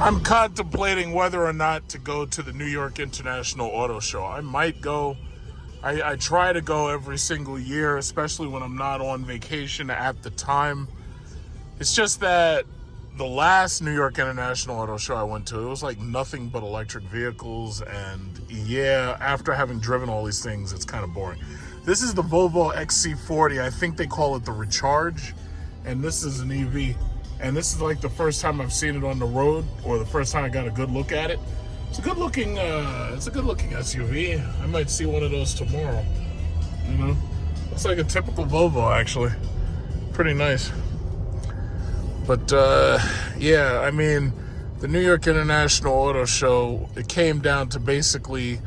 I'm contemplating whether or not to go to the New York International Auto Show. I might go. I try to go every single year, especially when I'm not on vacation at the time. It's just that the last New York International Auto Show I went to, it was like nothing but electric vehicles. And yeah, after having driven all these things, it's kind of boring. This is the Volvo XC40. I think they call it the Recharge. And this is an EV. And this is like the first time I've seen it on the road, or the first time I got a good look at it. It's a good looking SUV. I might see one of those tomorrow. You know, looks like a typical Volvo actually. Pretty nice. But yeah, I mean, the New York International Auto Show, it came down to basically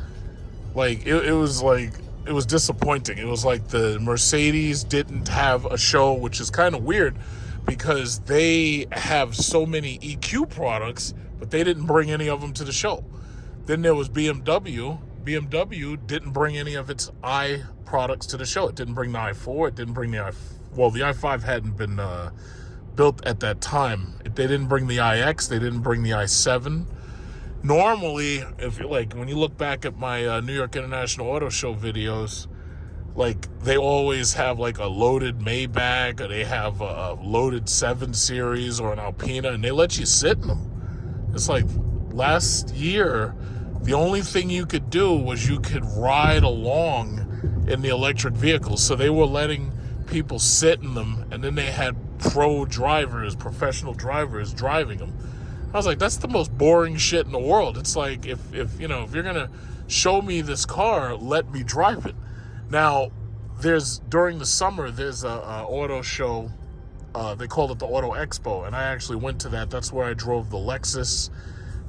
like it was disappointing. It was like the Mercedes didn't have a show, which is kind of weird because they have so many EQ products, but they didn't bring any of them to the show. Then there was BMW. BMW didn't bring any of its i products to the show. It didn't bring the i4. It didn't bring the the i5 hadn't been built at that time. They didn't bring the iX. They didn't bring the i7. Normally, if you like, when you look back at my New York International Auto Show videos, like they always have like a loaded Maybach, or they have a loaded 7 Series or an Alpina, and they let you sit in them. It's like last year, the only thing you could do was you could ride along in the electric vehicles. So they were letting people sit in them, and then they had professional drivers driving them. I was like, that's the most boring shit in the world. It's like, if you're gonna show me this car, let me drive it. Now, during the summer, there's a auto show. They call it the Auto Expo, and I actually went to that. That's where I drove the Lexus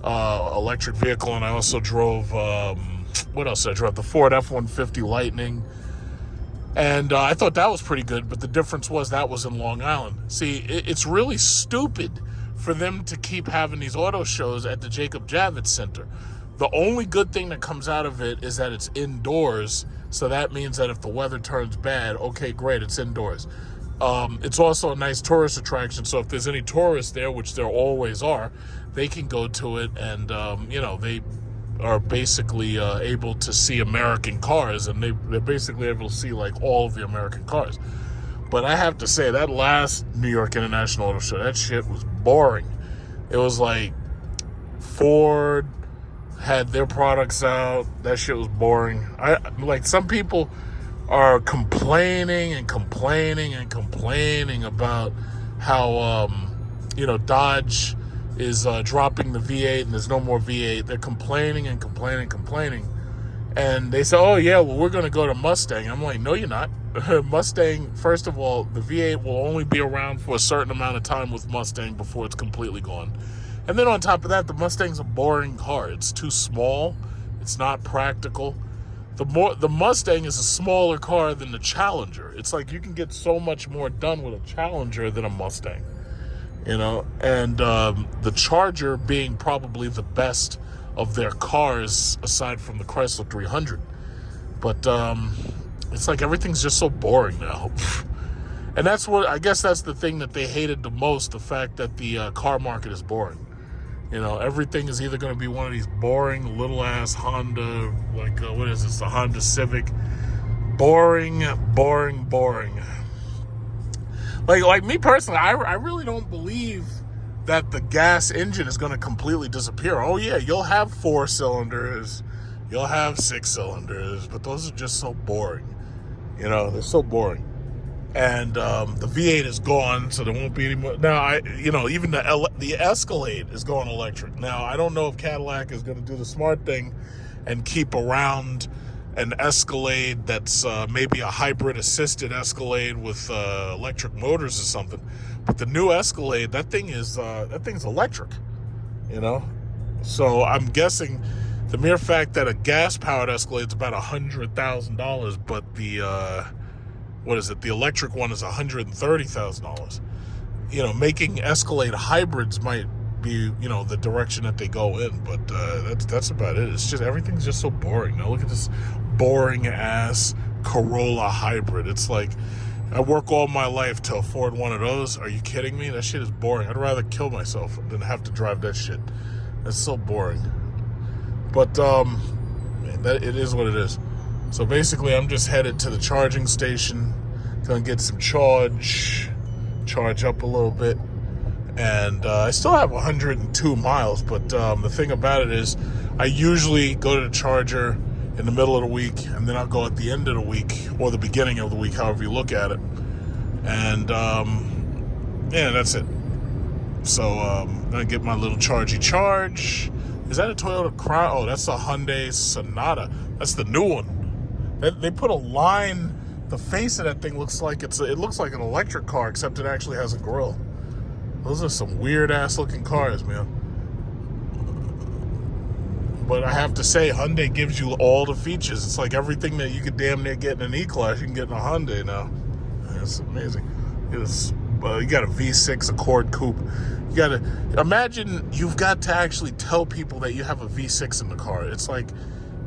electric vehicle, and I also drove what else did I drive? The Ford F-150 Lightning. And I thought that was pretty good, but the difference was that was in Long Island. See, it's really stupid for them to keep having these auto shows at the Jacob Javits Center. The only good thing that comes out of it is that it's indoors, so that means that if the weather turns bad, okay, great, it's indoors. It's also a nice tourist attraction, so if there's any tourists there, which there always are, they can go to it, and they are basically able to see American cars, and they're basically able to see like all of the American cars. But I have to say, that last New York International Auto Show, that shit was boring. It was like Ford had their products out. That shit was boring. Some people are complaining about how Dodge is dropping the V8 and there's no more V8. They're complaining. And they say, oh yeah, well, we're going to go to Mustang. I'm like, no, you're not. Mustang, first of all, the V8 will only be around for a certain amount of time with Mustang before it's completely gone. And then on top of that, the Mustang's a boring car. It's too small. It's not practical. The Mustang is a smaller car than the Challenger. It's like you can get so much more done with a Challenger than a Mustang. And the Charger being probably the best of their cars aside from the Chrysler 300. But it's like everything's just so boring now. And I guess that's the thing that they hated the most, the fact that the car market is boring. Everything is either going to be one of these boring little ass Honda, what is this, the Honda Civic. Boring. Like me personally, I really don't believe that the gas engine is going to completely disappear. Oh yeah, you'll have 4 cylinders, you'll have 6 cylinders, but those are just so boring. They're so boring. And the V8 is gone, so there won't be any more. Now, even the Escalade is going electric. Now, I don't know if Cadillac is going to do the smart thing and keep around an Escalade that's maybe a hybrid assisted Escalade with electric motors or something. But the new Escalade, that thing's electric, So I'm guessing the mere fact that a gas-powered Escalade is about $100,000, but the electric one is $130,000. Making Escalade hybrids might be, the direction that they go in, but that's about it. It's just, everything's just so boring. Now look at this boring ass Corolla hybrid. It's like, I work all my life to afford one of those. Are you kidding me? That shit is boring. I'd rather kill myself than have to drive that shit. It's so boring. But it is what it is. So basically, I'm just headed to the charging station, gonna get some charge up a little bit, and I still have 102 miles. But the thing about it is, I usually go to the charger in the middle of the week, and then I'll go at the end of the week or the beginning of the week, however you look at it. And yeah, that's it. So I'm gonna get my little chargy charge. Is that a Toyota Crown? Oh, that's a Hyundai Sonata. That's the new one. They put a line. The face of that thing looks like it looks like an electric car, except it actually has a grill. Those are some weird ass looking cars, man. But I have to say, Hyundai gives you all the features. It's like everything that you could damn near get in an E-Class, you can get in a Hyundai now. It's amazing. You got a V6 Accord Coupe. You got to imagine you've got to actually tell people that you have a V6 in the car. It's like,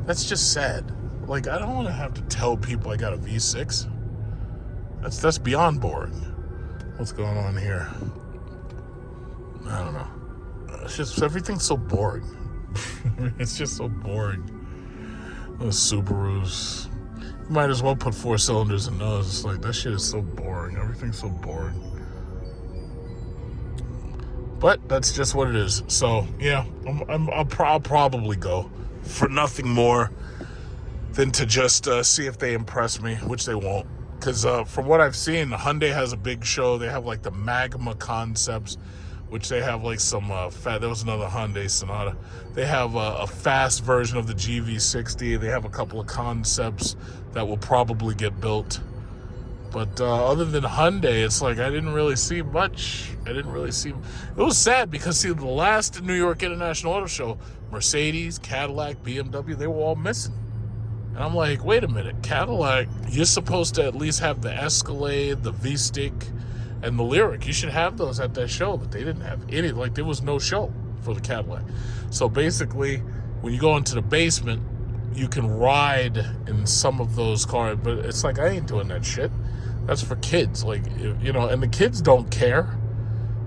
that's just sad. Like, I don't want to have to tell people I got a V6. That's beyond boring. What's going on here? I don't know. It's just, everything's so boring. It's just so boring. Those Subarus. You might as well put 4 cylinders in those. It's like, that shit is so boring. Everything's so boring. But that's just what it is. So yeah, I'll probably go for nothing more than to just see if they impress me, which they won't. Because from what I've seen, Hyundai has a big show. They have like the Magma concepts, which they have like some there was another Hyundai Sonata. They have a fast version of the GV60. They have a couple of concepts that will probably get built. But other than Hyundai, it's like I didn't really see much. It was sad because, see, the last New York International Auto Show, Mercedes, Cadillac, BMW, they were all missing. And I'm like, wait a minute, Cadillac, you're supposed to at least have the Escalade, the V-Stick, and the Lyric. You should have those at that show, but they didn't have any. Like, there was no show for the Cadillac. So basically, when you go into the basement, you can ride in some of those cars, but it's like, I ain't doing that shit. That's for kids, like, you know, and the kids don't care.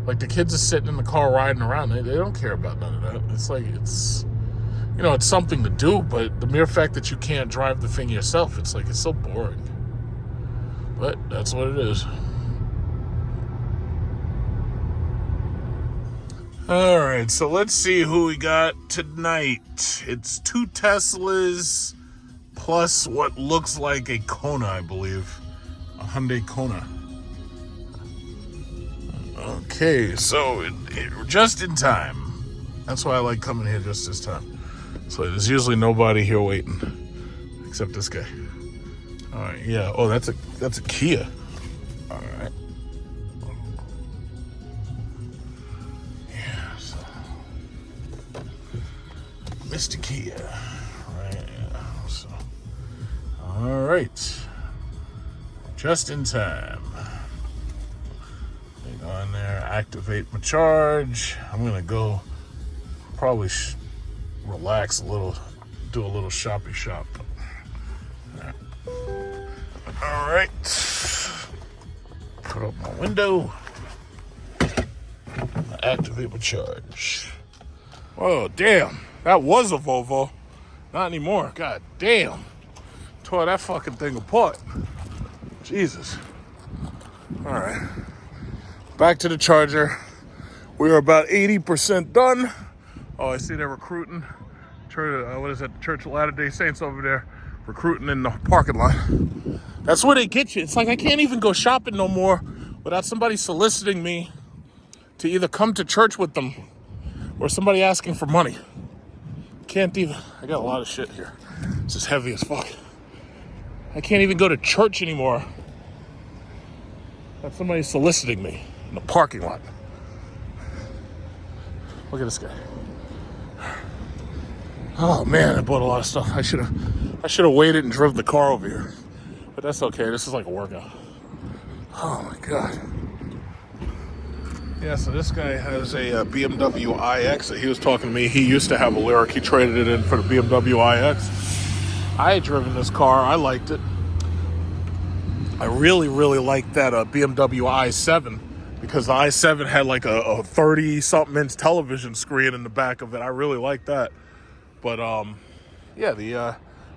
Like, the kids are sitting in the car riding around. They don't care about none of that. It's like, it's, you know, it's something to do, but the mere fact that you can't drive the thing yourself, it's like, it's so boring. But that's what it is. All right, so let's see who we got tonight. It's 2 Teslas plus what looks like a Kona, I believe. A Hyundai Kona. Okay, so just in time. That's why I like coming here just this time. So there's usually nobody here waiting, except this guy. All right, yeah. Oh, that's a Kia. All right. Yeah. So, Mr. Kia. Right. Yeah, so. All right. Just in time. Go in there, activate my charge. I'm gonna go probably relax a little, do a little shoppy shop. All right. Put up my window. Activate my charge. Oh, damn. That was a Volvo. Not anymore. God damn. Tore that fucking thing apart. Jesus. All right. Back to the charger. We're about 80% done. Oh, I see they're recruiting. What is that? Church of Latter-day Saints over there recruiting in the parking lot. That's where they get you. It's like I can't even go shopping no more without somebody soliciting me to either come to church with them or somebody asking for money. Can't even. I got a lot of shit here. This is heavy as fuck. I can't even go to church anymore. Got somebody soliciting me in the parking lot. Look at this guy. Oh man, I bought a lot of stuff. I should have waited and drove the car over here. But that's okay. This is like a workout. Oh my god. Yeah, so this guy has a BMW iX. He was talking to me. He used to have a Lyric. He traded it in for the BMW iX. I had driven this car. I liked it. I really, really liked that BMW i7 because the i7 had like a 30-something inch television screen in the back of it. I really like that. But yeah, the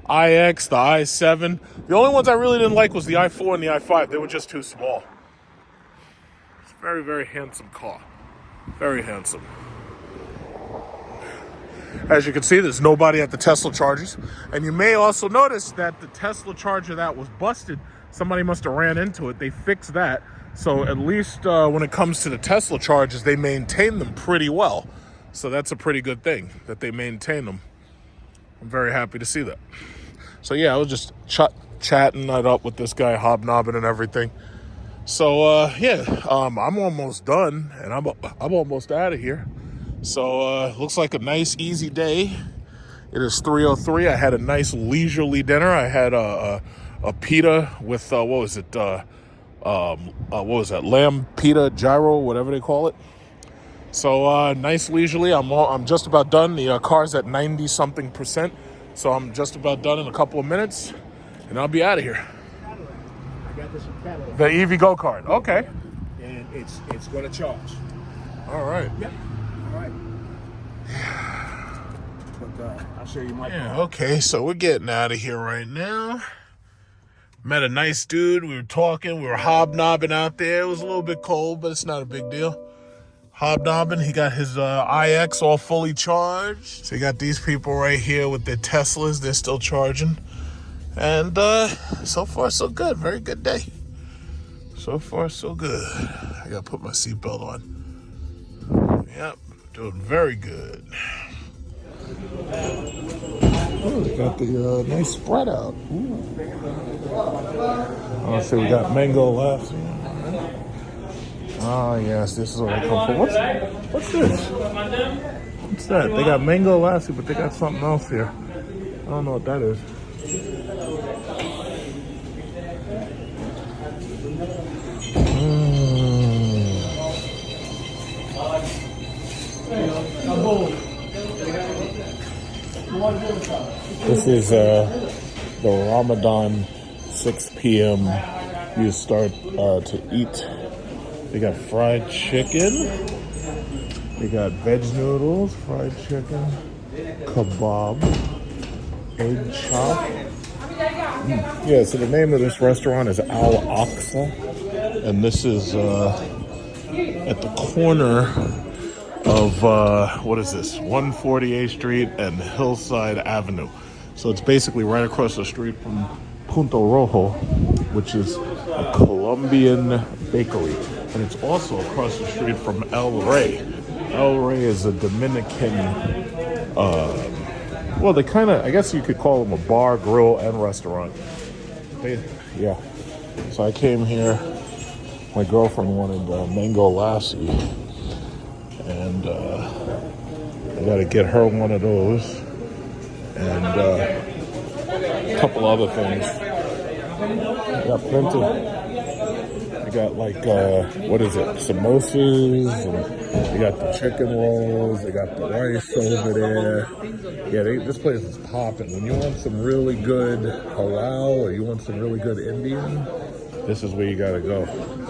iX, the i7. The only ones I really didn't like was the i4 and the i5. They were just too small. It's a very, very handsome car. Very handsome. As you can see, there's nobody at the Tesla chargers. And you may also notice that the Tesla charger that was busted, somebody must have ran into it. They fixed that. So at least when it comes to the Tesla chargers, they maintain them pretty well. So that's a pretty good thing, that they maintain them. I'm very happy to see that. So yeah, I was just chatting it up with this guy, hobnobbing and everything. So yeah, I'm almost done, and I'm almost out of here. So looks like a nice, easy day. It is 3:03. I had a nice leisurely dinner. I had a pita with what was that? Lamb pita gyro, whatever they call it. So nice leisurely. I'm just about done. The car's at 90-something%. So I'm just about done in a couple of minutes, and I'll be out of here. I got this in catalog. The EV Go card. Okay. And it's going to charge. All right. Yep. All right. But I'll show you my Yeah. car. Okay. So we're getting out of here right now. Met a nice dude. We were talking. We were hobnobbing out there. It was a little bit cold, but it's not a big deal. Hobnobbing. He got his iX all fully charged. So you got these people right here with their Teslas. They're still charging. And so far, so good. Very good day. So far, so good. I got to put my seatbelt on. Yep. Doing very good. Oh, we got the nice spread out. Ooh. Oh, so we got mango laughs. Oh, yes, this is what I come for. What's this? What's that? They got mango lassi, but they got something else here. I don't know what that is. This is the Ramadan 6 p.m. You start to eat. They got fried chicken. They got veg noodles, fried chicken, kebab, egg chop. Yeah, so the name of this restaurant is Al Aqsa. And this is at the corner of, what is this? 148th Street and Hillside Avenue. So it's basically right across the street from Punto Rojo, which is a Colombian bakery. And it's also across the street from El Rey. El Rey is a Dominican, well, they kind of, I guess you could call them a bar, grill, and restaurant. Yeah. So I came here. My girlfriend wanted mango lassi. And I got to get her one of those. And a couple other things. I got plenty. I got like, what is it, samosas, and they got the chicken rolls, they got the rice over there. Yeah, this place is popping. When you want some really good halal or you want some really good Indian, this is where you gotta go.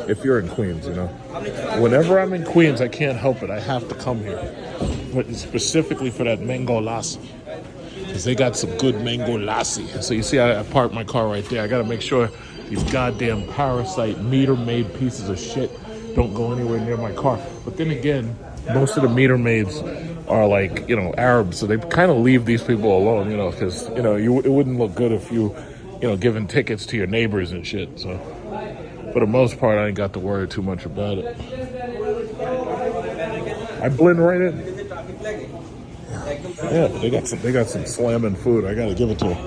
If you're in Queens, you know. Whenever I'm in Queens, I can't help it. I have to come here. But specifically for that mango lassi. Because they got some good mango lassi. So you see, I parked my car right there. I gotta make sure these goddamn parasite meter-maid pieces of shit don't go anywhere near my car. But then again, most of the meter maids are like, you know, Arabs, so they kind of leave these people alone, you know, because, you know, it wouldn't look good if you know, giving tickets to your neighbors and shit. So for the most part, I ain't got to worry too much about it. I blend right in. Yeah, they got some slamming food. I gotta give it to them.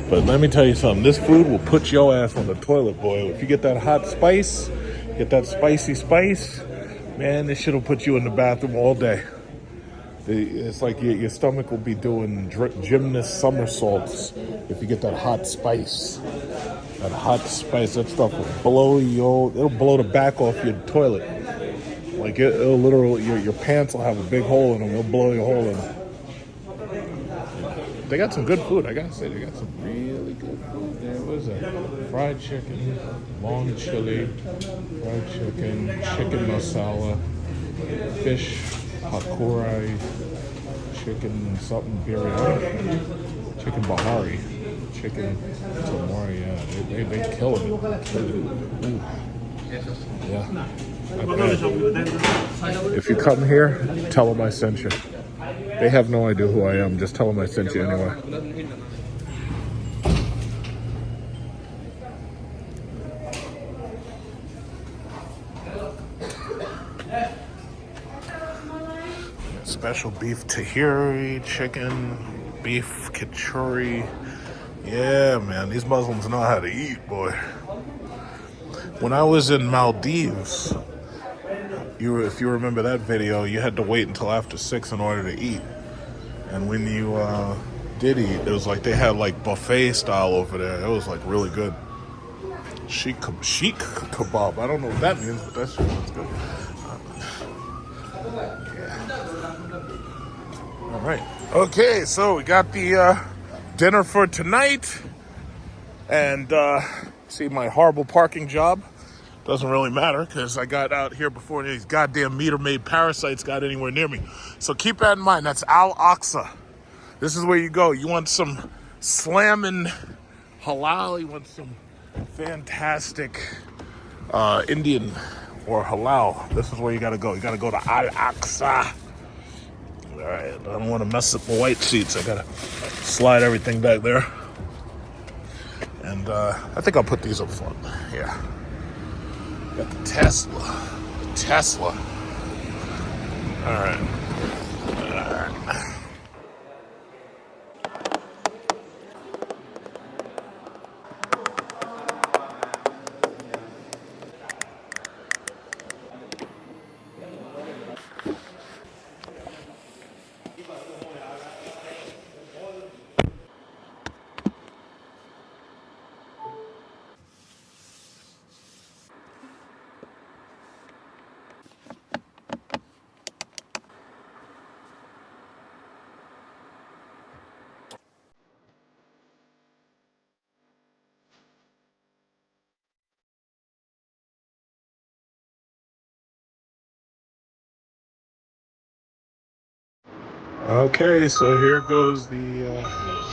But let me tell you something, this food will put your ass on the toilet, boy. If you get that hot spice, get that spicy spice, man, this shit will put you in the bathroom all day. It's like your stomach will be doing gymnast somersaults if you get that hot spice. That hot spice, that stuff will blow it'll blow the back off your toilet. Like it'll literally, your pants will have a big hole in them. It'll blow your hole in them. They got some good food. I gotta say, they got some really good food. There was a fried chicken, long chili, fried chicken, chicken masala, fish, hakurai, chicken something biryani, chicken bahari, chicken tamari. Yeah, they killing it. Ooh. Yeah. I bet. If you come here, tell them I sent you. They have no idea who I am. Just tell them I sent you anyway. Special beef tahiri, chicken, beef kachuri. Yeah, man, these Muslims know how to eat, boy. When I was in Maldives, if you remember that video, you had to wait until after 6 in order to eat. And when you did eat, it was like they had like buffet style over there. It was like really good. Sheikh kebab. I don't know what that means, but that shit looks good. All right. Okay, so we got the dinner for tonight. And see, my horrible parking job doesn't really matter because I got out here before these goddamn meter-maid parasites got anywhere near me. So keep that in mind. That's Al-Aqsa. This is where you go. You want some slamming halal. You want some fantastic Indian or halal. This is where you got to go. You got to go to Al-Aqsa. All right. I don't want to mess up my white seats. I got to slide everything back there. And I think I'll put these up front. Yeah. Got the Tesla. All right. Okay, so here goes the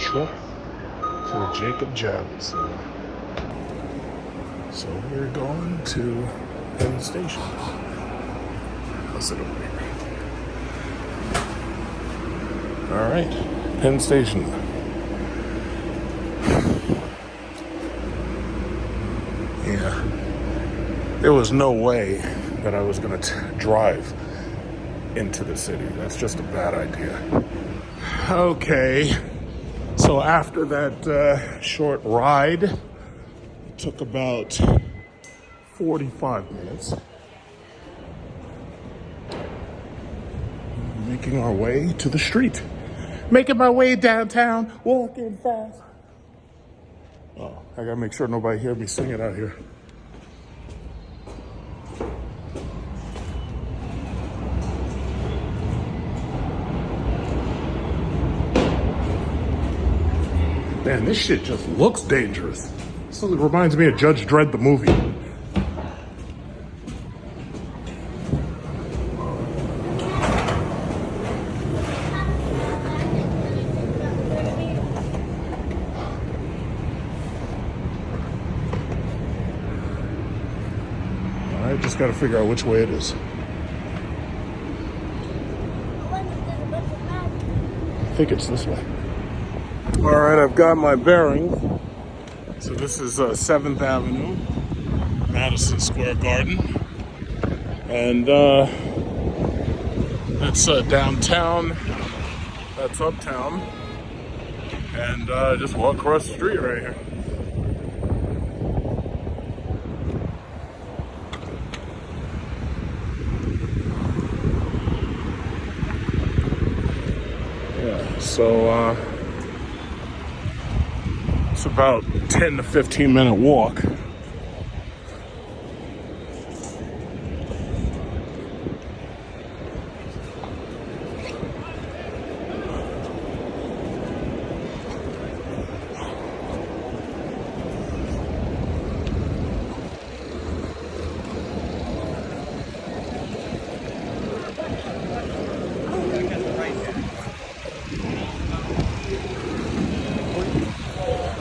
trip to the Jacob Javits. So we're going to Penn Station. I'll sit over here. All right, Penn Station. Yeah, there was no way that I was going to drive into the city. That's just a bad idea. Okay, so after that short ride, it took about 45 minutes. Making our way to the street. Making my way downtown, walking fast. Oh, I gotta make sure nobody hears me singing out here. Man, this shit just looks dangerous. This reminds me of Judge Dredd the movie. I just gotta figure out which way it is. I think it's this way. All right, I've got my bearings. So this is 7th Avenue, Madison Square Garden. And that's downtown, that's uptown. And just walk across the street right here. Yeah, so it's about 10 to 15 minute walk.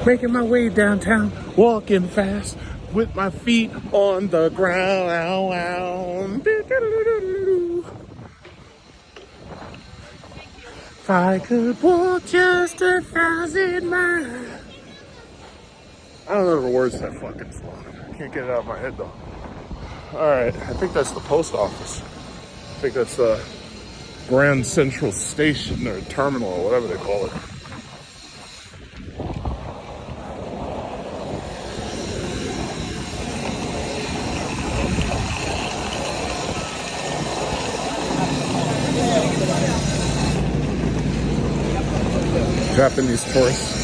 Making my way downtown, walking fast with my feet on the ground. If I could walk just 1,000 miles. I don't know the words to that fucking song. I can't get it out of my head though. Alright, I think that's the post office. I think that's the Grand Central Station or terminal or whatever they call it. Japanese tourists.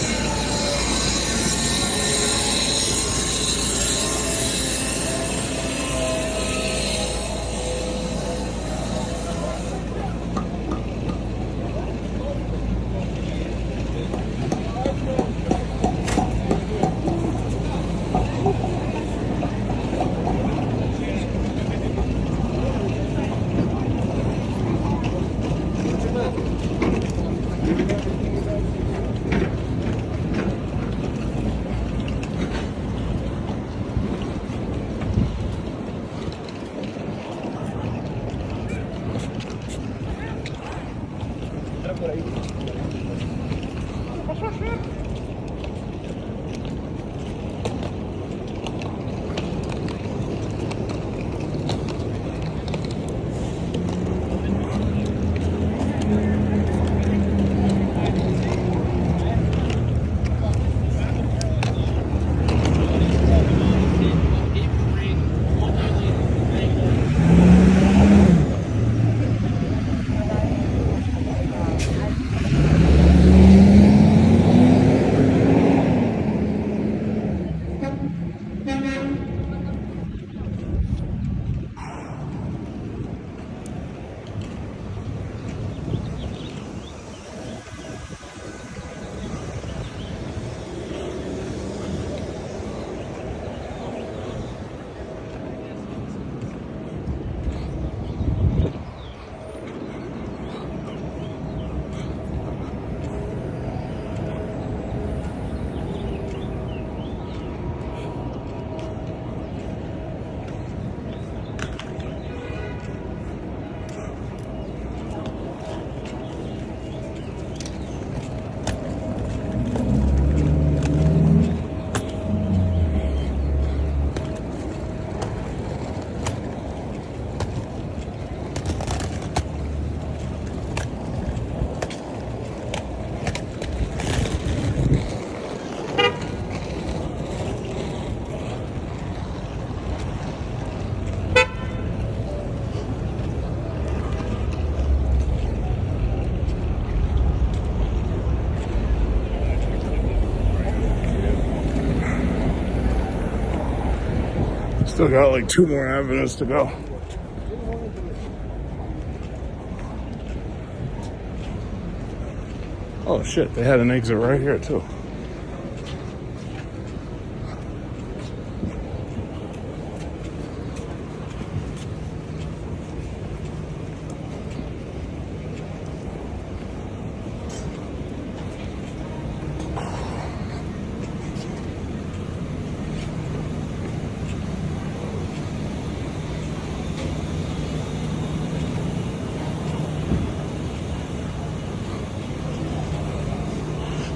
Still got like 2 more avenues to go. Oh shit, they had an exit right here too.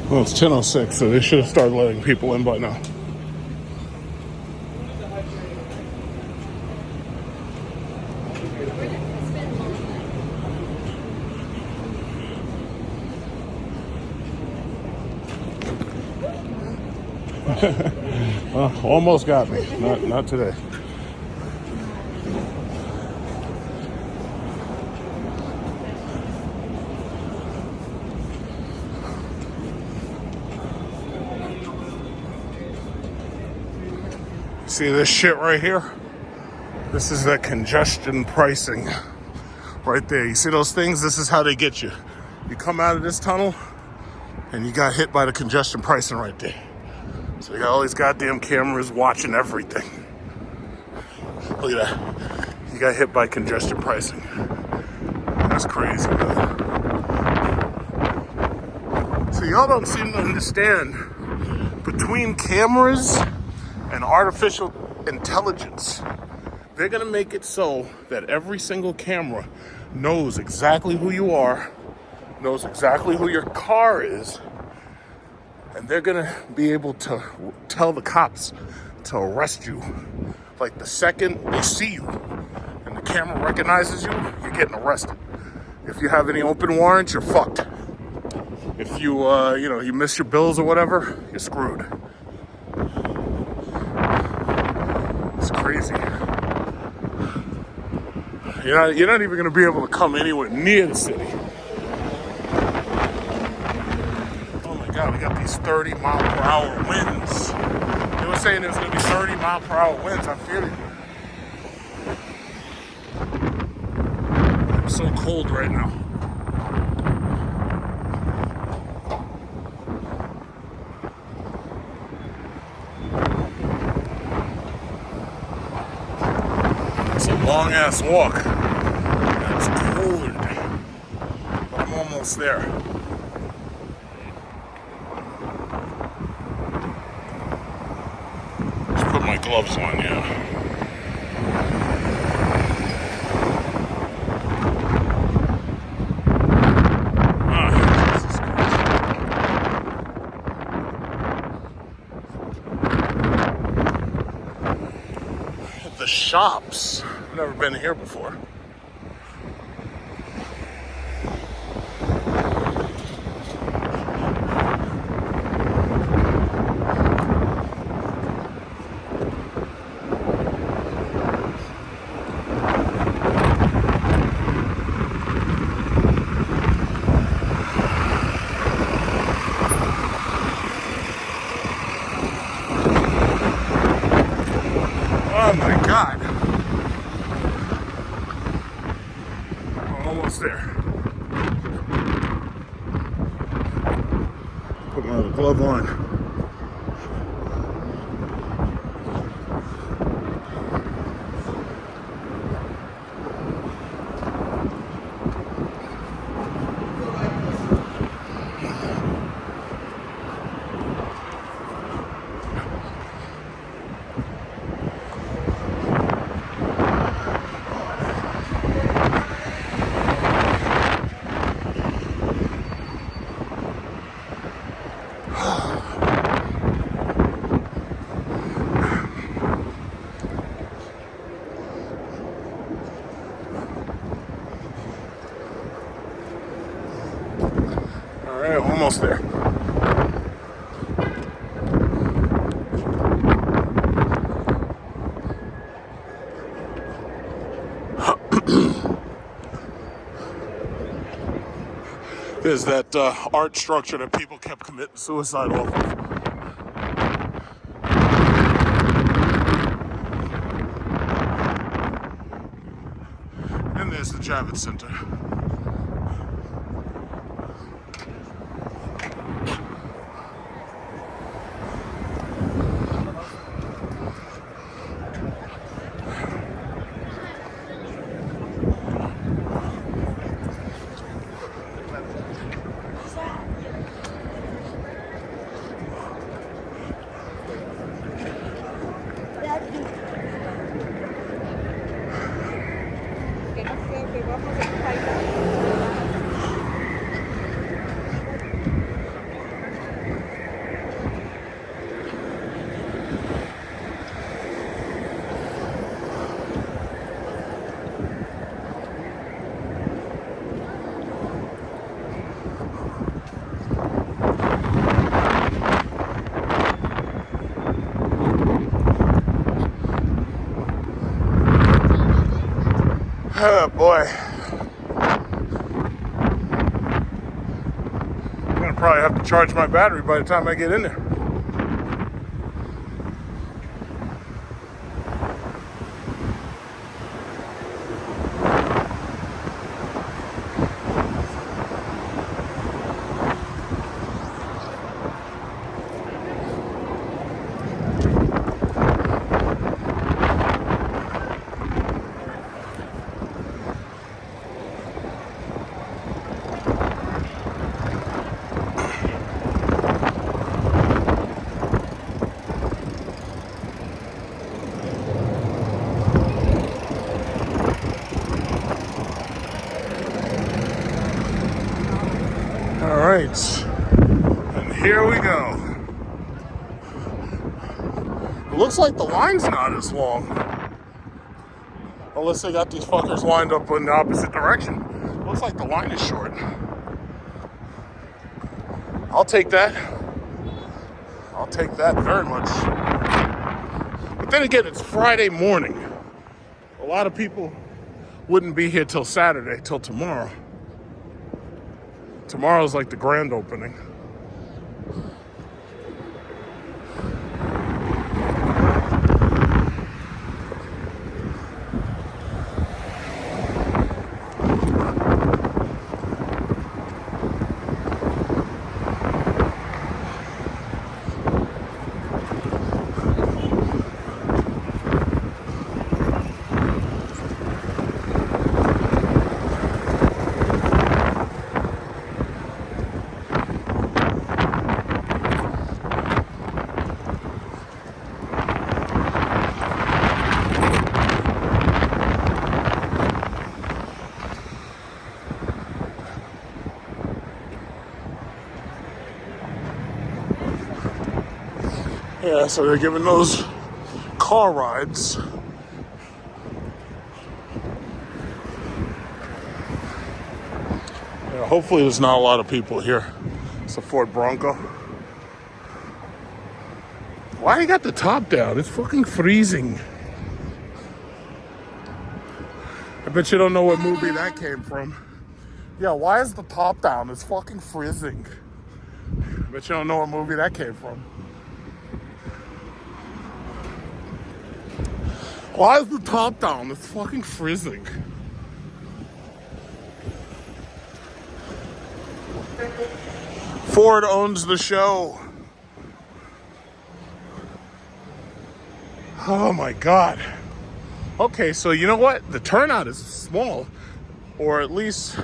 Well, it's 10:06, so they should have started letting people in by now. Almost got me. Not today. See this shit right here? This is the congestion pricing right there. You see those things? This is how they get you. You come out of this tunnel and you got hit by the congestion pricing right there. So you got all these goddamn cameras watching everything. Look at that. You got hit by congestion pricing. That's crazy, man. So y'all don't seem to understand between cameras and artificial intelligence, they're gonna make it so that every single camera knows exactly who you are, knows exactly who your car is, and they're gonna be able to tell the cops to arrest you. Like the second they see you and the camera recognizes you, you're getting arrested. If you have any open warrants, you're fucked. If you, you miss your bills or whatever, you're screwed. It's crazy. You're not even gonna be able to come anywhere near the city. Oh my God, we got these 30-mile-per-hour winds. They were saying there's gonna be 30-mile-per-hour winds. I feel it. It's so cold right now. It's a long ass walk. It's cold, but I'm almost there. Let's put my gloves on, yeah. The shops. I've never been here before. Oh my God. I'm almost there. Put my other glove on. All right, almost there. There's that art structure that people kept committing suicide off of. And there's the Javits Center. Oh boy. I'm gonna probably have to charge my battery by the time I get in there. right, and here we go. It looks like the line's not as long. Unless they got these fuckers lined up in the opposite direction. Looks like the line is short. I'll take that. I'll take that very much. But then again, it's Friday morning. A lot of people wouldn't be here till Saturday, till tomorrow. Tomorrow's like the grand opening. Yeah, so they're giving those car rides. Yeah, hopefully there's not a lot of people here. It's a Ford Bronco. Why you got the top down? It's fucking freezing. I bet you don't know what movie that came from. Yeah, why is the top down? It's fucking freezing. I bet you don't know what movie that came from. Why is the top down? It's fucking freezing. Ford owns the show. Oh my God. Okay, so you know what? The turnout is small. Or at least,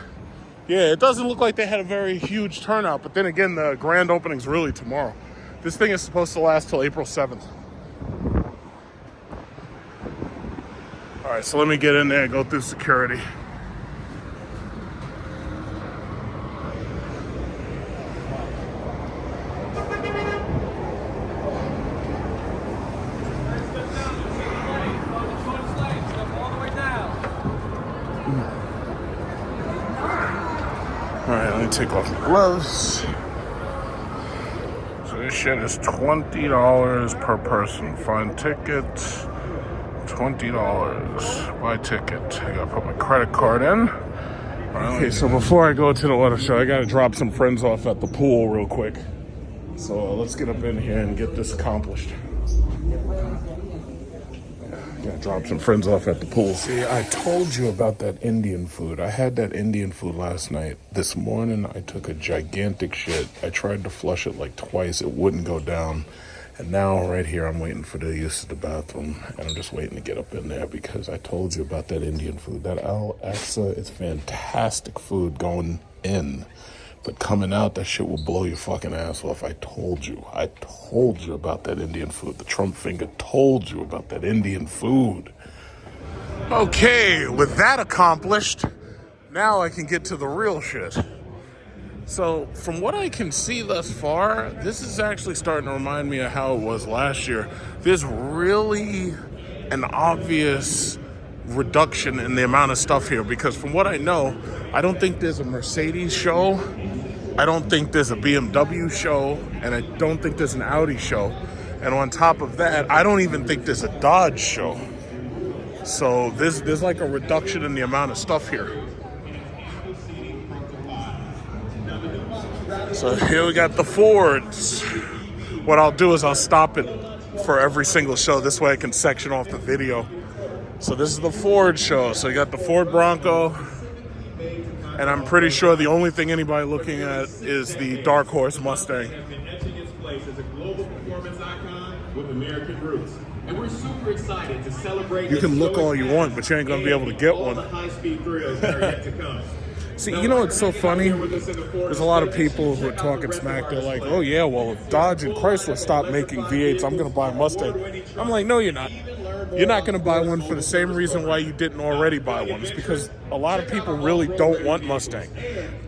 yeah, it doesn't look like they had a very huge turnout. But then again, the grand opening's really tomorrow. This thing is supposed to last till April 7th. All right, so let me get in there and go through security. All right, let me take off my gloves. So this shit is $20 per person. Find ticket. $20. Buy ticket. I gotta put my credit card in. Okay, so before I go to the auto show, I gotta drop some friends off at the pool real quick. So let's get up in here and get this accomplished. Gotta drop some friends off at the pool. See, I told you about that Indian food. I had that Indian food last night. This morning, I took a gigantic shit. I tried to flush it like twice. It wouldn't go down. And now, right here, I'm waiting for the use of the bathroom. And I'm just waiting to get up in there because I told you about that Indian food. That Alexa is fantastic food going in. But coming out, that shit will blow your fucking ass off. I told you about that Indian food. The Trump finger told you about that Indian food. Okay, with that accomplished, now I can get to the real shit. So, from what I can see thus far, this is actually starting to remind me of how it was last year. There's really an obvious reduction in the amount of stuff here because from what I know, I don't think there's a Mercedes show, I don't think there's a BMW show, and I don't think there's an Audi show. And on top of that, I don't even think there's a Dodge show. So there's like a reduction in the amount of stuff here. So here we got the Fords. What I'll do is I'll stop it for every single show. This way I can section off the video. So this is the Ford show. So you got the Ford Bronco. And I'm pretty sure the only thing anybody looking at is the Dark Horse Mustang. And we're super excited to celebrate. You can look all you want, but you ain't gonna be able to get one. See, you know what's so funny? There's a lot of people who are talking smack. They're like, oh yeah, well, if Dodge and Chrysler stop making V8s, I'm going to buy a Mustang. I'm like, no, you're not. you're not going to buy one for the same reason why you didn't already buy one. It's because a lot of people really don't want Mustang.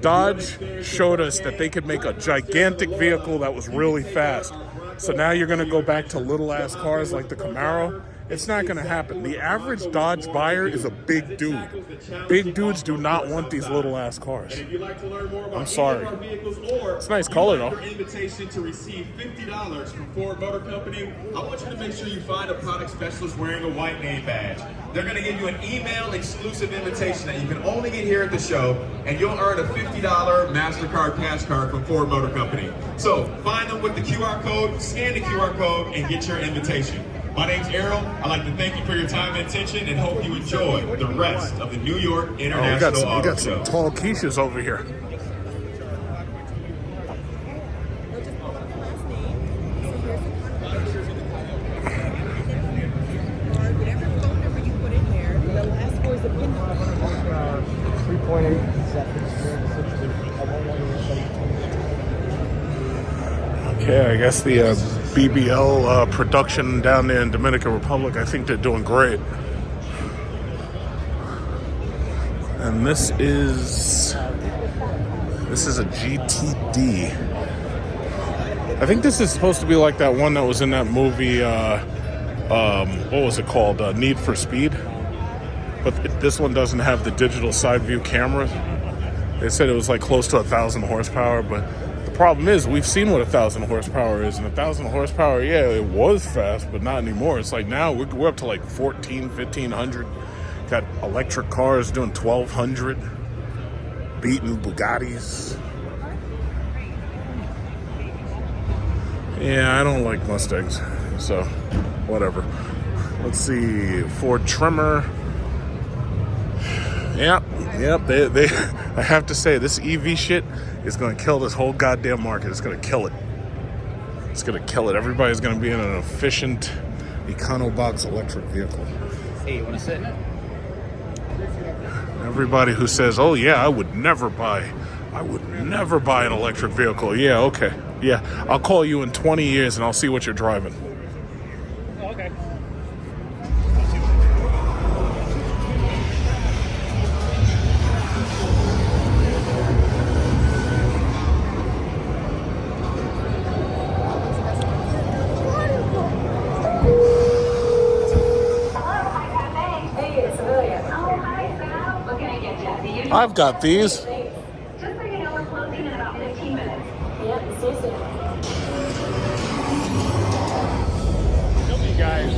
Dodge showed us that they could make a gigantic vehicle that was really fast. So now you're going to go back to little-ass cars like the Camaro. It's not going to happen. The average Dodge buyer is a big dude. Big dudes do not want these little-ass cars. I'm sorry. It's a nice color, though. Invitation to receive $50 from Ford Motor Company. I want you to make sure you find a product specialist wearing a white name badge. They're going to give you an email exclusive invitation that you can only get here at the show, and you'll earn a $50 MasterCard Cash Card from Ford Motor Company. So find them with the QR code, scan the QR code, and get your invitation. My name's Errol. I'd like to thank you for your time and attention and hope you enjoy the rest of the New York International Auto Show. We got some tall quiches over here. Okay, I guess the BBL production down there in Dominican Republic, I think they're doing great. And this is a GTD. I think this is supposed to be like that one that was in that movie, what was it called? Need for Speed. But this one doesn't have the digital side view cameras. They said it was like close to 1,000 horsepower, but the problem is we've seen what 1,000 horsepower is, and 1,000 horsepower, yeah, it was fast, but not anymore. It's like now we're up to like 1,500. Got electric cars doing 1,200, beating Bugattis. Yeah, I don't like Mustangs, so whatever. Let's see, Ford Tremor. Yep. They I have to say, this EV shit is going to kill this whole goddamn market. It's going to kill it. It's going to kill it. Everybody's going to be in an efficient Econobox electric vehicle. Hey, you want to sit in it? Everybody who says, "Oh yeah, I would never buy an electric vehicle." Yeah, okay. Yeah, I'll call you in 20 years and I'll see what you're driving. Oh, okay. I've got these. Just so you know, we're closing in about 15 minutes. Yep, see you soon. Tell me, guys.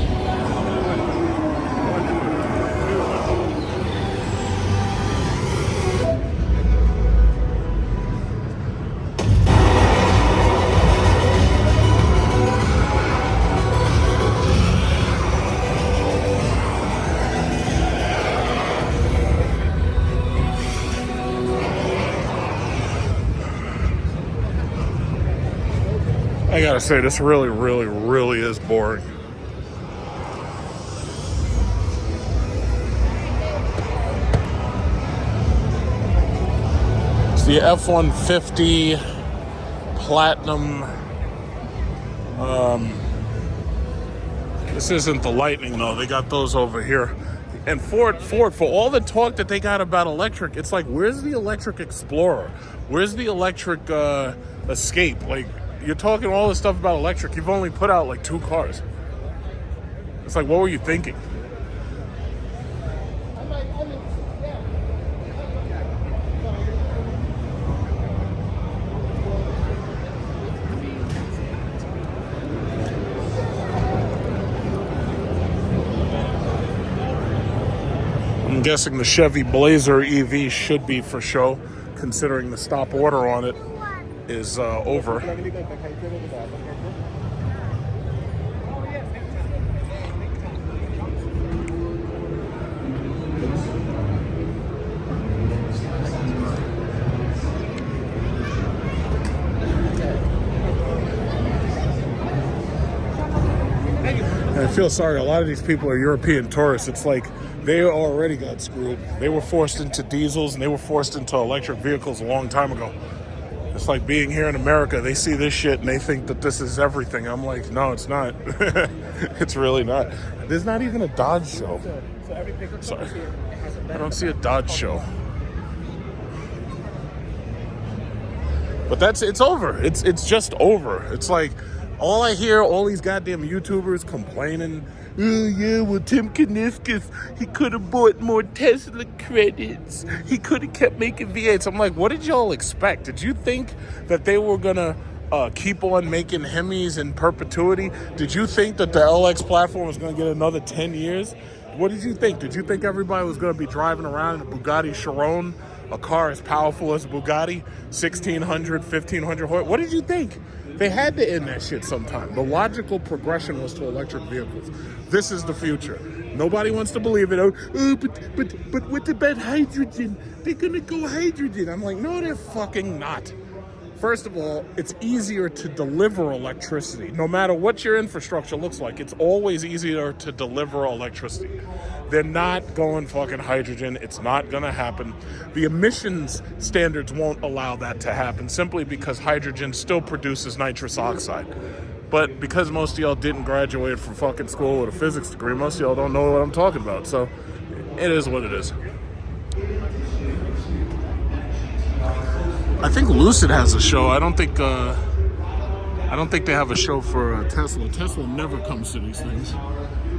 I gotta say, this really is boring. It's the F-150 Platinum. This isn't the Lightning though. They got those over here. And Ford, for all the talk that they got about electric, it's like, where's the electric Explorer? Where's the electric Escape? Like, you're talking all this stuff about electric. You've only put out like 2 cars. It's like, what were you thinking? I'm guessing the Chevy Blazer EV should be for show, considering the stop order on it is over. And I feel sorry, a lot of these people are European tourists. It's like they already got screwed. They were forced into diesels and they were forced into electric vehicles a long time ago. It's like being here in America. They see this shit and they think that this is everything. I'm like, no, it's not. It's really not. There's not even a Dodge show. Sorry. I don't see a Dodge show. But it's over. It's just over. It's like all I hear, all these goddamn YouTubers complaining. Oh yeah, well Tim Kniffkis, he could have bought more Tesla credits. He could have kept making V8s. I'm like, what did y'all expect? Did you think that they were gonna keep on making Hemis in perpetuity? Did you think that the LX platform was gonna get another 10 years? What did you think? Did you think everybody was gonna be driving around in a Bugatti Chiron, a car as powerful as a Bugatti, 1,600, 1,500 horse? What did you think? They had to end that shit sometime. The logical progression was to electric vehicles. This is the future. Nobody wants to believe it. Oh, but what about hydrogen? They're gonna go hydrogen. I'm like, no, they're fucking not. First of all, it's easier to deliver electricity. No matter what your infrastructure looks like, it's always easier to deliver electricity. They're not going fucking hydrogen. It's not gonna happen. The emissions standards won't allow that to happen simply because hydrogen still produces nitrous oxide. But because most of y'all didn't graduate from fucking school with a physics degree, most of y'all don't know what I'm talking about. So it is what it is. I think Lucid has a show. I don't think they have a show for Tesla. Tesla never comes to these things.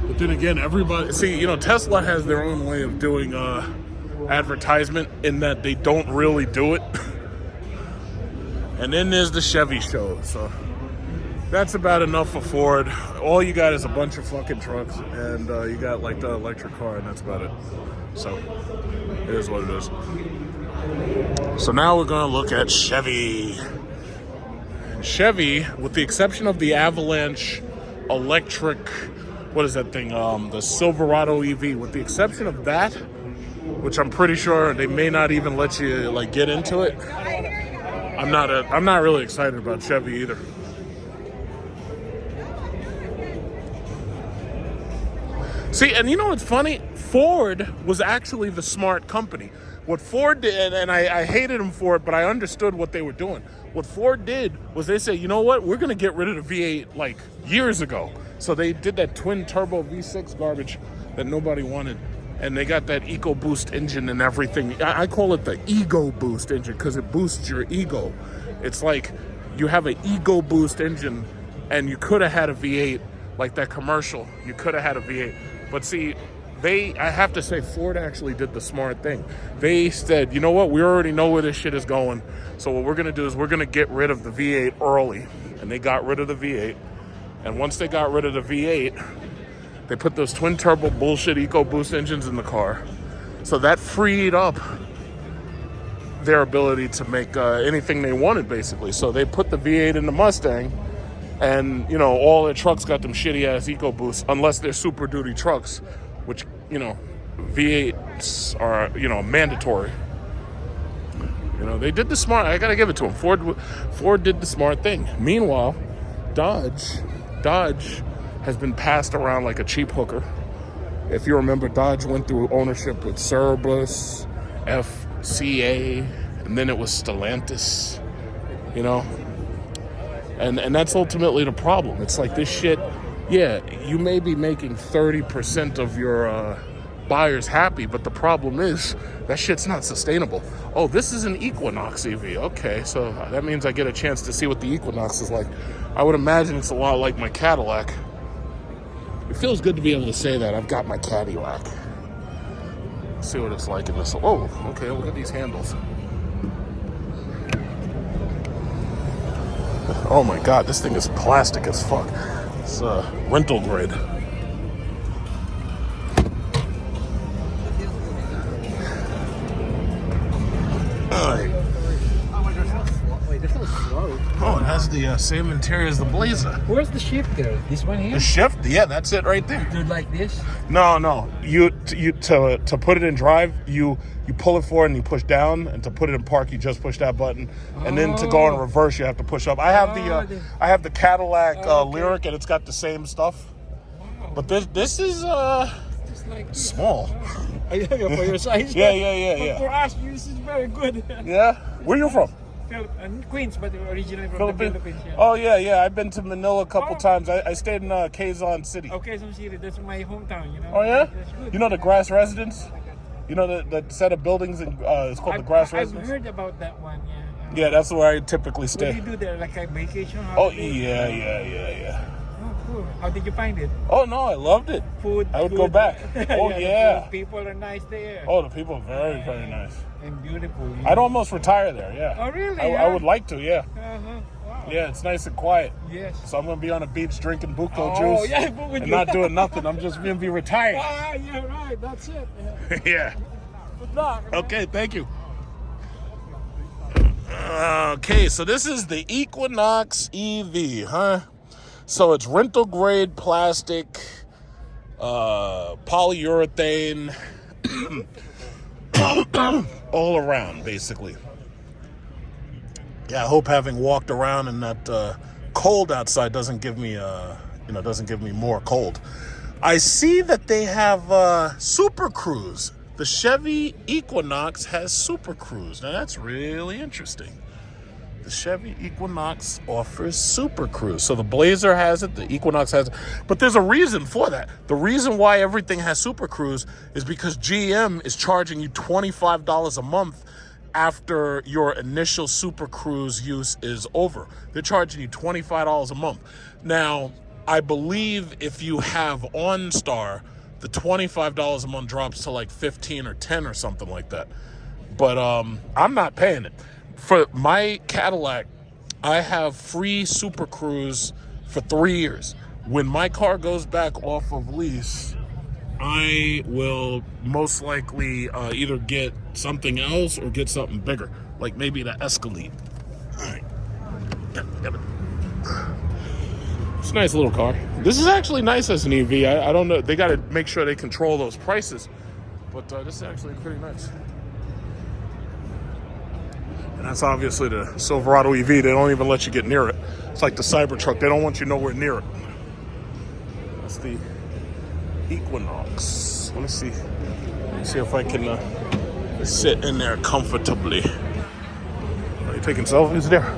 But then again, everybody see, Tesla has their own way of doing advertisement in that they don't really do it. And then there's the Chevy show. So that's about enough for Ford. All you got is a bunch of fucking trucks, and you got like the electric car, and that's about it. So it is what it is. So now we're going to look at Chevy. Chevy, with the exception of the Avalanche electric, what is that thing? The Silverado EV. With the exception of that, which I'm pretty sure they may not even let you like get into it. I'm not really excited about Chevy either. See, and you know what's funny? Ford was actually the smart company. What Ford did, and I hated them for it, but I understood what they were doing. What Ford did was they said, you know what? We're going to get rid of the V8 like years ago. So they did that twin turbo V6 garbage that nobody wanted. And they got that EcoBoost engine and everything. I call it the Ego Boost engine because it boosts your ego. It's like you have an Ego Boost engine and you could have had a V8 like that commercial. You could have had a V8. But see, I have to say, Ford actually did the smart thing. They said, you know what? We already know where this shit is going. So what we're going to do is we're going to get rid of the V8 early. And they got rid of the V8. And once they got rid of the V8, they put those twin turbo bullshit EcoBoost engines in the car. So that freed up their ability to make anything they wanted, basically. So they put the V8 in the Mustang. And, all their trucks got them shitty-ass EcoBoosts, unless they're Super Duty trucks, which, V8s are, mandatory. They did the smart. I gotta give it to them. Ford did the smart thing. Meanwhile, Dodge has been passed around like a cheap hooker. If you remember, Dodge went through ownership with Cerberus, FCA, and then it was Stellantis, And that's ultimately the problem. It's like this shit, yeah, you may be making 30% of your buyers happy, but the problem is that shit's not sustainable. Oh, this is an Equinox EV. Okay, so that means I get a chance to see what the Equinox is like. I would imagine it's a lot like my Cadillac. It feels good to be able to say that. I've got my Cadillac. Let's see what it's like in this. Oh, okay, look at these handles. Oh my god, this thing is plastic as fuck. It's rental grade. Oh, it has the same interior as the Blazer. Where's the shifter? This one here? The shift? Yeah, that's it right there. Do it like this? No. You to put it in drive, you pull it forward and you push down, and to put it in park, you just push that button. And then to go in reverse, you have to push up. I have the Cadillac Lyric, and it's got the same stuff. But this is like small. For your size? Yeah. For us, use is very good. Yeah. Where you from? Queens, but originally from Philippines? the Philippines. Yeah. Oh, yeah. I've been to Manila a couple Oh. times. I stayed in Quezon City. Okay, so City, that's my hometown, you know. Oh, yeah? That's good. You know the Grass Residence? You know the set of buildings, in, it's called the Grass Residence? I've heard about that one, yeah. Yeah, that's where I typically What do stay. you do there? Like a vacation? Oh, holiday? yeah. Oh, cool. How did you find it? Oh, no, I loved it. Food. I would good. go back. Oh, the yeah. food, people are nice there. Oh, the people are very, very nice. And beautiful. You I'd know. almost retire there, yeah. Oh, really? I would like to, yeah. Uh-huh. Wow. Yeah, it's nice and quiet. Yes. So I'm going to be on a beach drinking buko Oh, juice yeah, buko and juice. not doing nothing. I'm just going to be retired. Ah, yeah, right. That's it. Yeah. Yeah. Good luck. man. Okay, thank you. Okay, so this is the Equinox EV, huh? So it's rental grade plastic, polyurethane, all around, basically. Yeah, I hope having walked around in that cold outside doesn't give me more cold. I see that they have Super Cruise. The Chevy Equinox has Super Cruise. Now that's really interesting. The Chevy Equinox offers Super Cruise. So the Blazer has it, the Equinox has it. But there's a reason for that. The reason why everything has Super Cruise is because GM is charging you $25 a month after your initial Super Cruise use is over. They're charging you $25 a month. Now, I believe if you have OnStar, the $25 a month drops to like $15 or $10 or something like that. But I'm not paying it. For my Cadillac, I have free Super Cruise for 3 years. When my car goes back off of lease, I will most likely either get something else or get something bigger, like maybe the Escalade. All right. Got it. It's a nice little car. This is actually nice as an EV. I don't know. They got to make sure they control those prices. But this is actually pretty nice. And that's obviously the Silverado EV. They don't even let you get near it. It's like the Cybertruck. They don't want you nowhere near it. That's the Equinox. Let me see. Let me see if I can sit in there comfortably. Are you taking selfies there?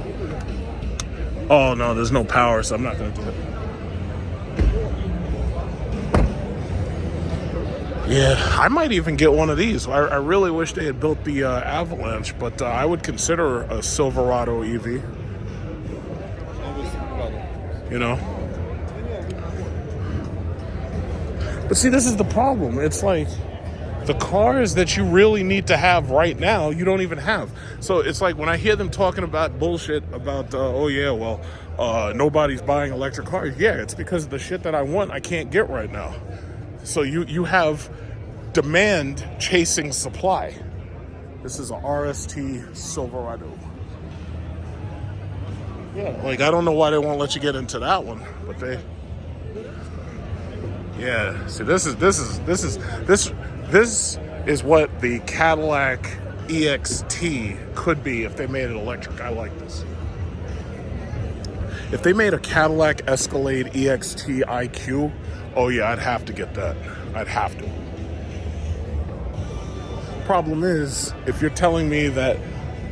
Oh no, there's no power, so I'm not going to do it. Yeah, I might even get one of these. I really wish they had built the Avalanche, but I would consider a Silverado EV. You know? But see, this is the problem. It's like the cars that you really need to have right now, you don't even have. So it's like when I hear them talking about bullshit about, nobody's buying electric cars. Yeah, it's because the shit that I want, I can't get right now. So you have demand chasing supply. This is a RST Silverado. Yeah, like I don't know why they won't let you get into that one, but they. Yeah, see, this is what the Cadillac EXT could be if they made it electric. I like this. If they made a Cadillac Escalade EXT IQ, oh yeah, I'd have to get that. I'd have to. Problem is, if you're telling me that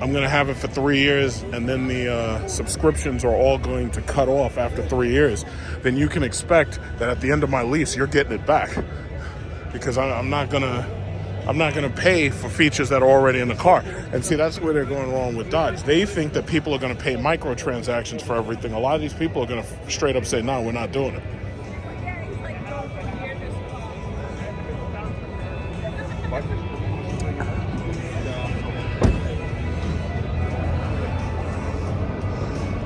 I'm going to have it for 3 years and then the subscriptions are all going to cut off after 3 years, then you can expect that at the end of my lease, you're getting it back. Because I'm not gonna pay for features that are already in the car. And see, that's where they're going wrong with Dodge. They think that people are going to pay microtransactions for everything. A lot of these people are going to straight up say, no, we're not doing it.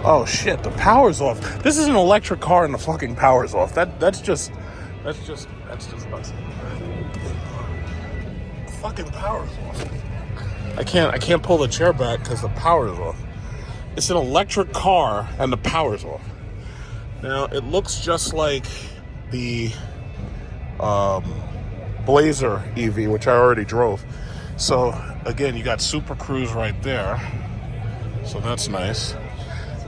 Oh shit, the power's off. This is an electric car and the fucking power's off. That's just nuts. Fucking power's off. I can't pull the chair back because the power is off. It's an electric car and the power's off. Now it looks just like the Blazer EV, which I already drove. So again, you got Super Cruise right there. So that's nice.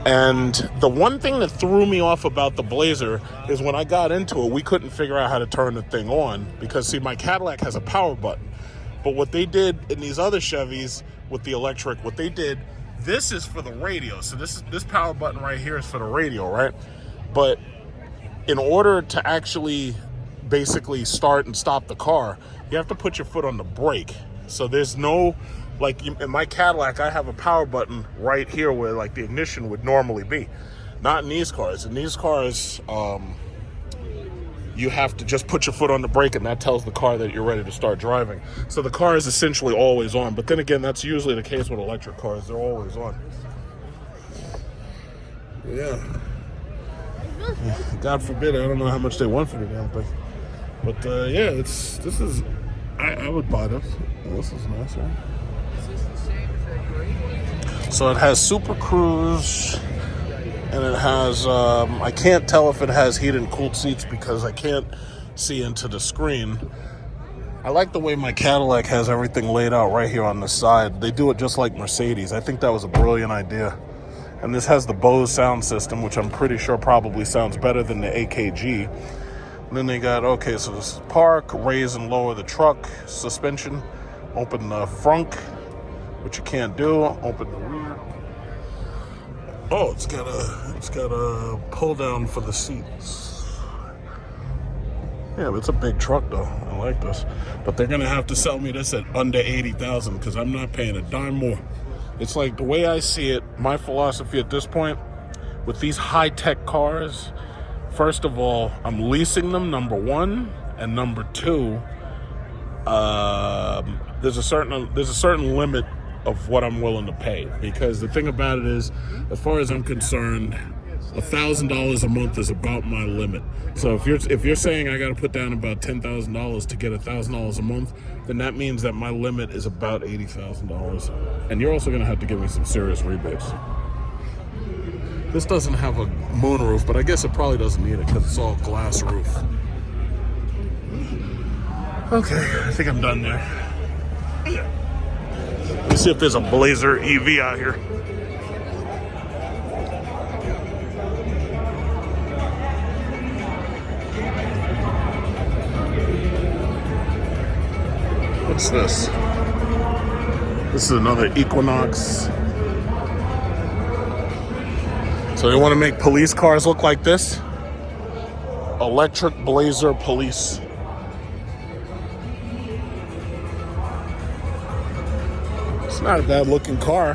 And the one thing that threw me off about the Blazer is when I got into it, we couldn't figure out how to turn the thing on because, see, my Cadillac has a power button. But what they did in these other Chevys with the electric, what they did This is for the radio. So this power button right here is for the radio, right? But in order to actually basically start and stop the car, you have to put your foot on the brake. So there's no, like in my Cadillac, I have a power button right here where like the ignition would normally be. Not in these cars. In these cars, you have to just put your foot on the brake and that tells the car that you're ready to start driving. So the car is essentially always on. But then again, that's usually the case with electric cars. They're always on. Yeah. God forbid, I don't know how much they want for the damn thing. But yeah, I would buy this. This is nice, right? So it has Super Cruise, and it has, I can't tell if it has heated and cooled seats because I can't see into the screen. I like the way my Cadillac has everything laid out right here on the side. They do it just like Mercedes. I think that was a brilliant idea. And this has the Bose sound system, which I'm pretty sure probably sounds better than the AKG. And then they got, okay, so this is park, raise and lower the truck, suspension, open the front, which you can't do, open the rear. Oh, it's got a pull down for the seats. Yeah, but it's a big truck though. I like this. But they're gonna have to sell me this at under 80,000 because I'm not paying a dime more. It's like the way I see it, my philosophy at this point, with these high-tech cars, first of all, I'm leasing them, number one, and number two, there's a certain limit of what I'm willing to pay. Because the thing about it is, as far as I'm concerned, $1,000 a month is about my limit. So if you're saying I got to put down about $10,000 to get $1,000 a month, then that means that my limit is about $80,000. And you're also going to have to give me some serious rebates. This doesn't have a moonroof, but I guess it probably doesn't need it because it's all glass roof. Okay, I think I'm done there. Let me see if there's a Blazer EV out here. What's this? This is another Equinox. So they want to make police cars look like this. Electric Blazer Police. It's not a bad looking car.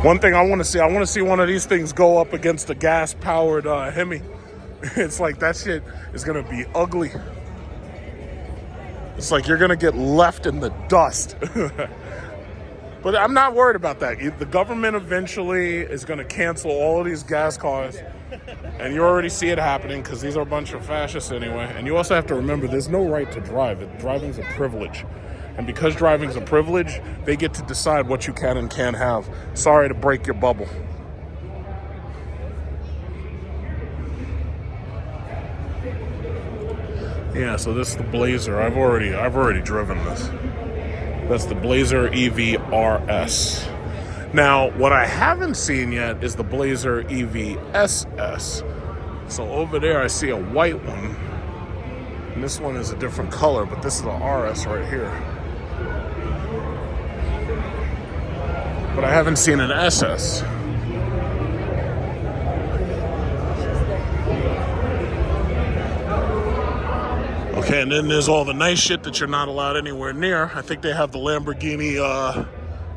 One thing I want to see one of these things go up against a gas powered Hemi. It's like that shit is gonna be ugly. It's like you're gonna get left in the dust. But I'm not worried about that. The government eventually is gonna cancel all of these gas cars. And you already see it happening because these are a bunch of fascists anyway. And you also have to remember there's no right to drive. Driving's a privilege. And because driving's a privilege, they get to decide what you can and can't have. Sorry to break your bubble. Yeah, so this is the Blazer. I've already driven this. That's the Blazer EV RS. Now, what I haven't seen yet is the Blazer EV SS. So over there I see a white one. And this one is a different color, but this is the RS right here. But I haven't seen an SS. Okay, and then there's all the nice shit that you're not allowed anywhere near. I think they have the Lamborghini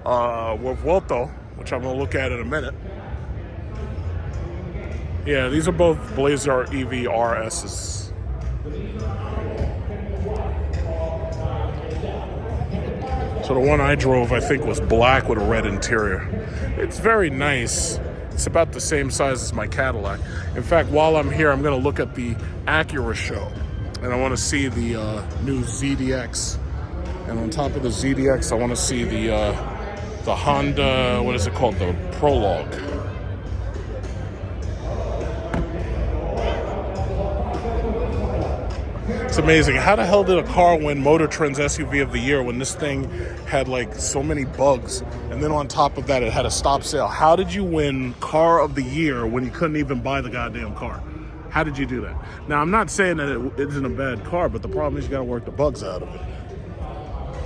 Vuelto, which I'm gonna look at in a minute. Yeah, these are both Blazer EV RSs. So the one I drove, I think, was black with a red interior. It's very nice. It's about the same size as my Cadillac. In fact, while I'm here, I'm gonna look at the Acura show. And I want to see the new ZDX. And on top of the ZDX, I want to see the Honda, what is it called? The Prologue. It's amazing. How the hell did a car win Motor Trend's SUV of the year when this thing had like so many bugs? And then on top of that, it had a stop sale. How did you win Car of the Year when you couldn't even buy the goddamn car? How did you do that? Now, I'm not saying that it isn't a bad car, but the problem is you got to work the bugs out of it.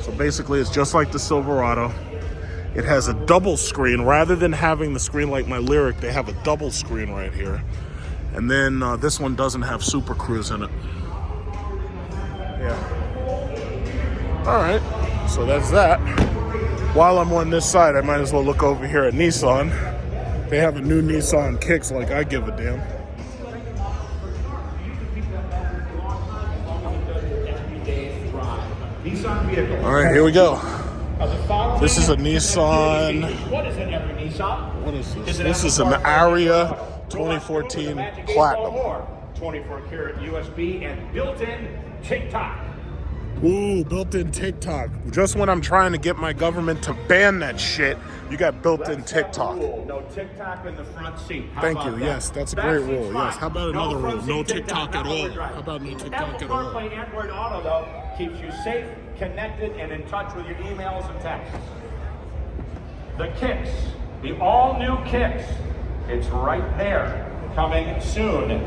So basically it's just like the Silverado. It has a double screen. Rather than having the screen like my Lyriq, they have a double screen right here. And then this one doesn't have Super Cruise in it. Yeah. All right, so that's that. While I'm on this side, I might as well look over here at Nissan. They have a new Nissan Kicks, like I give a damn. All right, here we go. This is a Nissan. What is in every Nissan? What is this? This is an Aria 2014 Platinum. 24 karat USB and built-in TikTok. Ooh, built-in TikTok. Just when I'm trying to get my government to ban that shit, you got built-in TikTok. No TikTok in the front seat. Thank you. Yes, that's a great rule. Yes. How about another rule? No TikTok at all. How about no TikTok at all? Apple CarPlay Android Auto, though, keeps you safe, connected, and in touch with your emails and texts. The Kicks, the all-new Kicks. It's right there, coming soon.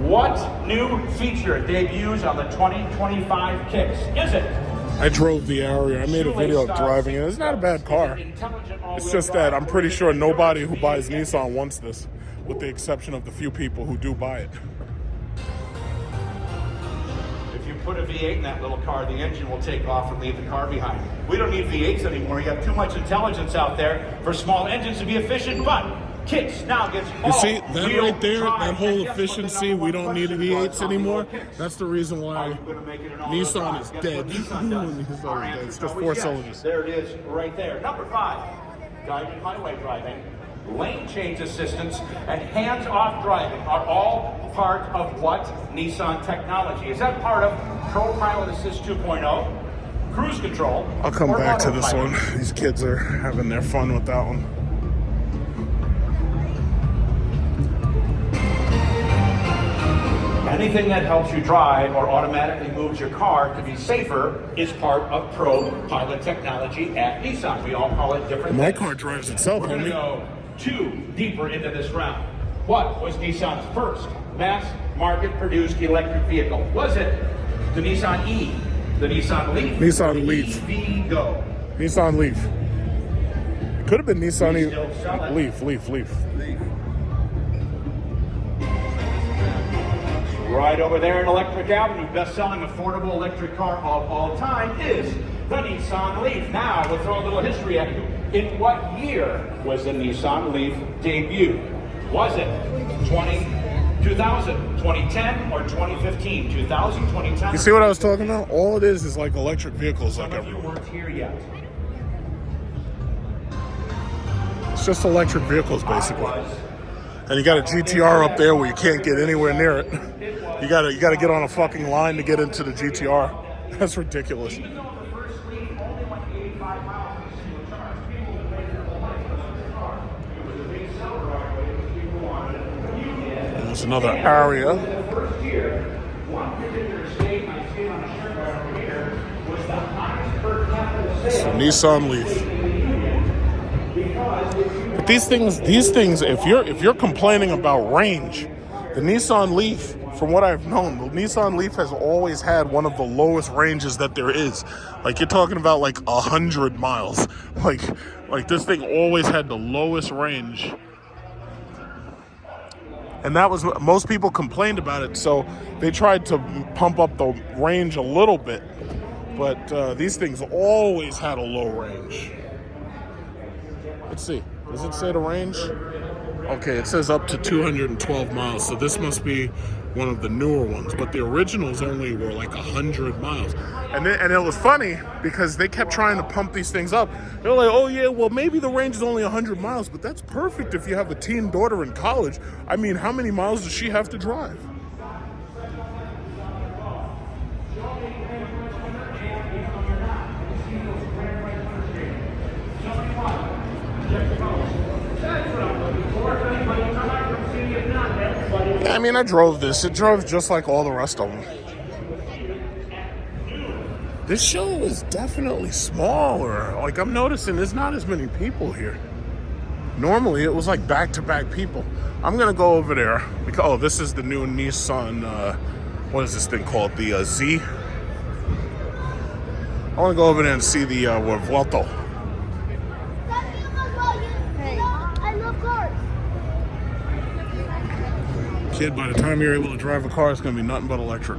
What new feature debuts on the 2025 Kicks? Is it? I drove the Aria. I made a video of driving it. It's not a bad car. It's just that I'm pretty sure nobody who buys Nissan wants this, with the exception of the few people who do buy it. If you put a V8 in that little car, the engine will take off and leave the car behind. We don't need V8s anymore. You have too much intelligence out there for small engines to be efficient, but Kicks now gets all. You see, that right there, that whole efficiency, we don't need V8s anymore. That's the reason why Nissan is dead. Nissan is dead. It's just 4 cylinders. There it is, right there. Number 5, guided highway driving, lane change assistance, and hands-off driving are all part of what Nissan technology? Is that part of Pro Pilot Assist 2.0, cruise control? I'll come or back to this autopilot? one. These kids are having their fun with that one. Anything that helps you drive or automatically moves your car to be safer is part of Pro Pilot technology at Nissan. We all call it different My things. car drives itself, We're going to homie. go deeper into this round. What was Nissan's first mass market produced electric vehicle? Was it the Nissan E, the Nissan Leaf, Nissan or the Leaf. EV Go? Nissan Leaf. It could have been Nissan We still sell it. Leaf. Right over there in Electric Avenue, best-selling affordable electric car of all time is the Nissan Leaf. Now, we'll throw a little history at you. In what year was the Nissan Leaf debuted? Was it 2000, 2010, or 2015? 2000, 2010? You see what I was talking about? All it is like electric vehicles like Some of you everywhere. weren't here yet. It's just electric vehicles, basically. And you got a GTR up there where you can't get anywhere near it. You gotta get on a fucking line to get into the GTR. That's ridiculous. Even though the first Leaf only went 85 miles per single charge, people would wait for the whole car. It was a big seller right away because people wanted it. You did. And there's another Aria. The first year, one particular state, I see it on a shirt right over here, was the highest per capita It's sale. a Nissan Leaf. But these things, if you're complaining about range, the Nissan Leaf, from what I've known, the Nissan Leaf has always had one of the lowest ranges that there is. Like, you're talking about like 100 miles. Like this thing always had the lowest range. And that was, most people complained about it, so they tried to pump up the range a little bit. But these things always had a low range. Let's see. Does it say the range? Okay, it says up to 212 miles, so this must be one of the newer ones. But the originals only were like 100 miles. And it was funny because they kept trying to pump these things up. They're like, oh yeah, well maybe the range is only 100 miles, but that's perfect if you have a teen daughter in college. I mean, how many miles does she have to drive? I mean, I drove this. It drove just like all the rest of them. This show is definitely smaller. Like, I'm noticing there's not as many people here. Normally, it was like back-to-back people. I'm going to go over there. Because, oh, this is the new Nissan, what is this thing called? The Z? I want to go over there and see the Vuelto. Hey, I love cars. Kid, by the time you're able to drive a car, it's going to be nothing but electric.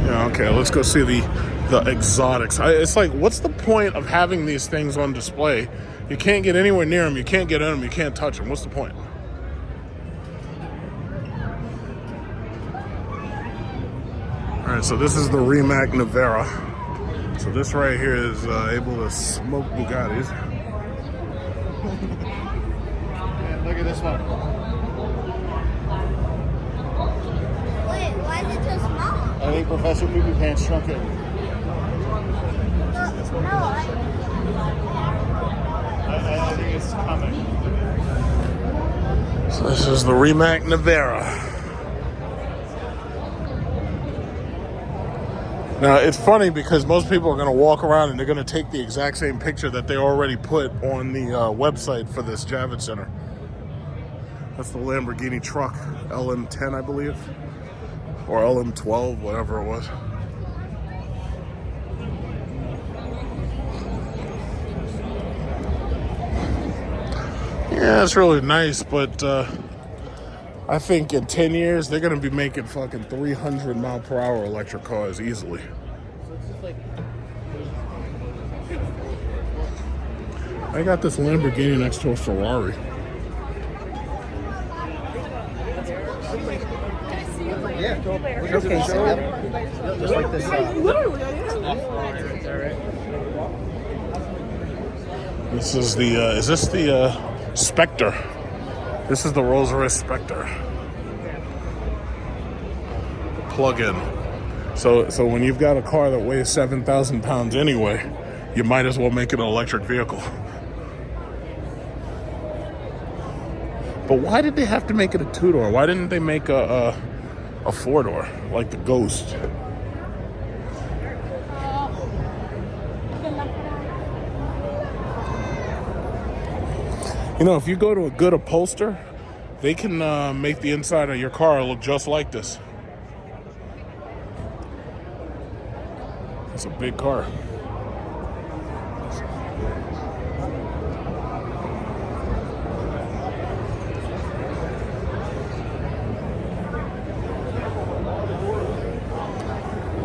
Yeah, okay, let's go see the exotics. It's like, what's the point of having these things on display? You can't get anywhere near them, you can't get in them, you can't touch them. What's the point? All right, so this is the Rimac Nevera. So this right here is able to smoke Bugattis. Look at this one. Wait, why is it so small? I think Professor Poopy Pants shrunk it. No, I think it's coming. So this is the Rimac Nevera. Now, it's funny because most people are going to walk around and they're going to take the exact same picture that they already put on the website for this Javits Center. That's the Lamborghini truck, LM10, I believe, or LM12, whatever it was. Yeah, it's really nice, but I think in 10 years, they're going to be making fucking 300 mile per hour electric cars easily. I got this Lamborghini next to a Ferrari. Just like this. This is the, is this the Spectre? This is the Rolls-Royce Spectre. Plug-in. So when you've got a car that weighs 7,000 pounds anyway, you might as well make it an electric vehicle. But why did they have to make it a two-door? Why didn't they make a four-door, like the Ghost? You know, if you go to a good upholster, they can make the inside of your car look just like this. It's a big car.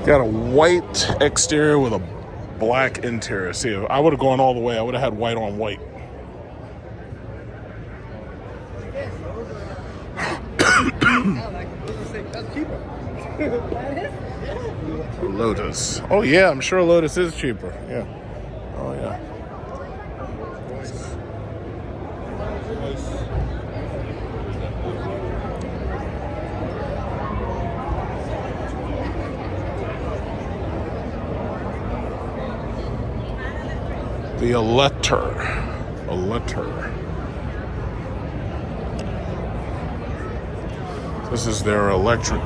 Got a white exterior with a black interior. See, I would have gone all the way. I would have had white on white. Lotus. Oh yeah, I'm sure Lotus is cheaper. Yeah. Oh yeah. The Elector. This is their electric.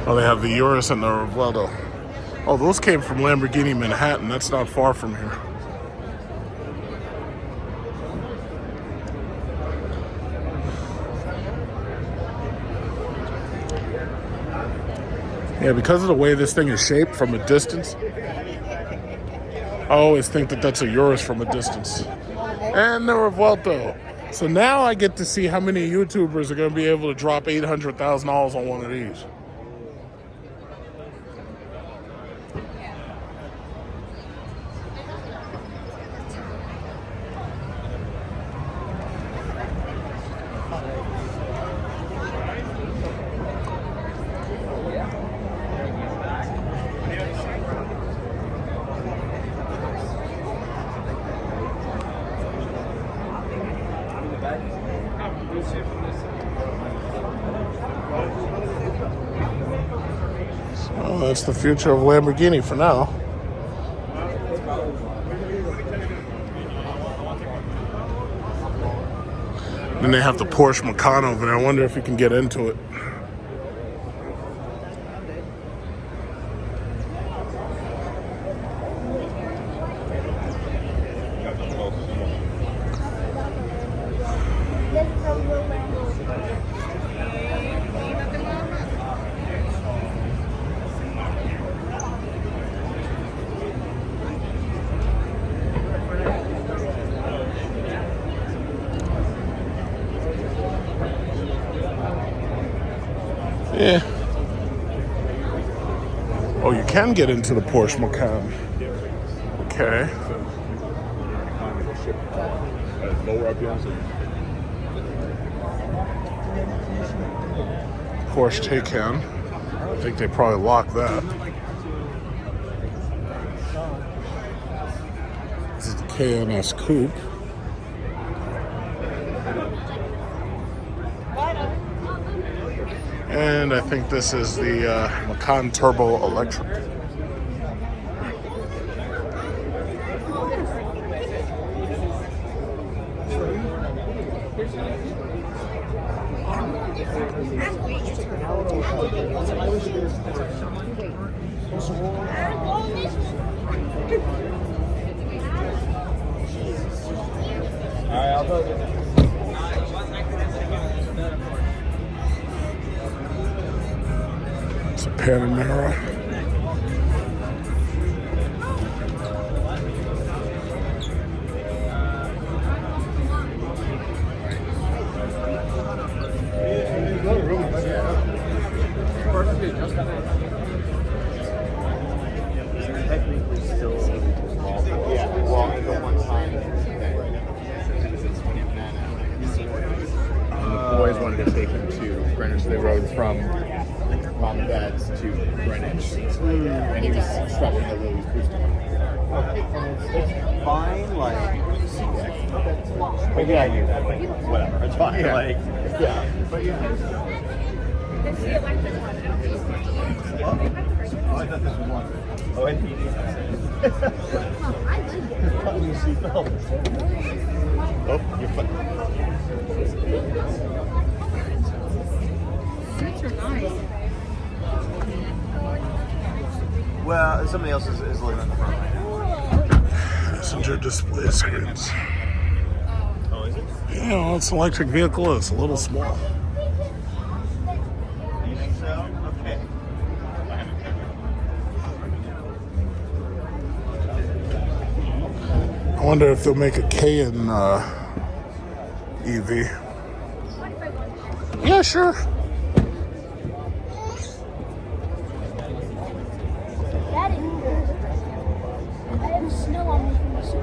Oh, they have the Urus and the Revuelto. Oh, those came from Lamborghini Manhattan. That's not far from here. Yeah, because of the way this thing is shaped from a distance, I always think that that's a Urus from a distance. And the Revuelto. So now I get to see how many YouTubers are going to be able to drop $800,000 on one of these. So that's the future of Lamborghini for now. Then they have the Porsche Macan over there. I wonder if you can get into it. Yeah. Oh, you can get into the Porsche Macan. Okay. Porsche Taycan. I think they probably locked that. This is the KNS Coupe. And I think this is the Macan Turbo Electric. It's a Panamera. Technically still small. Yeah, well, the one time the boys wanted to take him to Greenwich, so they rode from Mom and Dad's to Greenwich, and he was struggling a little. He was boosting. It's fine, like, but yeah, I knew that, but whatever, it's fine, yeah. Like, yeah, but yeah. That's the electric one. Oh, I thought this was one. Oh, and he oh, you're fine. Seats are nice. Well, somebody else is living in the front right now. Passenger display screens. Oh, is it? Yeah, well, it's an electric vehicle. It's a little small. You think so? Okay. I wonder if they'll make a Cayenne EV. Yeah, sure. Daddy, I have snow on me from the sun.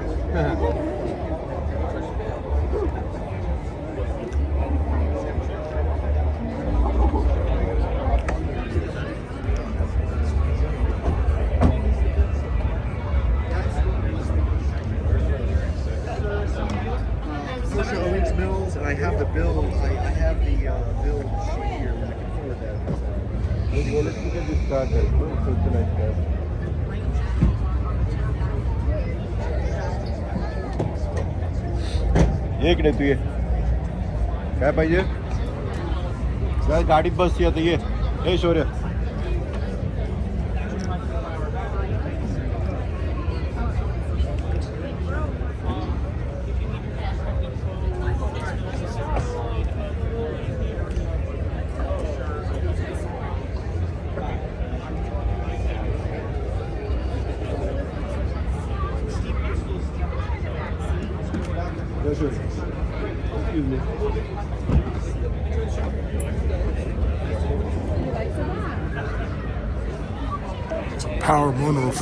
Mills, and I have the bill. I have the bill sheet here. I can forward that. ये इकडे तू ये काय पाहिजे काय गाडीत बसती आता ये हे शौर्य Excuse me. It's a power moonroof.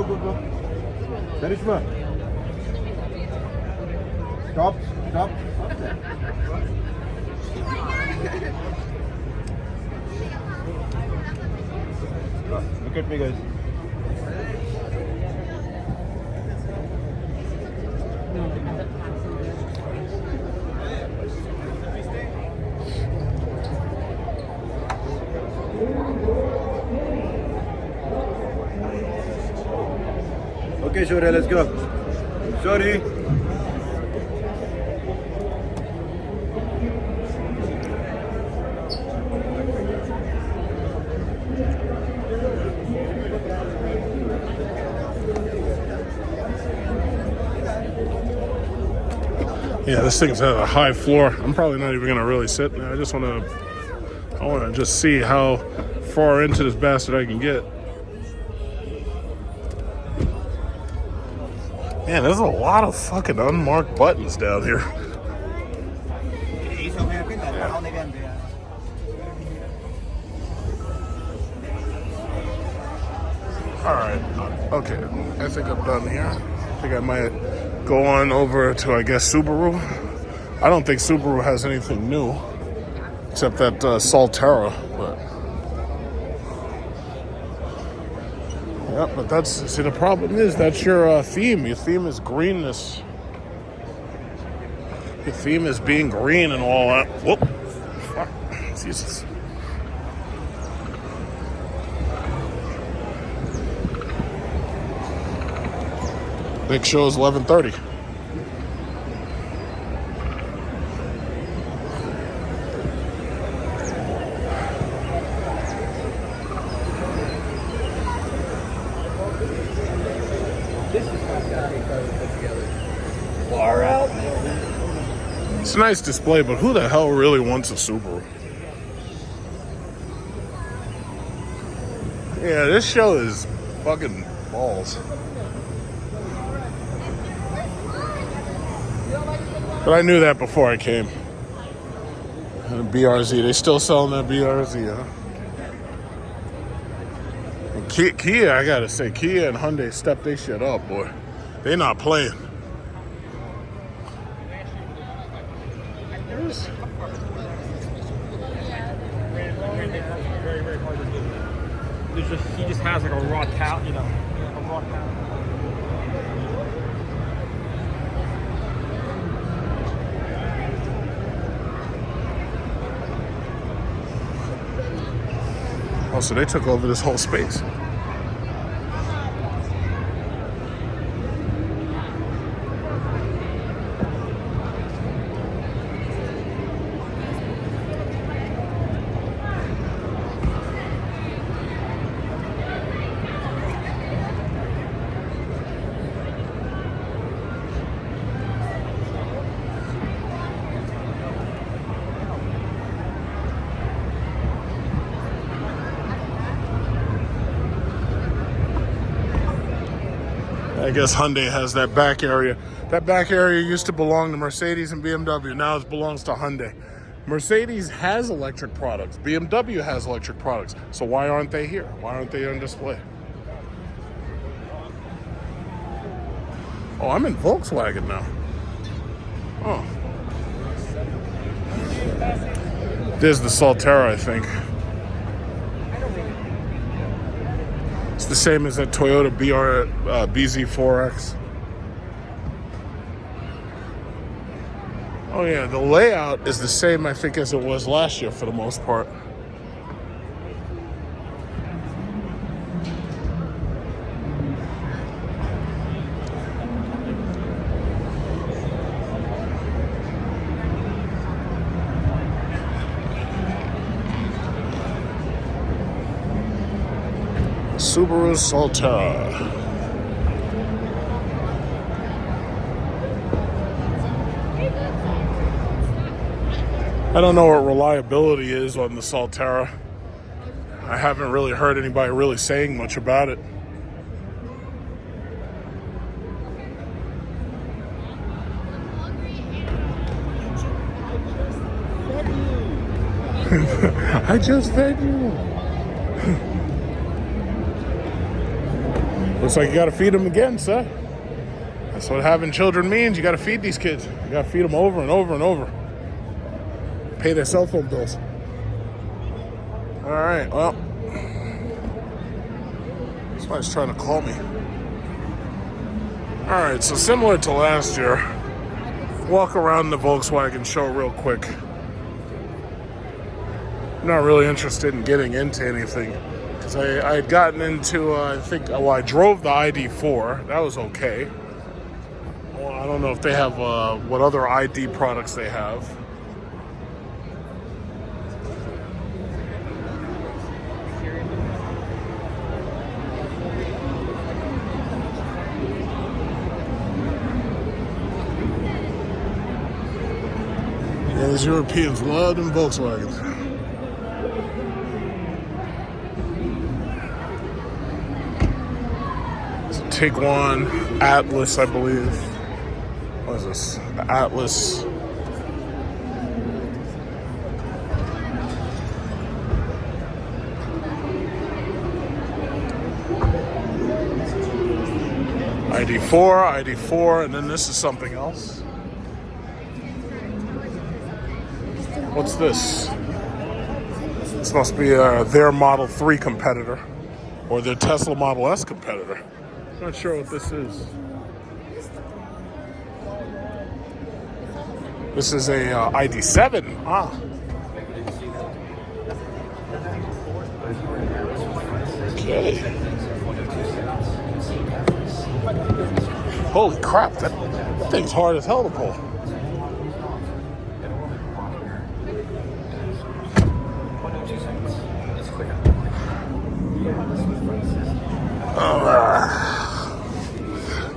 Go. Karishma. Stop. Look at me, guys. Okay, Shorty, let's go. Sorry. Yeah, this thing's at a high floor. I'm probably not even gonna really sit there. I wanna just see how far into this bastard I can get. Man, there's a lot of fucking unmarked buttons down here. Alright, okay. I think I'm done here. I think I might go on over to, I guess, Subaru. I don't think Subaru has anything new, except that Solterra, but... Yep, but that's, see, the problem is that's your theme. Your theme is greenness. Your theme is being green and all that. Whoop. Fuck. Jesus. Big show is 11:30. Far out. It's a nice display, but who the hell really wants a Subaru? Yeah, this show is fucking balls. But I knew that before I came. And BRZ, they still selling that BRZ, huh? And Kia, I gotta say, Kia and Hyundai stepped their shit up, boy. They not playing. He just has like a raw talent, you know, a raw talent. Oh, so they took over this whole space. I guess Hyundai has that back area. That back area used to belong to Mercedes and BMW. Now it belongs to Hyundai. Mercedes has electric products. BMW has electric products. So why aren't they here? Why aren't they on display? Oh, I'm in Volkswagen now. Oh. There's the Solterra, I think. It's the same as that Toyota BZ4X. Oh yeah, the layout is the same, I think, as it was last year for the most part. Subaru Solterra. I don't know what reliability is on the Solterra. I haven't really heard anybody really saying much about it. I just fed you. Looks like you gotta feed them again, sir. That's what having children means. You gotta feed these kids. You gotta feed them over and over and over. Pay their cell phone bills. All right, well. Somebody's trying to call me. All right, so similar to last year, walk around the Volkswagen show real quick. I'm not really interested in getting into anything. Because I had gotten into, I drove the ID.4. That was okay. Well, I don't know if they have, what other ID products they have. Yeah, these Europeans love them Volkswagens. Tiguan, Atlas, I believe. What is this? The Atlas. ID4, and then this is something else. What's this? This must be their Model 3 competitor, or their Tesla Model S competitor. Not sure what this is. This is a ID.7. Ah. Okay. Holy crap, that thing's hard as hell to pull.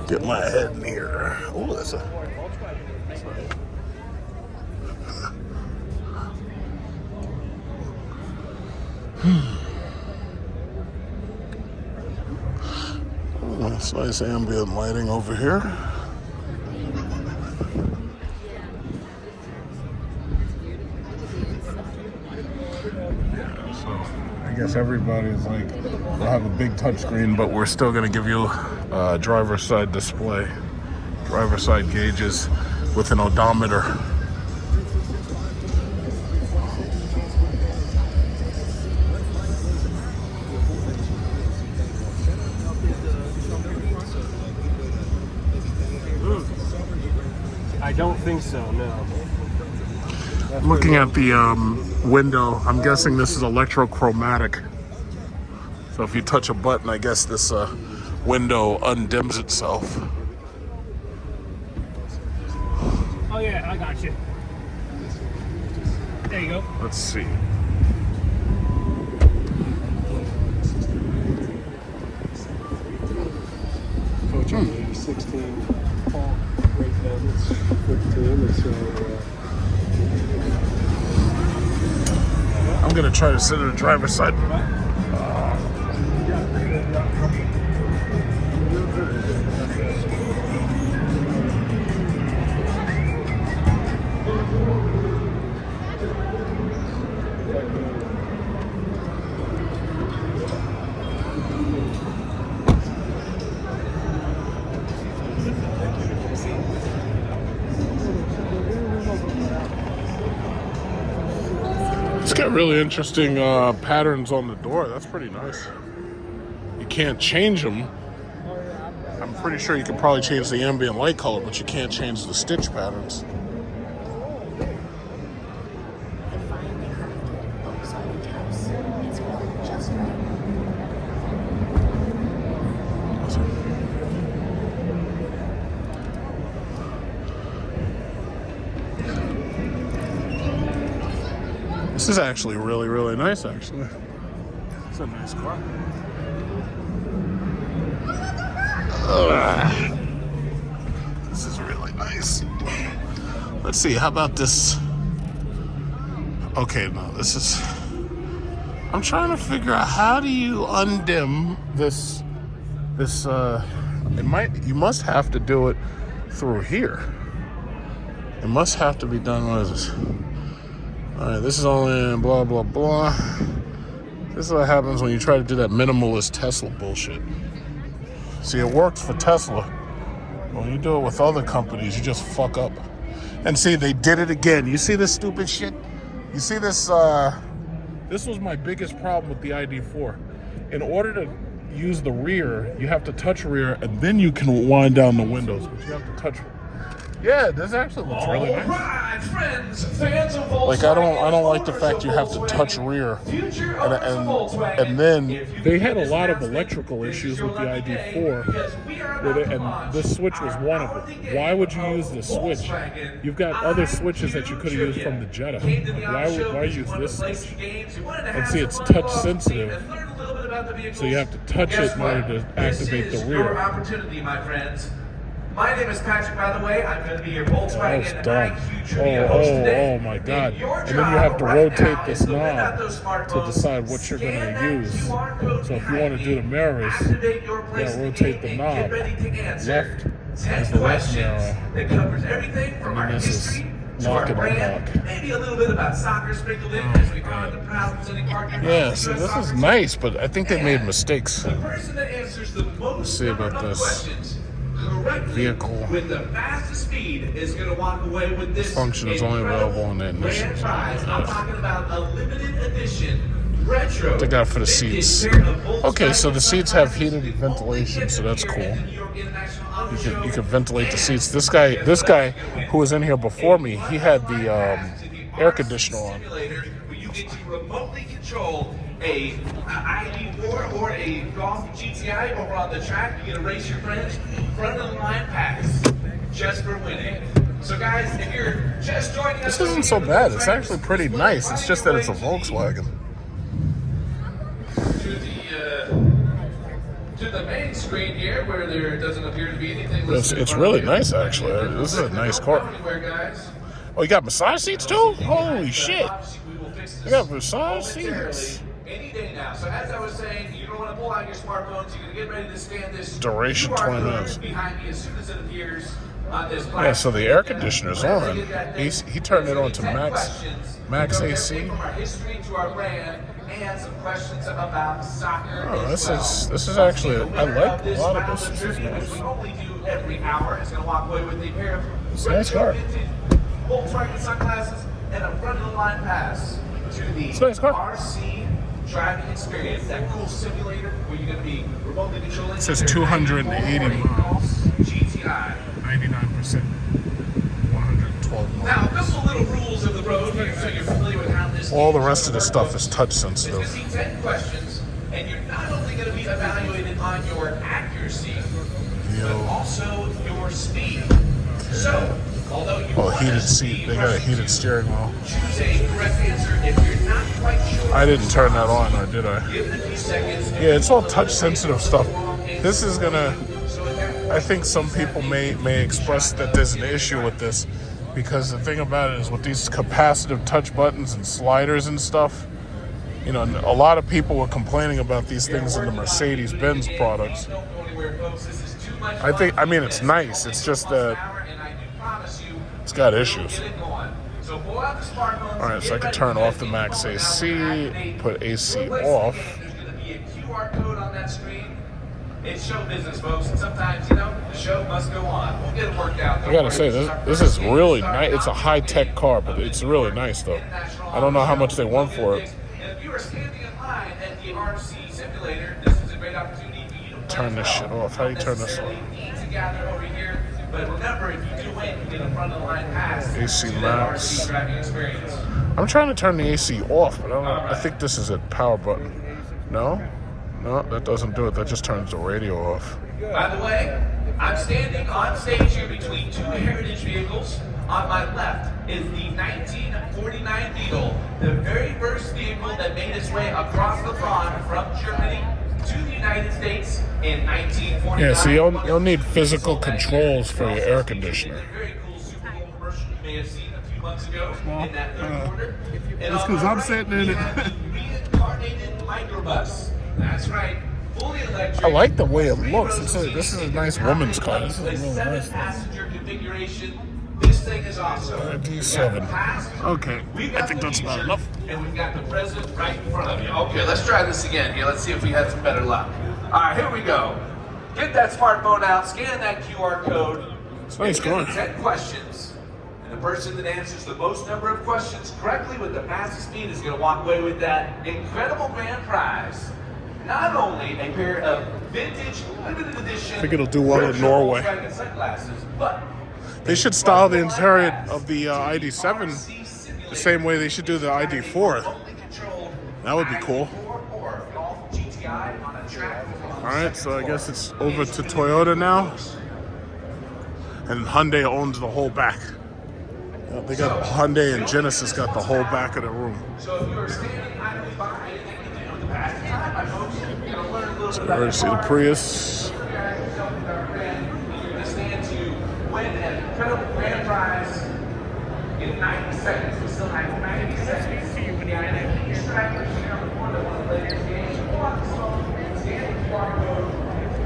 Get my head in here. Oh, that's a... That's nice ambient lighting over here. Yeah, so I guess everybody's like, we'll have a big touchscreen, but we're still going to give you a driver's side display, driver's side gauges with an odometer. I don't think so, no. I'm looking at the window. I'm guessing this is electrochromatic. So if you touch a button, I guess this window undims itself. Oh yeah, I got you. There you go. Let's see. Coach on 16. Right now it's 15. It's I'm gonna try to sit in the driver's side. It's got really interesting patterns on the door. That's pretty nice. You can't change them. I'm pretty sure you could probably change the ambient light color, but you can't change the stitch patterns. This is actually really, really nice, actually. It's a nice car. This is really nice. Let's see, how about this? Okay, no, this is... I'm trying to figure out, how do you undim this... You must have to do it through here. It must have to be done, what is this? Alright, this is only blah, blah, blah. This is what happens when you try to do that minimalist Tesla bullshit. See, it works for Tesla. When you do it with other companies, you just fuck up. And see, they did it again. You see this stupid shit? You see this, this was my biggest problem with the ID4. In order to use the rear, you have to touch rear, and then you can wind down the windows. But you have to touch... Yeah, this actually looks really nice. Right, friends, fans of Volkswagen, Like, I don't like the fact you have to touch rear, and then they had a lot of electrical issues with the ID4, and this switch was one of them. Why would you use this switch? You've got other switches that you could have used from the Jetta. Why use this switch? And see, it's touch sensitive, so you have to touch it in order to activate the rear. My name is Patrick, by the way. I'm going to be your Volkswagen IQ trivia Oh, host today. oh my God. Your And then you job have to right rotate now this is to whip knob out those to smartphones, decide what you're scan going that to use. QR code So if you behind want to do the me, mirrors, activate your place in the rotate game the and knob. get ready to answer Left 10 is the left questions mirror. that covers everything from And our then this is history to lock our and brand, unlock. maybe a little bit about soccer sprinkled in as we honor the proud presenting partner. Yeah, so this is nice, but I think they made mistakes. The person that answers the most see about number of this questions correctly vehicle. with the fastest speed is going to walk away with this Function is only available on the ignition. grand prize. I'm talking about a limited edition retro. They got it for the vintage seats. pair of Volkswagen Okay, so the seats have heated sunglasses ventilation, so that's here cool. at the New York International Auto Show. You can ventilate the seats. This guy who was in here before me, he had the air conditioner on. Simulator where you get to remotely control a ID4 or a Golf GTI over on the track. You get to race your friends front of the line pass just for winning. So guys, if you're just joining us, This isn't so bad. It's actually pretty nice. It's just that it's a Volkswagen. To the main screen here, where there doesn't appear to be anything. It's really nice, actually. This is a nice car. Oh, you got massage seats too? Holy shit! You got massage seats. Any day now. So as I was saying, you don't want to pull out your smartphones. You're going to get ready to scan this Duration QR 20 code minutes. behind me as soon as it appears on this Yeah, so the air conditioner's on. He's He turned it on to max AC. From our history to our brand and some questions about soccer. Oh, as this is actually, I like a this lot round of this. This is trivia, which nice. we only do every hour. It's going to walk away with a pair of It's a nice car. Volkswagen sunglasses and a front of the line pass to the It's a nice car. RC driving experience. That cool simulator where you're going to be remotely controlling. It says 280 miles. GTI. 99%. 112 miles. Now, a couple little rules of the road here, so you're familiar with how this. All the rest of the stuff is touch sensitive. There's going to be 10 questions, and you're not only going to be evaluated on your accuracy, but also your speed. So, although you Oh, want heated to seat. be They got a rushing heated to steering wheel. choose a correct answer if you're not quite sure. I didn't turn that on, or did I? Give it a few seconds. Yeah, it's all touch sensitive stuff. This is gonna. I think some people may express that there's an issue with this, because the thing about it is with these capacitive touch buttons and sliders and stuff, you know, a lot of people were complaining about these things in the Mercedes-Benz products. I mean, it's nice. It's just that it's got issues. All right, so I can turn off the max AC, put AC off. There's going to be a QR code on that screen. It's show business, folks, and sometimes, you know, the show must go on. We'll get it worked out. I gotta say, this is really nice. It's a high-tech car, but it's really nice, though. I don't know how much they want for it. And if you are standing in line at the RC simulator, this is a great opportunity for you to Turn this shit off. How do you turn this off? need to gather over here. But remember, if you do win, you get a front of the line pass AC to that max. RC driving experience. I'm trying to turn the AC off, but I don't know. I think this is a power button. No, that doesn't do it. That just turns the radio off. By the way, I'm standing on stage here between two heritage vehicles. On my left is the 1949 Beetle, the very first vehicle that made its way across the pond from Germany to the United States in 1949. Yeah, so you'll need physical controls for your air conditioner. Very cool Super Bowl commercial you may have seen a few months ago in that third quarter. And that's on 'cause my I'm right, sitting in we it. have the reincarnated microbus. That's right. Fully electric. I like the way it looks. This is a nice woman's car. This is a With really nice thing. 7-passenger configuration. This thing is awesome. ID.7. Okay, I think that's about enough. And we've got the president right in front of you. Okay, let's try this again here. Let's see if we had some better luck. All right, here we go. Get that smartphone out, scan that QR code. It's nice It's gonna car. be 10 questions. And the person that answers the most number of questions correctly with the fastest speed is going to walk away with that incredible grand prize. Not only a pair of vintage, limited edition. I think it'll do well in Norway. Volkswagen sunglasses, but They should style the interior of the ID.7 the same way they should do the ID.4. That would be cool. Alright, so I guess it's over to Toyota now. And Hyundai owns the whole back. They got Hyundai and Genesis got the whole back of the room. So if you are standing idly by, anything you can do in the past time, my folks, you're going to learn a little bit So you about already see the Prius. You're going to stand to In 90 seconds, we still have 90 seconds. Yeah, you're strikers here on the board that want to play this game. Standing QR code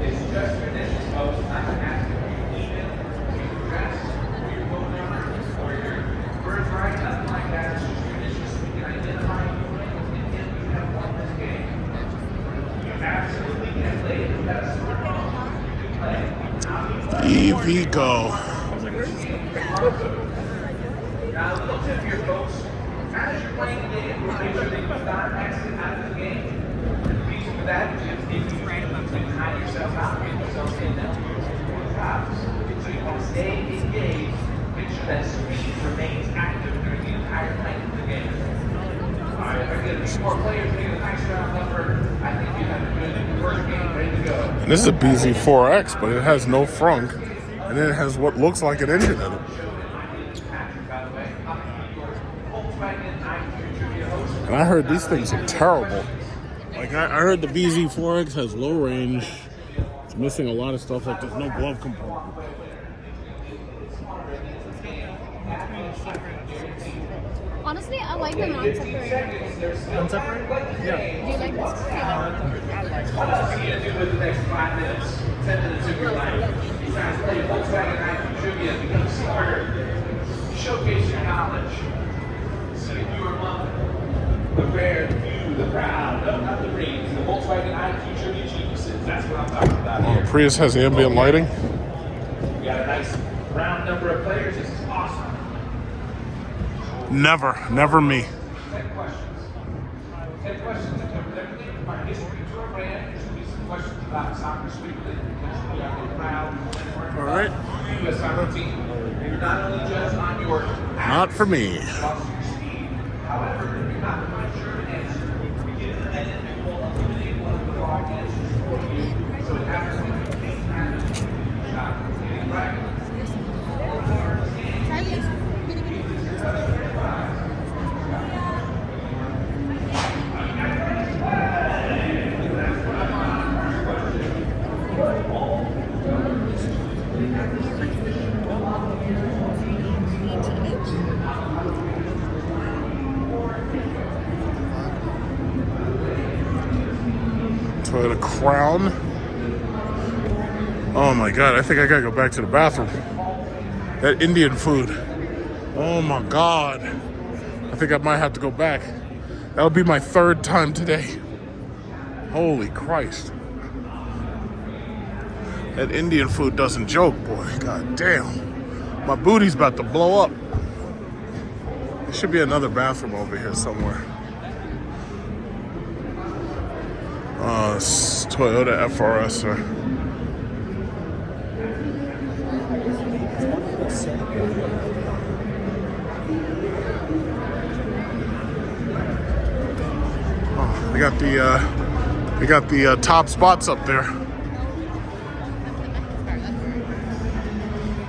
is just your initials, folks. Not an active email, your address, or your phone number, or your birth right, nothing like that. It's just your initials so we can identify you and if you have won this game. You absolutely can play it. You've got a smartphone. You can play it. EV Go. Now, a little tip here, folks. As you're playing the game, make sure that you start exit out of the game. The reason for that is if you hide yourself out, get yourself in that house. So you want to stay engaged. Make sure that speed remains active during the entire length of the game. All right, if I get a few more players, we get a nice round number. I think you have a good first game ready to go. And this is a BZ4X, but it has no frunk, and it has what looks like an engine in it. And I heard these things are terrible. Like I heard the BZ4X has low range. It's missing a lot of stuff. Like there's no glove compartment. Honestly, I like the non-separated. Unseparated? Yeah. Do you like this? What else are you going to do with the next 5 minutes, 10 minutes of your life? Besides play Volkswagen ID trivia, become smarter, showcase your knowledge. See if you are among the rare, the few, the proud, not the rings, the Volkswagen ID trivia geniuses. That's what I'm talking about here. Prius has ambient lighting. We got a nice round number of players. This is awesome. Never me. 10 questions. 10 questions that cover everything from our history to our brand. There's going to be some questions about soccer sweeping. We are the proud All right. U.S. soccer team. You're not only judged on your Not for me. but also your speed. However, if you're not the right sure answer, we get in the end and we will eliminate one of the wrong answers for you. So it happens when you can't have a shot. Getting right. Toyota Crown. Oh my God, I think I gotta go back to the bathroom. That Indian food. Oh my God. I think I might have to go back. That'll be my 3rd time today. Holy Christ. That Indian food doesn't joke, boy. God damn. My booty's about to blow up. There should be another bathroom over here somewhere. It's Toyota FRS. They got the top spots up there.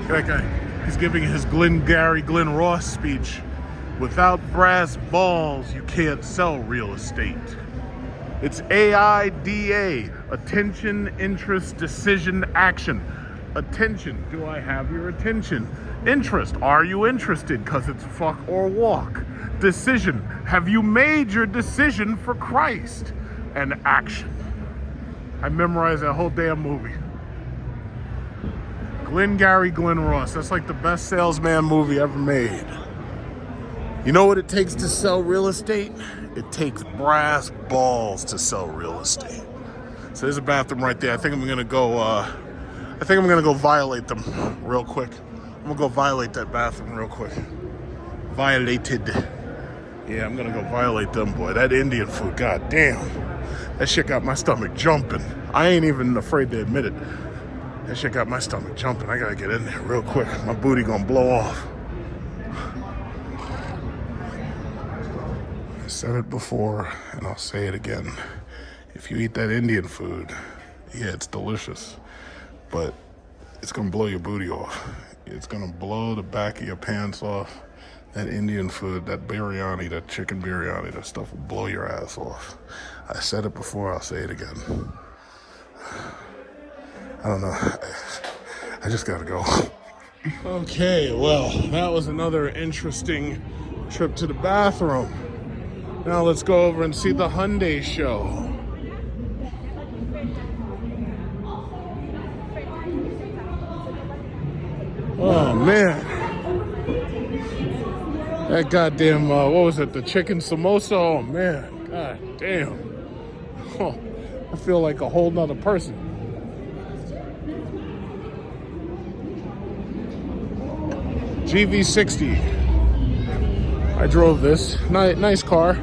That guy, he's giving his Glenn Ross speech. Without brass balls, you can't sell real estate. It's AIDA, attention, interest, decision, action. Attention, do I have your attention? Interest, are you interested? Because it's fuck or walk. Decision, have you made your decision for Christ? And action. I memorized that whole damn movie. Glenn Ross, that's like the best salesman movie ever made. You know what it takes to sell real estate? It takes brass balls to sell real estate. So there's a bathroom right there. I think I'm gonna go violate them real quick. I'm gonna go violate that bathroom real quick. Violated. Yeah, I'm gonna go violate them, boy. That Indian food, god damn. That shit got my stomach jumping. I ain't even afraid to admit it. That shit got my stomach jumping. I gotta get in there real quick. My booty gonna blow off. I said it before, and I'll say it again. If you eat that Indian food, yeah, it's delicious, but it's gonna blow your booty off. It's gonna blow the back of your pants off. That Indian food, that biryani, that chicken biryani, that stuff will blow your ass off. I said it before, I'll say it again. I don't know. I just gotta go. Okay, well, that was another interesting trip to the bathroom. Now let's go over and see the Hyundai show. Oh man, that goddamn what was it? The chicken samosa. Oh man, god damn. Oh, I feel like a whole nother person. GV60. I drove this. Nice car.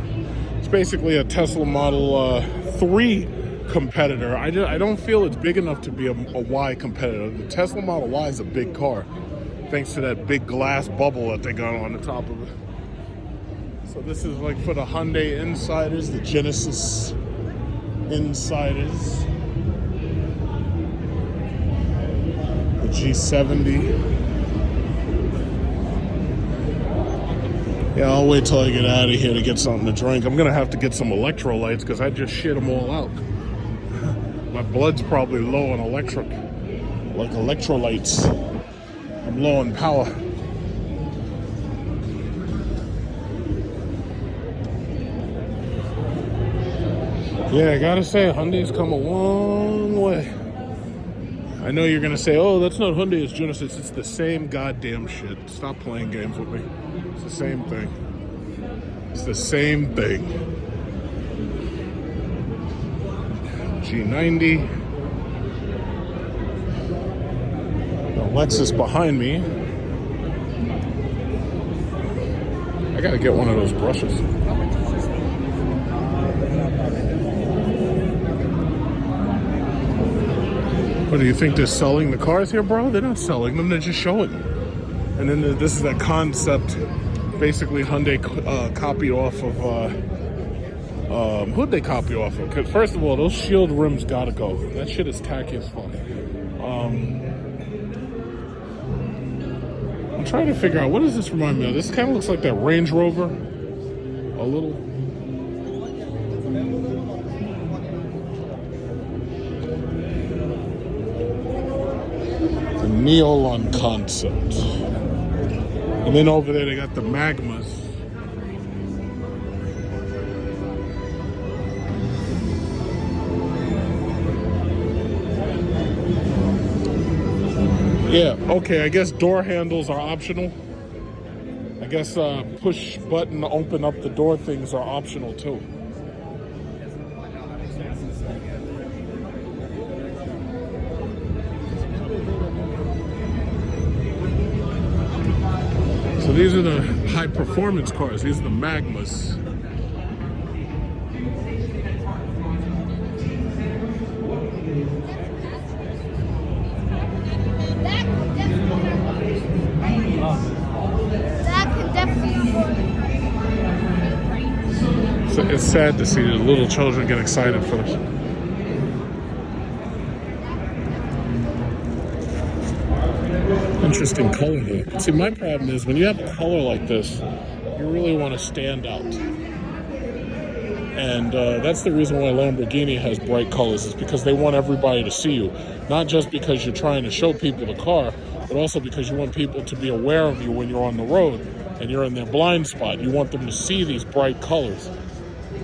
It's basically a Tesla Model 3 competitor. I don't feel it's big enough to be a Y competitor. The Tesla Model Y is a big car, thanks to that big glass bubble that they got on the top of it. So this is like for the Hyundai insiders, the Genesis insiders. The G70. Yeah, I'll wait till I get out of here to get something to drink. I'm gonna have to get some electrolytes because I just shit them all out. My blood's probably low on electrolytes. I'm low on power. Yeah, I gotta say, Hyundai's come a long way. I know you're gonna say, oh, that's not Hyundai, it's Genesis. It's the same goddamn shit. Stop playing games with me. It's the same thing. It's the same thing. G90. The Lexus behind me. I gotta get one of those brushes. What do you think, they're selling the cars here, bro? They're not selling them, they're just showing them. And then this is a concept, basically Hyundai copied off of, who'd they copy off of? Because first of all, those shield rims gotta go. That shit is tacky as fuck. I'm trying to figure out, what does this remind me of? This kind of looks like that Range Rover, a little. The Neolon concept. And then over there they got the Magmas. Yeah, okay, I guess door handles are optional. I guess push button to open up the door things are optional too. So these are the high performance cars. These are the Magmas. So it's sad to see the little children get excited for this. Interesting color here. See, my problem is when you have a color like this, you really want to stand out. And that's the reason why Lamborghini has bright colors, is because they want everybody to see you. Not just because you're trying to show people the car, but also because you want people to be aware of you when you're on the road and you're in their blind spot. You want them to see these bright colors,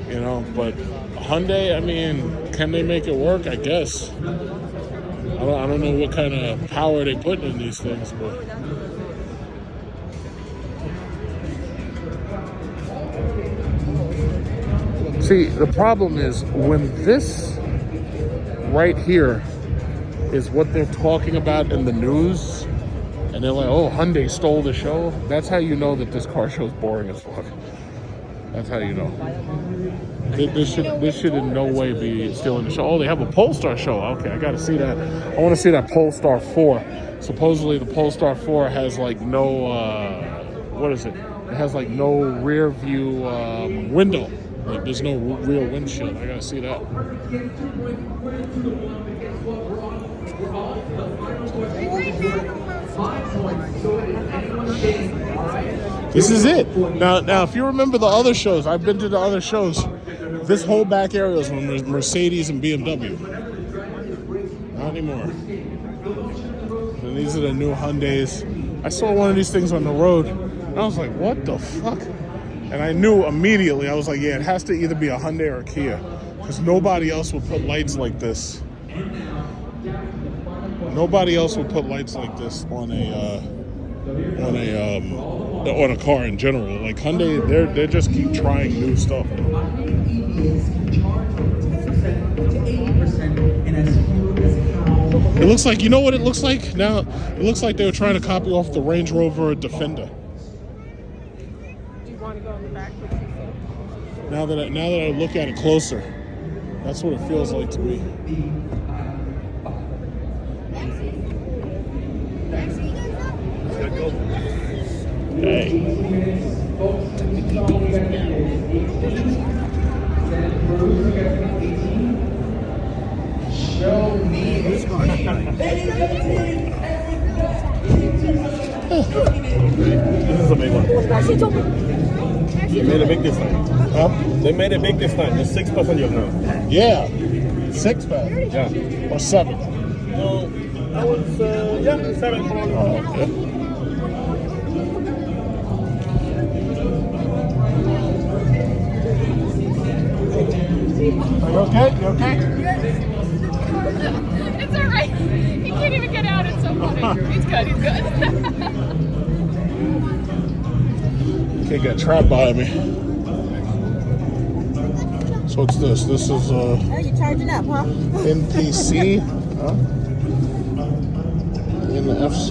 you know. But Hyundai, I mean, can they make it work? I guess. I don't know what kind of power they put in these things, but see, the problem is when this right here is what they're talking about in the news, and they're like, oh, Hyundai stole the show, that's how you know that this car show is boring as fuck. That's how you know. This should in no way be stealing the show. Oh, they have a Polestar show. Okay, I gotta see that. I want to see that Polestar 4. Supposedly the Polestar 4 has like no, what is it? It has like no rear view window. Like there's no rear windshield. I gotta see that. This is it. Now, if you remember the other shows, I've been to the other shows. This whole back area is Mercedes and BMW. Not anymore. And these are the new Hyundais. I saw one of these things on the road, and I was like, what the fuck? And I knew immediately, I was like, yeah, it has to either be a Hyundai or a Kia, because nobody else would put lights like this. Nobody else would put lights like this on a car in general. Like Hyundai, they just keep trying new stuff. It looks like, you know what it looks like now? It looks like they were trying to copy off the Range Rover Defender. Do you want to go in the back? Now that I look at it closer, that's what it feels like to me. Hey. Show me. This is a big one. They made it big this time. Huh? They made it big this time. There's 6 passengers now. Yeah. 6 pack. Yeah. Or 7. No, that was 7. Oh, okay. Are you okay? You okay? It's all right. He can't even get out. It's so funny. He's good. He's good. Can't get trapped by me. So what's this? This is Oh, you're charging up, huh? NPC, huh? NFC.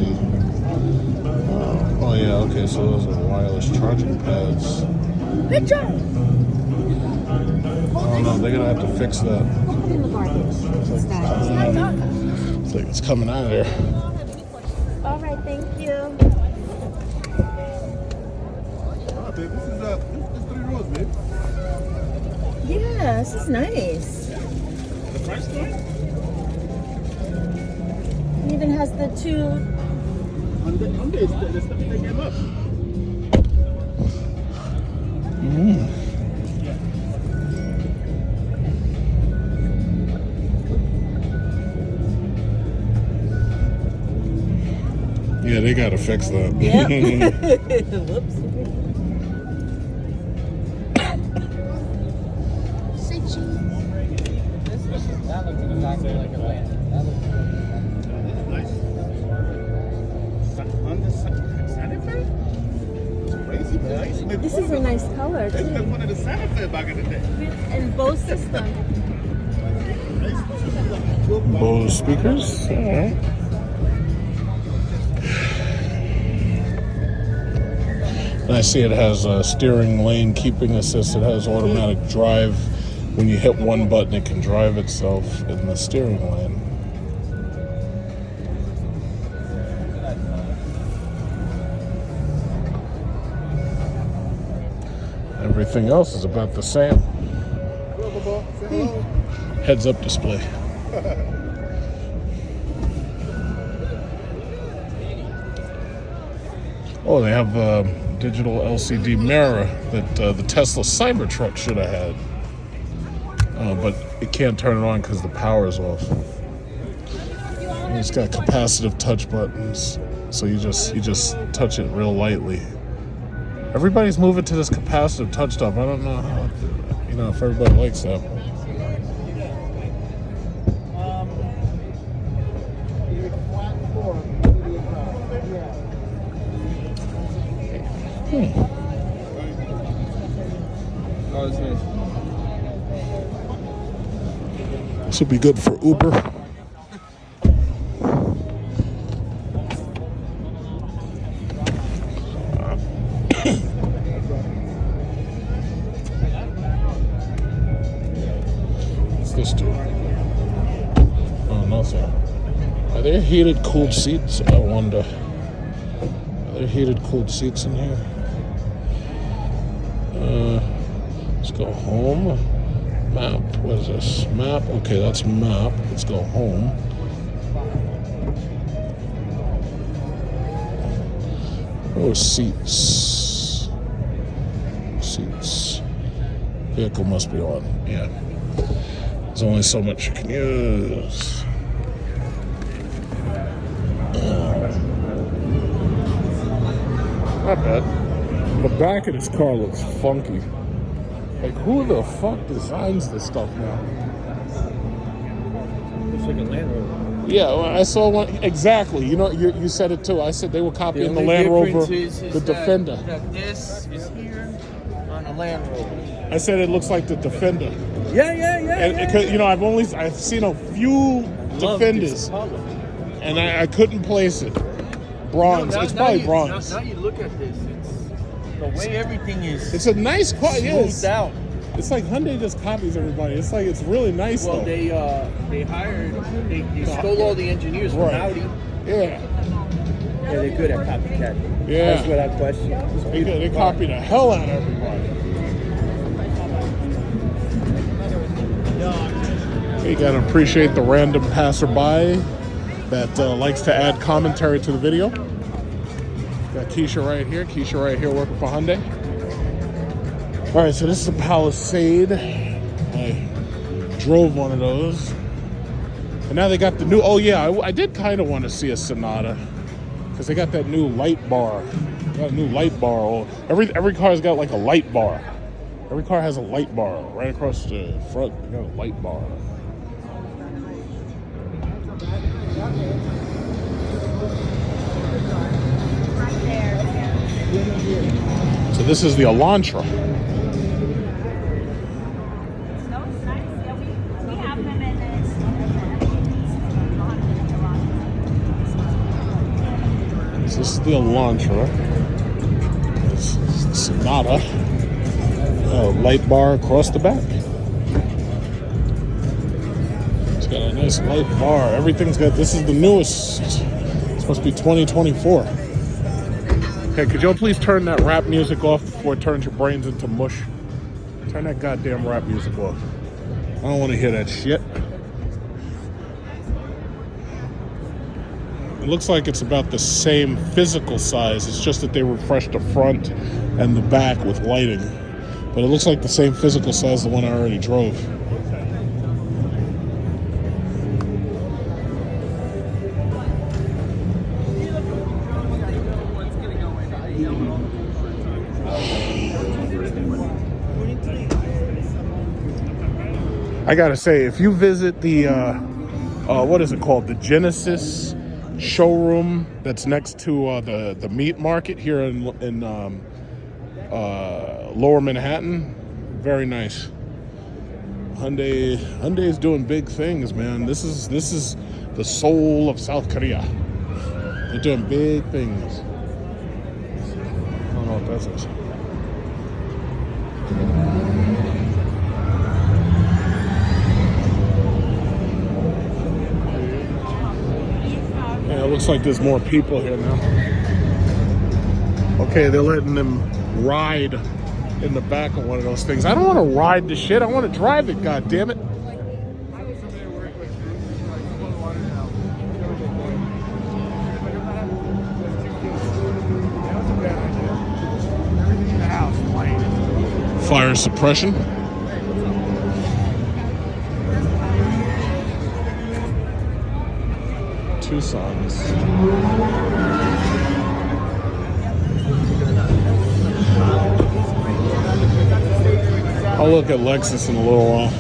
Oh yeah, okay. So those are wireless charging pads. Picture. Oh no, they're gonna have to fix that. Put it in the garbage. It's like it's coming out of there. All right, thank you. Oh, babe, this is 3 rows, babe. Yeah, this is nice. The price tag? It even has the 2. On the stuff they came up. Yeah, they gotta fix that. Yep. Whoops. That looks exactly like a van. That looks Nice. On the Santa Fe? It's crazy, man. I used to make This fun is of a it. nice color They made too. fun of the Santa Fe back in the day. And Bose system. Bose speakers. All right. And I see it has a steering lane keeping assist. It has automatic drive. When you hit one button, it can drive itself in the steering lane. Everything else is about the same. Heads-up display. Oh, they have a digital LCD mirror that the Tesla Cybertruck should have had. But it can't turn it on because the power is off. And it's got capacitive touch buttons, so you just touch it real lightly. Everybody's moving to this capacitive touch stuff. I don't know how, if everybody likes that. Oh, it's nice. This would be good for Uber. What's this do? Oh, nothing. Are there heated, cooled seats? I wonder. Are there heated, cooled seats in here? Let's go home. Map. What is this? Map. Okay, that's map. Let's go home. Oh, seats. Seats. Vehicle must be on. Yeah. There's only so much you can use. Not bad. The back of this car looks funky. Like, who the fuck designs this stuff now? Looks like a Land Rover. Yeah, well, I saw one. Exactly. You know, you said it too. I said they were copying the Land Rover, the Defender. That this is here on a Land Rover. I said it looks like the Defender. Yeah. And because you know, I've seen a few Defenders, and I couldn't place it. Bronze. It's probably bronze. Now you look at this. It's the way everything is. It's a nice car. Yes. Smoothed out. It's like Hyundai just copies everybody. It's like it's really nice. Well, though. they stole all the engineers from Audi. Yeah. Yeah, they're good at copycat. Yeah. That's without question. They copy the hell out of everybody. You gotta appreciate the random passerby that likes to add commentary to the video. Got Keisha right here. Keisha right here working for Hyundai. All right, so this is a Palisade. I drove one of those. And now they got the new, oh yeah, I did kind of want to see a Sonata. Because they got that new light bar. They got a new light bar. Oh, every car's got like a light bar. Every car has a light bar right across the front. They got a light bar. So this is the Elantra. So this is the Elantra. This is the Sonata. Light bar across the back. It's got a nice light bar. Everything's got, this is the newest. It's supposed to be 2024. Hey, could y'all please turn that rap music off before it turns your brains into mush? Turn that goddamn rap music off. I don't want to hear that shit. It looks like it's about the same physical size. It's just that they refreshed the front and the back with lighting. But it looks like the same physical size as the one I already drove. I gotta say, if you visit the, what is it called? The Genesis showroom that's next to the meat market here in Lower Manhattan, very nice. Hyundai is doing big things, man. This is the soul of South Korea. They're doing big things. I don't know what that is. Yeah, it looks like there's more people here now. Okay, they're letting them ride in the back of one of those things. I don't want to ride the shit. I want to drive it, god damn it. Fire suppression. Tucson's. I'll look at Lexus in a little while.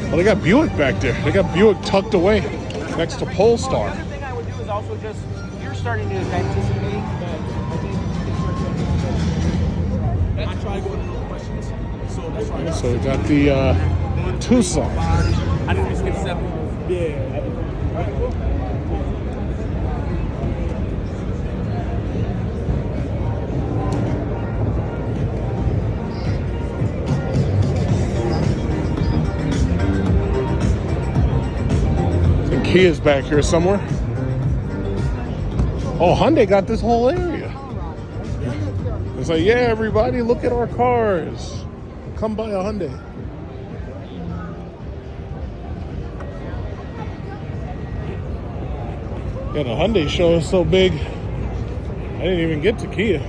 Well, they got Buick back there. They got Buick tucked away next to Polestar. The other thing I would do is also just, you're starting to anticipate that. I try to go into questions. So that's why. So we got the Tucson. I didn't skip 7. Yeah. Kia's back here somewhere. Oh, Hyundai got this whole area. It's like, yeah, everybody, look at our cars. Come buy a Hyundai. Yeah, the Hyundai show is so big, I didn't even get to Kia.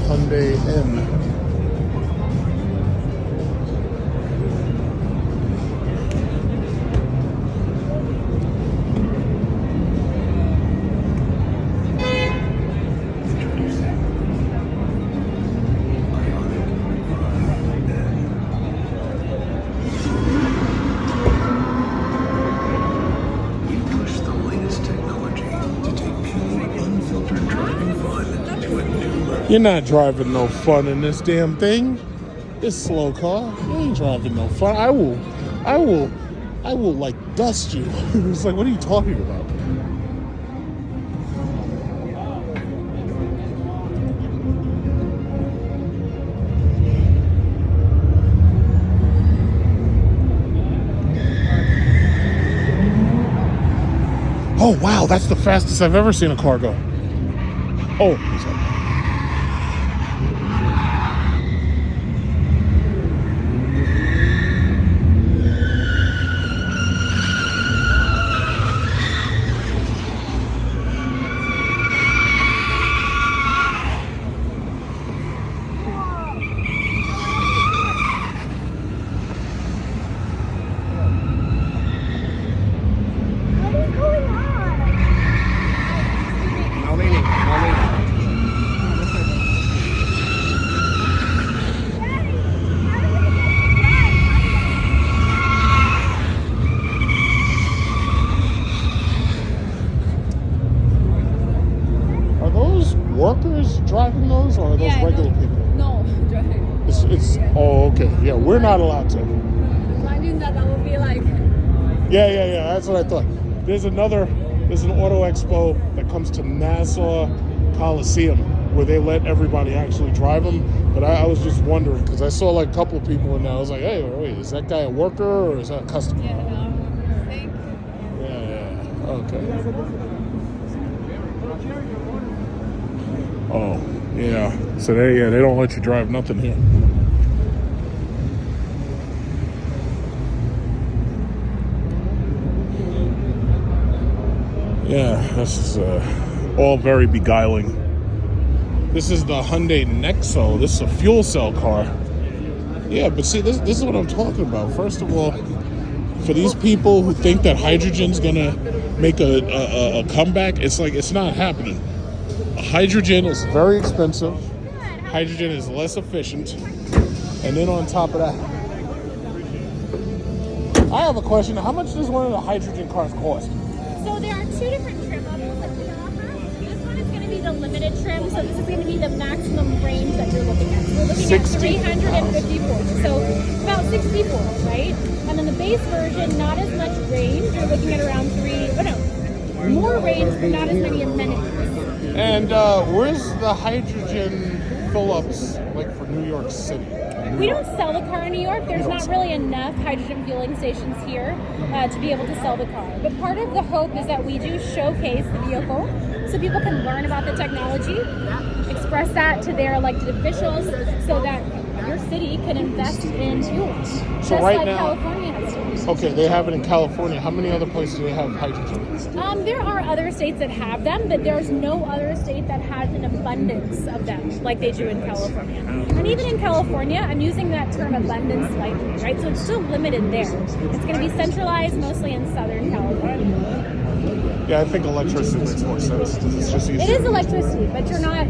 Hyundai N. You're not driving no fun in this damn thing. This slow car. You ain't driving no fun. I will like dust you. It's like, what are you talking about? Oh wow, that's the fastest I've ever seen a car go. Oh, sorry. Workers driving those, or are those regular people? No, driving. It's oh okay. Yeah, we're not allowed to. Imagine that would be like. Yeah. That's what I thought. There's an auto expo that comes to Nassau Coliseum where they let everybody actually drive them. But I was just wondering because I saw like a couple of people in there. I was like, hey, wait, is that guy a worker or is that a customer? Yeah, no. Thank you. Yeah. Okay. Oh, yeah. So they don't let you drive nothing here. Yeah, this is all very beguiling. This is the Hyundai Nexo. This is a fuel cell car. Yeah, but see, this is what I'm talking about. First of all, for these people who think that hydrogen's gonna make a comeback, it's like it's not happening. Hydrogen is very expensive. Hydrogen is less efficient. And then on top of that, I have a question. How much does one of the hydrogen cars cost? So there are two different trim levels that we offer. This one is going to be the limited trim, so this is going to be the maximum range that you're looking at. So we're looking at 354, so about 64, right? And then the base version, not as much range. You're looking at around more range, but not as many amenities. And where's the hydrogen fill-ups, like for New York City? We don't sell the car in New York. There's not really enough hydrogen fueling stations here to be able to sell the car. But part of the hope is that we do showcase the vehicle so people can learn about the technology, express that to their elected officials so that your city can invest in fuel. So right like now, California has to. Okay, they have it in California. How many other places do they have hydrogen? There are other states that have them, but there's no other state that has an abundance of them like they do in California. And even in California, I'm using that term abundance lightly, right? So it's still limited there. It's going to be centralized mostly in Southern California. Yeah, I think electricity makes more sense. It's just easier. It is electricity, but you're not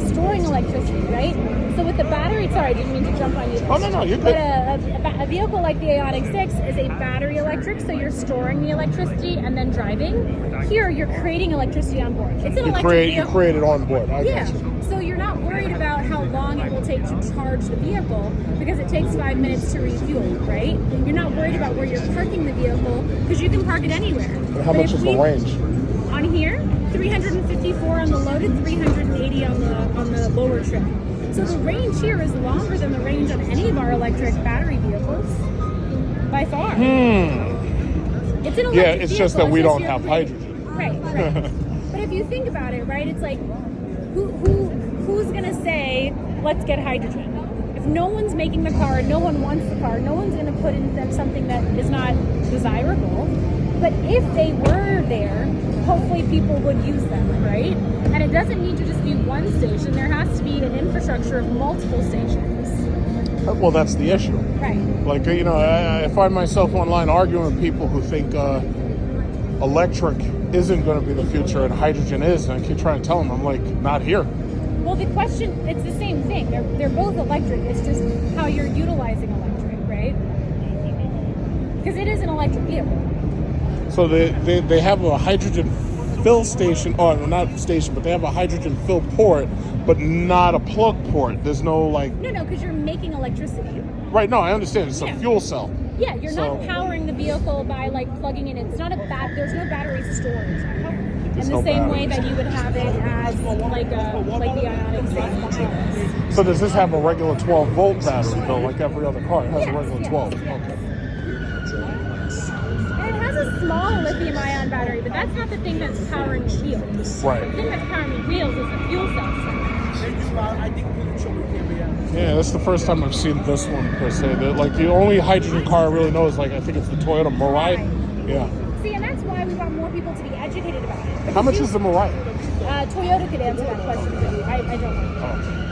storing electricity, right? So with the battery, sorry, I didn't mean to jump on you. Oh, no, you're good. But a vehicle like the Ioniq 6 is a battery electric, so you're storing the electricity and then driving. Here, you're creating electricity on board. It's an electric vehicle. You create it on board. I yeah. guess. So you're not worried about how long it will take to charge the vehicle because it takes 5 minutes to refuel, right? You're not worried about where you're parking the vehicle because you can park it anywhere. And how much is the range? On here, 354 on the loaded, 380 on the lower trim. So the range here is longer than the range on any of our electric battery vehicles, by far. It's an electric it's just that we don't have hydrogen. Right. But if you think about it, right, it's like, who's gonna say, let's get hydrogen? If no one's making the car, no one wants the car, no one's gonna put in something that is not desirable. But if they were there, hopefully people would use them, right? And it doesn't need to just be one station. There has to be an infrastructure of multiple stations. Well, that's the issue. Right. Like, I find myself online arguing with people who think electric isn't going to be the future and hydrogen is. And I keep trying to tell them, I'm like, not here. Well, the question, it's the same thing. They're both electric. It's just how you're utilizing electric, right? Because it is an electric vehicle. So they have a hydrogen fill station, or well, not station, but they have a hydrogen fill port, but not a plug port. There's no like. No, because you're making electricity. Right. No, I understand. It's a Yeah. fuel cell. Yeah, you're not powering the vehicle by like plugging it in. It's not there's no battery storage. In the same way that you would have it as like the Ioniq 6. So does this have a regular 12-volt battery though, like every other car? It has a regular 12. Okay. And it has a small lithium-ion battery, but that's not the thing that's powering the wheels. Right. The thing that's powering the wheels is the fuel cell. Yeah, that's the first time I've seen this one per se. Like the only hydrogen car I really know is like I think it's the Toyota Mirai. Yeah. See, and that's why we want more people to be educated about it. How much is the Mirai? Toyota could answer that question for you. I don't know.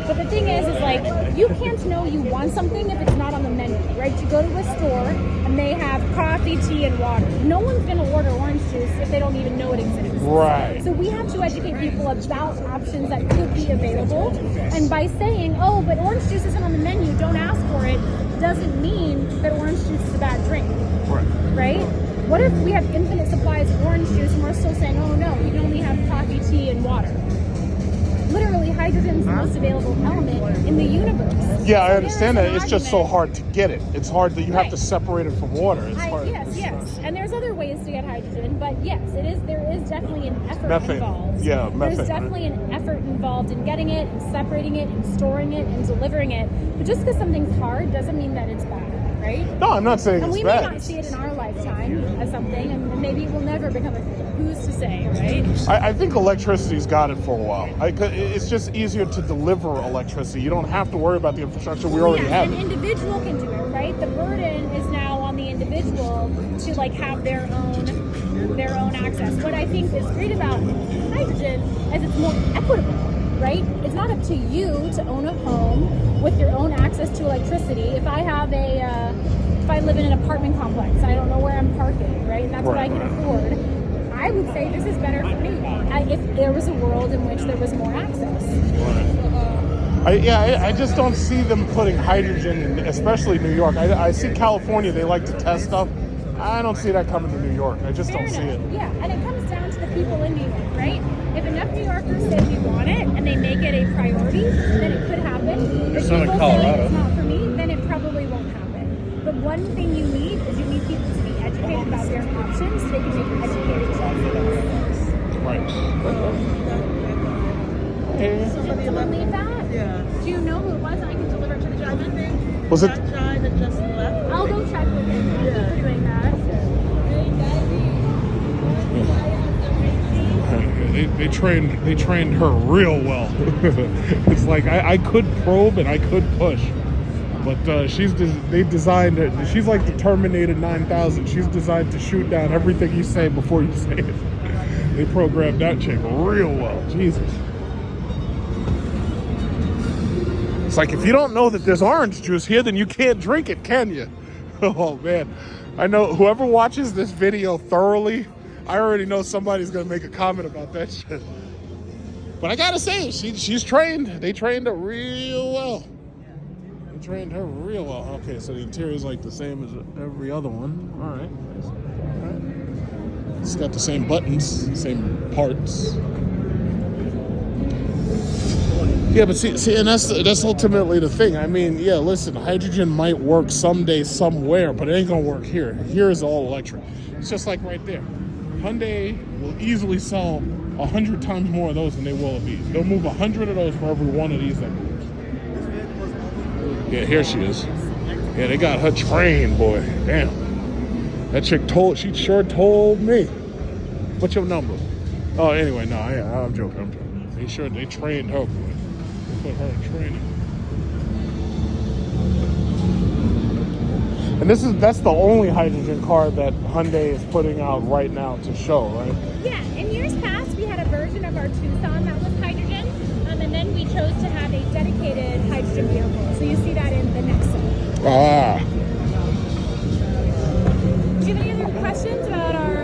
But the thing is like, you can't know you want something if it's not on the menu, right? You go to a store and they have coffee, tea, and water. No one's going to order orange juice if they don't even know it exists. Right. So we have to educate people about options that could be available. And by saying, oh, but orange juice isn't on the menu, don't ask for it, doesn't mean that orange juice is a bad drink. Right. Right? What if we have infinite supplies of orange juice and we're still saying, oh no, you can only have coffee, tea, and water? Literally, hydrogen is the most available element in the universe. Yeah, I understand that. It's just so hard to get it. It's hard that you have Right. to separate it from water. It's hard. Yes. And there's other ways to get hydrogen, but yes, there is definitely an effort Methane. involved. Yeah, methane. There's definitely an effort involved in getting it, and separating it, and storing it, and delivering it. But just because something's hard doesn't mean that it's bad, right? No, I'm not saying And it's we bad. may not see it in our lifetime as something, and maybe it will never become a thing. Who's to say, right? I think electricity's got it for a while. It's just easier to deliver electricity. You don't have to worry about the infrastructure. We already have An it. individual can do it, right? The burden is now on the individual to like have their own access. What I think is great about hydrogen is it's more equitable, right? It's not up to you to own a home with your own access to electricity. If I live in an apartment complex and I don't know where I'm parking, right? And that's what I can afford. I would say this is better for me if there was a world in which there was more access. I just don't see them putting hydrogen in, especially New York. I see California, they like to test stuff. I don't see that coming to New York. I just don't see it. Yeah, and it comes down to the people in New York, right? If enough New Yorkers say we want it and they make it a priority, then it could happen. If people say it's not for me, then it probably won't happen. But one thing you need is you need people to be educated about their options so they can make educated choices. Right. Did someone leave that? Yeah. Do you know who it was? I can deliver it to the gentleman. Was it? That guy that just left. I'll go check with him. Thank you for doing that. They trained her real well. It's like I could probe and I could push, but they designed it. She's like the Terminator 9000. She's designed to shoot down everything you say before you say it. They programmed that chick real well. Jesus. It's like if you don't know that there's orange juice here, then you can't drink it, can you? Oh man, I know whoever watches this video thoroughly, I already know somebody's gonna make a comment about that shit. But I gotta say, she's trained. They trained her real well. They trained her real well. Okay, so the interior is like the same as every other one. All right. It's got the same buttons, same parts. Yeah, but see, and that's ultimately the thing. I mean, yeah, listen, hydrogen might work someday somewhere, but it ain't gonna work here. Here is all electric. It's just like right there. Hyundai will easily sell 100 times more of those than they will of these. They'll move 100 of those for every one of these that moves. Yeah, here she is. Yeah, they got her trained, boy. Damn. That chick she sure told me. What's your number? Oh, anyway, no, I'm joking. They trained her, boy. They put her in training. And that's the only hydrogen car that Hyundai is putting out right now to show, right? Yeah, in years past we had a version of our Tucson that was hydrogen, and then we chose to have a dedicated hydrogen vehicle. So you see that in the next one. Ah. Do you have any other questions about our?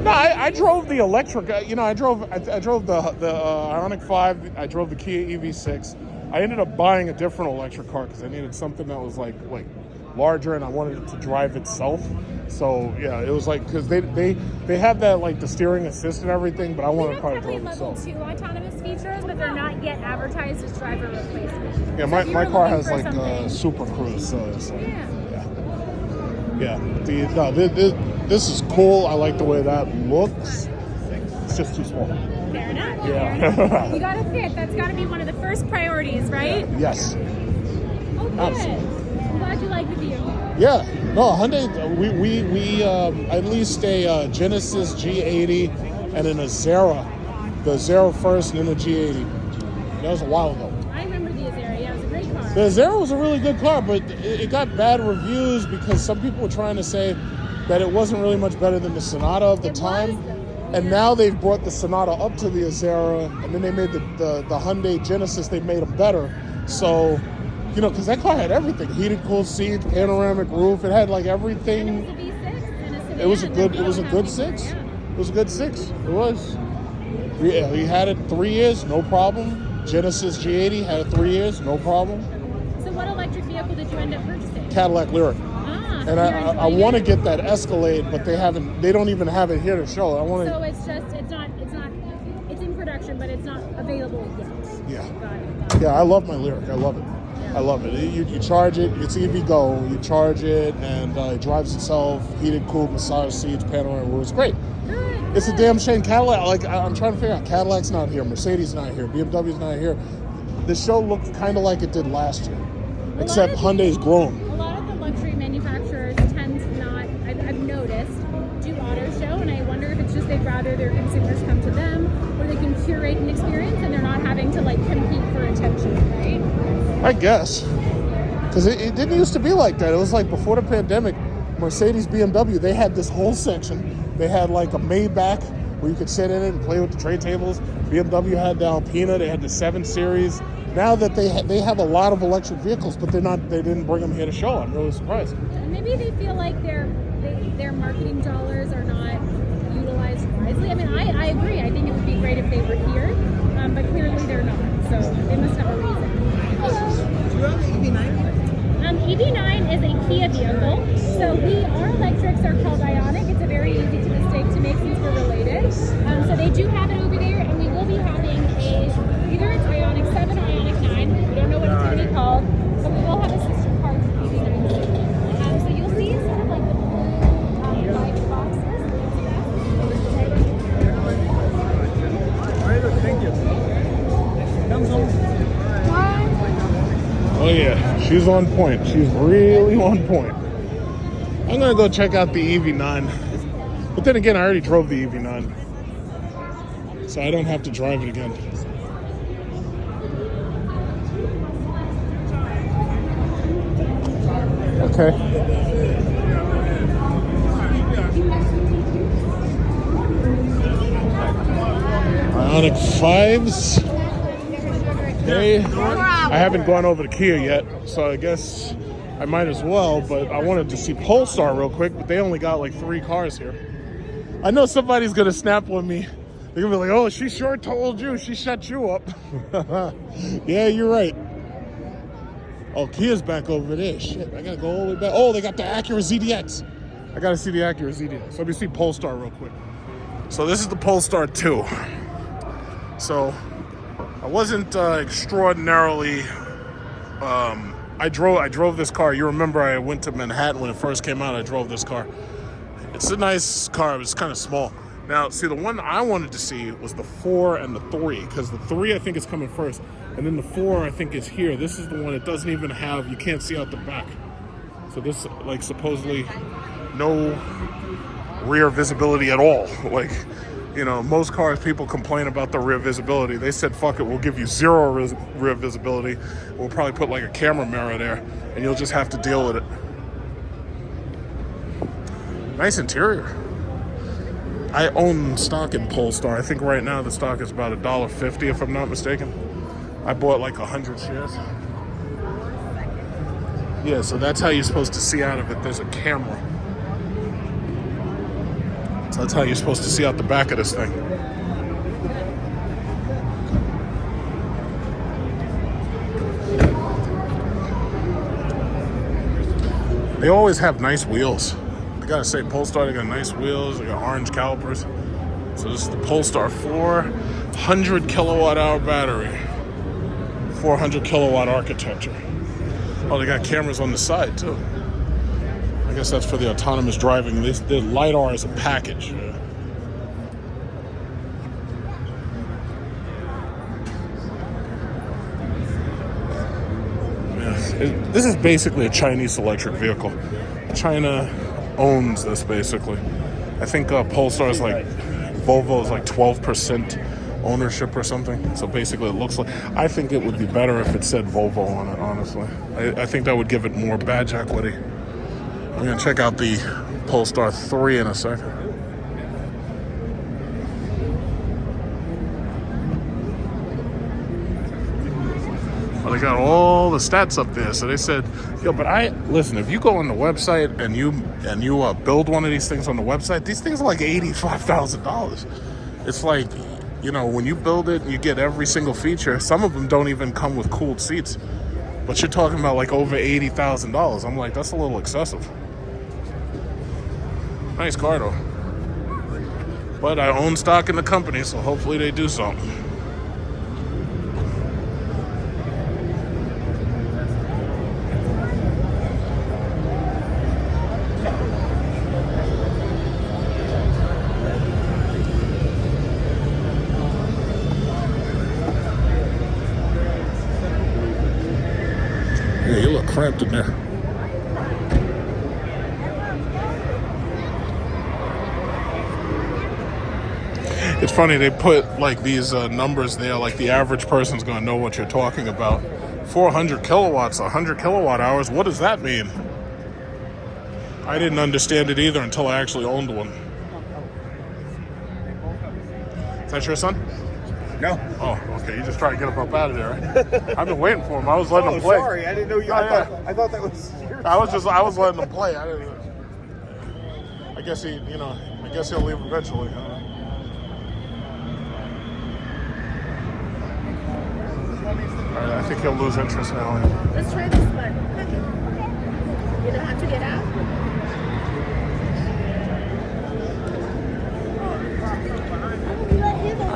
No, I drove the electric. I drove the Ioniq 5. I drove the Kia EV6. I ended up buying a different electric car because I needed something that was like larger, and I wanted it to drive itself. So yeah, it was like, because they have that like the steering assist and everything, but I want a car to drive level itself. 2 autonomous features, but they're not yet advertised as driver replacement. Yeah, So if you my were car looking has for like something- Super Cruise, so it's like, Yeah. yeah. This is cool. I like the way that looks. It's just too small. Fair enough. Yeah. Fair enough. You gotta fit. That's gotta be one of the first priorities, right? Yes. Oh, good. Absolutely. I'm glad you like the vehicle. Yeah. No, Hyundai. We at least a Genesis G80 and an Azera. The Azera first, and then the G80. That was a while ago. I remember the Azera. Yeah, it was a great car. The Azera was a really good car, but it got bad reviews because some people were trying to say that it wasn't really much better than the Sonata of the time. And now they've brought the Sonata up to the Azera, and then they made the Hyundai Genesis, they made them better. So, you know, because that car had everything. Heated, cooled seats, panoramic roof. It had like everything. It was a good 6. It was a good 6. It was. Yeah, we had it 3 years, no problem. Genesis G80 had it 3 years, no problem. So what electric vehicle did you end up purchasing? Cadillac Lyric. Ah, And I want to get that Escalade, but they don't even have it here to show. I want So to. it's in production, but it's not available yet. Yeah. Got it. Yeah, I love my Lyric. I love it. I love it. You charge it. It's EV Go. You charge it, and it drives itself. Heated, cooled, massage seats, panoramic roof. It's great. It's a damn shame Cadillac. Like I'm trying to figure out. Cadillac's not here. Mercedes not here. BMW's not here. The show looked kind of like it did last year, except Hyundai's grown. A lot of the luxury manufacturers tend to not, I've noticed, do auto show, and I wonder if it's just they'd rather their consumers come to them, where they can curate an experience and they're not having to like compete for attention, right? I guess. Because it didn't used to be like that. It was like before the pandemic, Mercedes, BMW, they had this whole section. They had like a Maybach where you could sit in it and play with the tray tables. BMW had the Alpina. They had the 7 Series. Now that they have a lot of electric vehicles, but they didn't bring them here to show. I'm really surprised. Maybe they feel like their marketing dollars are not utilized wisely. I mean, I agree. I think it would be great if they were here, but clearly they're not. So they must have a reason. Do you have the EV9? EV9 is a Kia vehicle. So our electrics are called Ioniq. It's a very easy to mistake to make since we're related. So they do have it over there, and we will be having either it's Ioniq 7 or Ioniq 9. We don't know what it's going to be called, but we will have a sister car to EV9. So you'll see sort of like the blue white boxes. Thank you. Comes home. Oh yeah, she's on point. She's really on point. I'm gonna go check out the EV9. But then again, I already drove the EV9. So I don't have to drive it again. Okay. Ioniq 5s. Hey, I haven't gone over to Kia yet, so I guess I might as well, but I wanted to see Polestar real quick, but they only got like 3 cars here. I know somebody's gonna snap on me. They're gonna be like, oh, she sure told you, she shut you up. Yeah, you're right. Oh, Kia's back over there. Shit, I gotta go all the way back. Oh, they got the Acura ZDX. I gotta see the Acura ZDX. Let me see Polestar real quick. So this is the Polestar 2. So I wasn't extraordinarily. I drove this car. You remember I went to Manhattan when it first came out. I drove this car. It's a nice car. It's kind of small. Now, see, the one I wanted to see was the 4 and the 3, because the 3 I think is coming first, and then the 4 I think is here. This is the one that doesn't even have. You can't see out the back. So this, like, supposedly no rear visibility at all. Like, you know, most cars, people complain about the rear visibility. They said, fuck it, we'll give you 0 rear visibility. We'll probably put like a camera mirror there, and you'll just have to deal with it. Nice interior. I own stock in Polestar. I think right now the stock is about $1.50 if I'm not mistaken. I bought like 100 shares. Yeah, so that's how you're supposed to see out of it. There's a camera. So that's how you're supposed to see out the back of this thing. They always have nice wheels. I gotta say, Polestar, they got nice wheels. They got orange calipers. So this is the Polestar 400 kilowatt hour battery. 400 kilowatt architecture. Oh, they got cameras on the side too. I guess that's for the autonomous driving. The LiDAR is a package. This is basically a Chinese electric vehicle. China owns this basically. I think Polestar is like, Volvo is like 12% ownership or something. So basically it looks like, I think it would be better if it said Volvo on it, honestly. I think that would give it more badge equity. I'm gonna check out the Polestar 3 in a second. Well, they got all the stats up there. So they said, yo, but listen, if you go on the website and you build one of these things on the website, these things are like $85,000. It's like, you know, when you build it and you get every single feature, some of them don't even come with cooled seats. But you're talking about like over $80,000. I'm like, that's a little excessive. Nice car though. But I own stock in the company, so hopefully they do something. Yeah, you look cramped in there. It's funny, they put like these numbers there, like the average person's gonna know what you're talking about. 400 kilowatts, 100 kilowatt hours, what does that mean? I didn't understand it either until I actually owned one. Is that your son? No. Oh, okay, you just trying to get him up out of there, right? I've been waiting for him. I was letting him play. Sorry, I didn't know you. I thought that was your I was letting him play. I guess he'll leave eventually. All right, I think he'll lose interest now. Let's try this one. You don't have to get out.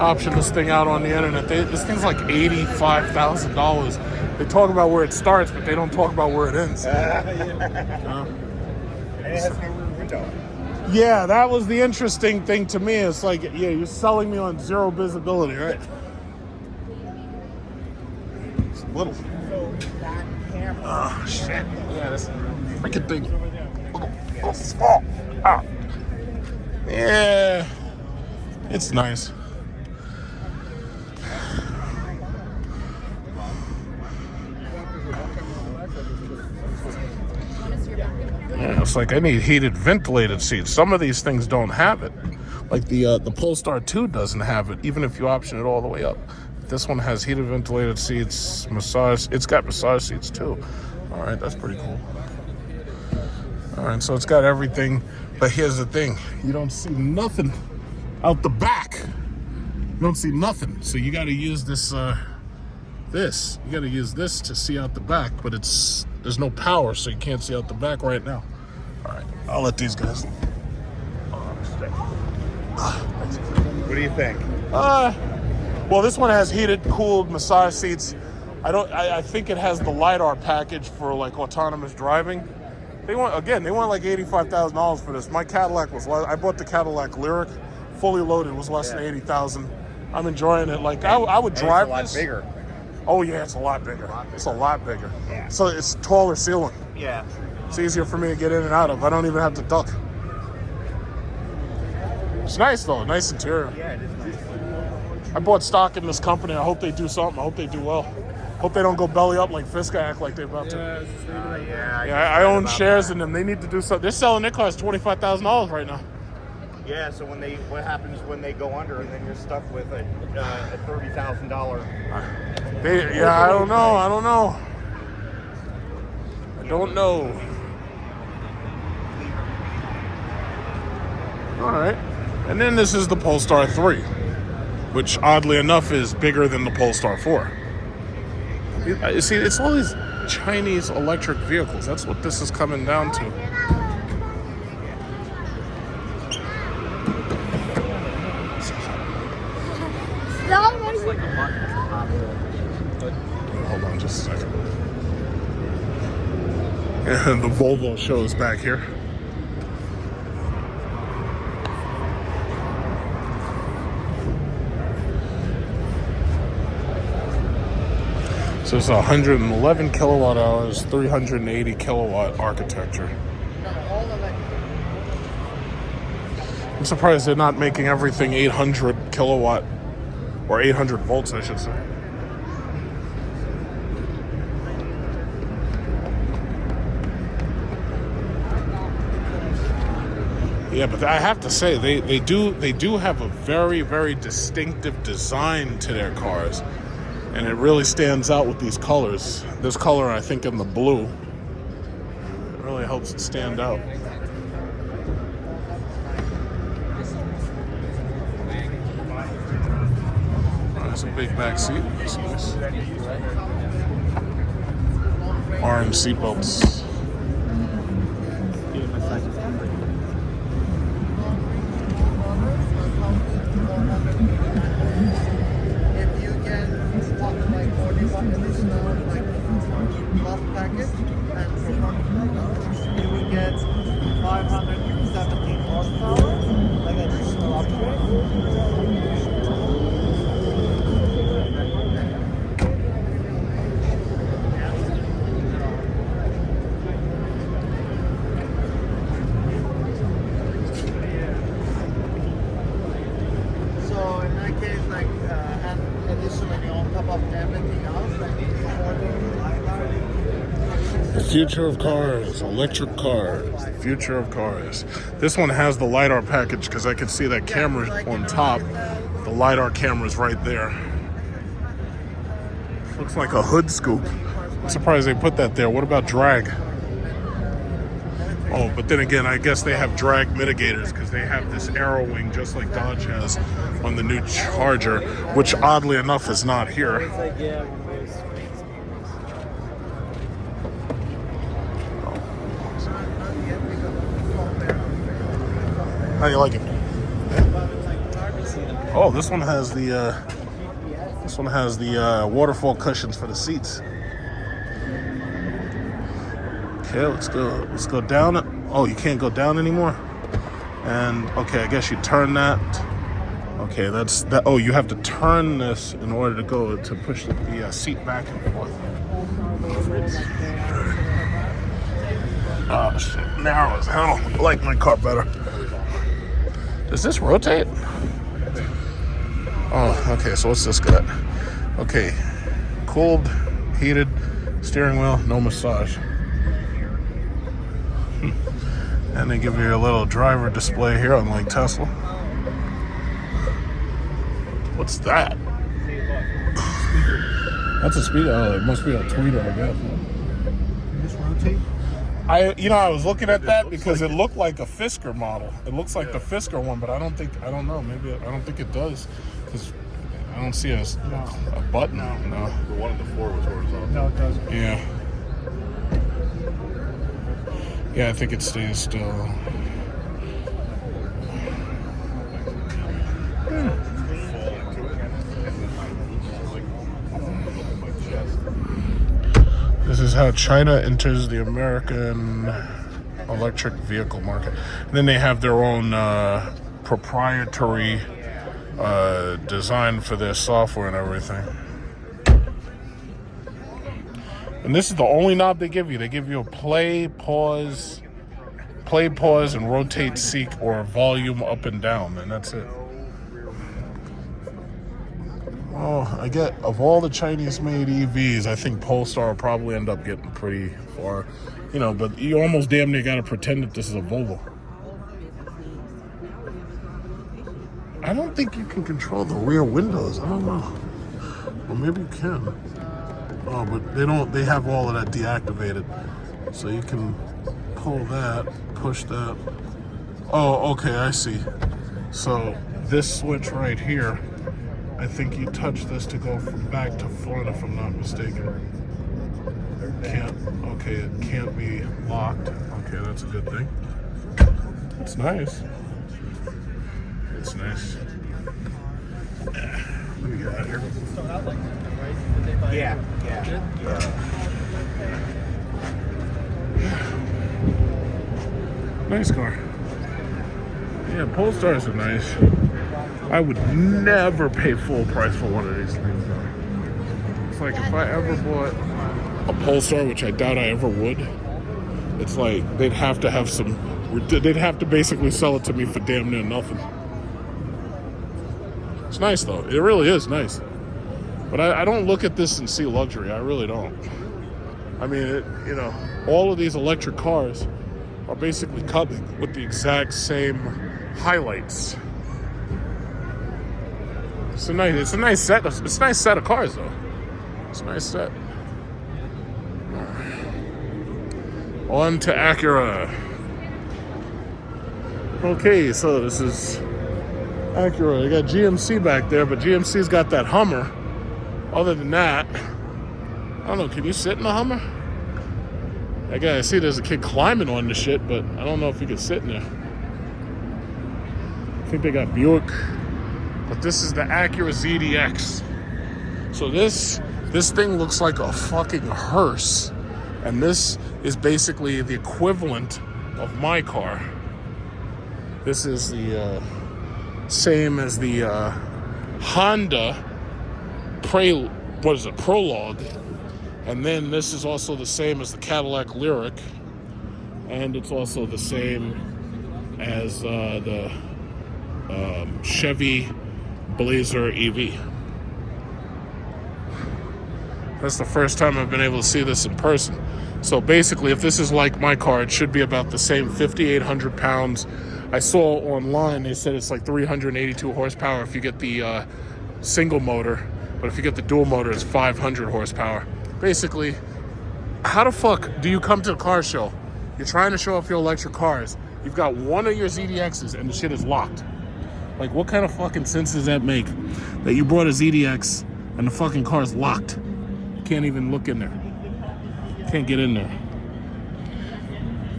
Option this thing out on the internet. This thing's like $85,000. They talk about where it starts, but they don't talk about where it ends. And it has no rear window. Yeah, that was the interesting thing to me. It's like, yeah, you're selling me on zero visibility, right? It's little. Oh, shit. Yeah, this freaking thing. Oh, small. Ah. Yeah. It's nice. Yeah, it's like I need heated ventilated seats. Some of these things don't have it. Like the Polestar 2 doesn't have it, even if you option it all the way up. This one has heated ventilated seats, massage. It's got massage seats too. All right, that's pretty cool. All right, so it's got everything. But here's the thing. You don't see nothing out the back. You don't see nothing. So you got to use this, You got to use this to see out the back, but there's no power, so you can't see out the back right now. All right, I'll let these guys. What do you think? Well, this one has heated, cooled massage seats. I think it has the LiDAR package for like autonomous driving. They want like $85,000 for this. My Cadillac was I bought the Cadillac Lyric, fully loaded, was less than $80,000. I'm enjoying it. Like I would drive this. It's a lot bigger. Oh yeah, it's a lot bigger. It's a lot bigger. Yeah. So it's taller ceiling. Yeah. It's easier for me to get in and out of. I don't even have to duck. It's nice though, nice interior. Yeah, it is nice. I bought stock in this company. I hope they do something. I hope they do well. Hope they don't go belly up like Fisker act like they're about to. I own shares in them. They need to do something. They're selling their cars $25,000 right now. Yeah, so what happens when they go under and then you're stuck with a $30,000? I don't know. All right. And then this is the Polestar 3, which oddly enough is bigger than the Polestar 4. You see, it's all these Chinese electric vehicles. That's what this is coming down to. Hold on just a second. And the Volvo shows back here. So it's 111 kilowatt hours, 380 kilowatt architecture. I'm surprised they're not making everything 800 kilowatt or 800 volts, I should say. Yeah, but I have to say they do have a very, very distinctive design to their cars. And it really stands out with these colors. This color, I think, in the blue, it really helps it stand out. That's a big back seat. Orange seat belts. Package and you will get 517 horsepower, like additional upgrade. So in that case, like, and additionally on top of everything else, like the future of cars, electric cars, the future of cars. This one has the LiDAR package because I can see that camera on top. The LiDAR camera's right there. Looks like a hood scoop. I'm surprised they put that there. What about drag? Oh, but then again, I guess they have drag mitigators because they have this arrow wing just like Dodge has on the new Charger, which oddly enough is not here. How do you like it? Oh, this one has the waterfall cushions for the seats. Okay, let's go down it. Oh, you can't go down anymore. And okay, I guess you turn that. Okay, that's that. Oh, you have to turn this in order to go to push the seat back and forth. Oh shit, narrow as hell. I like my car better. Does this rotate? Oh, okay, so what's this got? Okay, cooled, heated, steering wheel, no massage. And they give you a little driver display here, unlike Tesla. What's that? That's a speaker. Oh, it must be a tweeter, I guess. Can this rotate? I was looking at that because it looked like a Fisker model. It looks like the Fisker one, but I don't know. Maybe I don't think it does because I don't see a button. No. The one in the 4 was horizontal. No, it doesn't. Yeah. Yeah, I think it stays still. This is how China enters the American electric vehicle market. And then they have their own proprietary design for their software and everything. And this is the only knob they give you. They give you a play, pause, and rotate, seek, or volume up and down, and that's it. Oh, I get, of all the Chinese-made EVs, I think Polestar will probably end up getting pretty far. But you almost damn near got to pretend that this is a Volvo. I don't think you can control the rear windows. I don't know. Well, maybe you can. Oh, but they have all of that deactivated. So you can pull that, push that. Oh, okay, I see. So this switch right here, I think you touch this to go from back to front, if I'm not mistaken. Okay, it can't be locked. Okay, that's a good thing. It's nice. It's nice. Let me get out of here. Yeah. Nice car. Yeah, Polestars are nice. I would never pay full price for one of these things, though. It's like if I ever bought a Polestar, which I doubt I ever would, it's like they'd have to have some, they'd have to basically sell it to me for damn near nothing. It's nice, though. It really is nice. But I don't look at this and see luxury. I really don't. I mean, you know, all of these electric cars are basically coming with the exact same highlights. It's a nice set. It's a nice set of cars, though. It's a nice set. On to Acura. Okay, so this is Acura. They got GMC back there, but GMC's got that Hummer. Other than that, I don't know, can you sit in a Hummer? I see there's a kid climbing on the shit, but I don't know if he can sit in there. I think they got Buick, but this is the Acura ZDX. So this thing looks like a fucking hearse, and this is basically the equivalent of my car. This is the same as the Honda Prologue, and then this is also the same as the Cadillac Lyric, and it's also the same as the Chevy Blazer EV. That's the first time I've been able to see this in person. So basically, if this is like my car, it should be about the same, 5,800 pounds. I saw online, they said it's like 382 horsepower if you get the single motor, but if you get the dual motor, it's 500 horsepower. Basically, how the fuck do you come to a car show? You're trying to show off your electric cars. You've got one of your ZDXs and the shit is locked. Like, what kind of fucking sense does that make? That you brought a ZDX and the fucking car's locked. You can't even look in there. Can't get in there.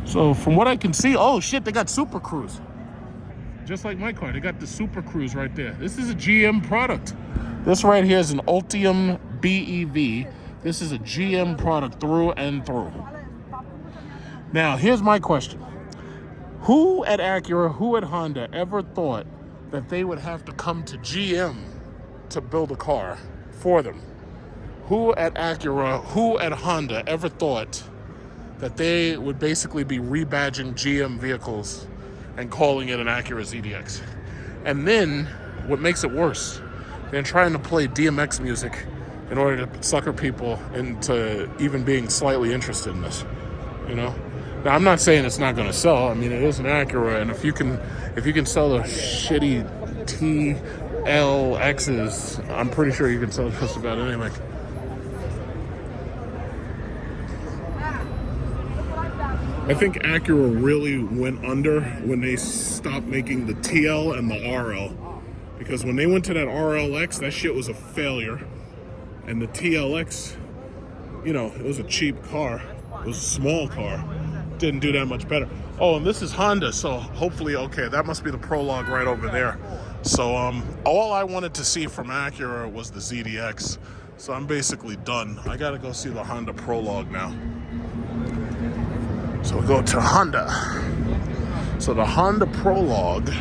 So from what I can see, oh shit, they got Super Cruise. Just like my car, they got the Super Cruise right there. This is a GM product. This right here is an Ultium BEV. This is a GM product through and through. Now, here's my question. Who at Acura, who at Honda ever thought that they would have to come to GM to build a car for them? Who at Acura, who at Honda ever thought that they would basically be rebadging GM vehicles and calling it an Acura ZDX? And then, what makes it worse, they're trying to play DMX music in order to sucker people into even being slightly interested in this, you know? Now, I'm not saying it's not going to sell. I mean, it is an Acura, and if you can sell the shitty TLXs, I'm pretty sure you can sell just about anything. I think Acura really went under when they stopped making the TL and the RL. Because when they went to that RLX, that shit was a failure. And the TLX, you know, it was a cheap car. It was a small car. Didn't do that much better. Oh, and this is Honda, so hopefully, okay, that must be the Prologue right over there. So all I wanted to see from Acura was the ZDX. So I'm basically done. I gotta go see the Honda Prologue now. So we'll go to Honda. So the Honda Prologue,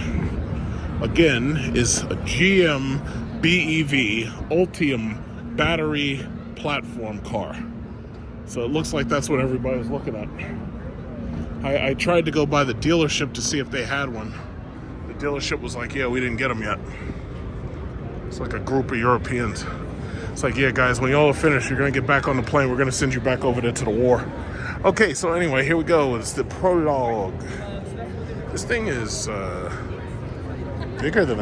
again, is a GM BEV Ultium battery platform car. So it looks like that's what everybody's looking at. I tried to go by the dealership to see if they had one. The dealership was like, yeah, we didn't get them yet. It's like a group of Europeans. It's like, yeah, guys, when y'all are finished, you're going to get back on the plane. We're going to send you back over there to the war. Okay, so anyway, here we go. It's the Prologue. This thing is bigger than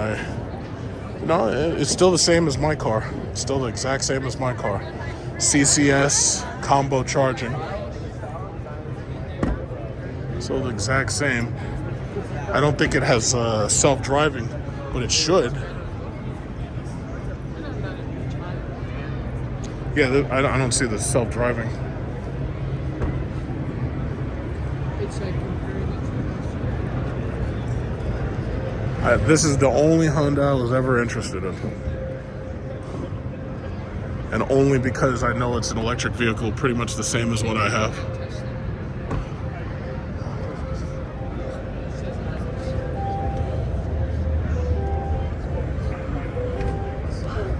No, it's still the same as my car. It's still the exact same as my car. CCS, combo charging. So the exact same. I don't think it has self-driving, but it should. Yeah, I don't see the self-driving. This is the only Honda I was ever interested in. And only because I know it's an electric vehicle, pretty much the same as what I have.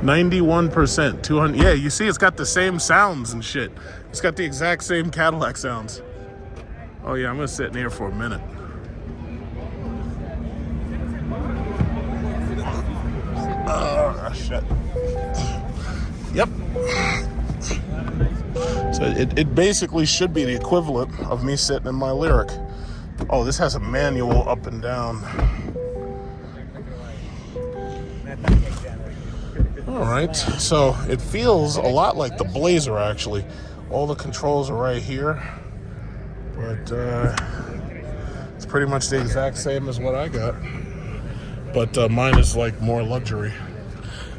%, 200. Yeah, you see, it's got the same sounds and shit. It's got the exact same Cadillac sounds. Oh yeah, I'm gonna sit in here for a minute. Oh shit. Yep. So it basically should be the equivalent of me sitting in my Lyric. Oh, this has a manual up and down. All right, so it feels a lot like the Blazer, actually. All the controls are right here, but it's pretty much the exact same as what I got. But mine is like more luxury.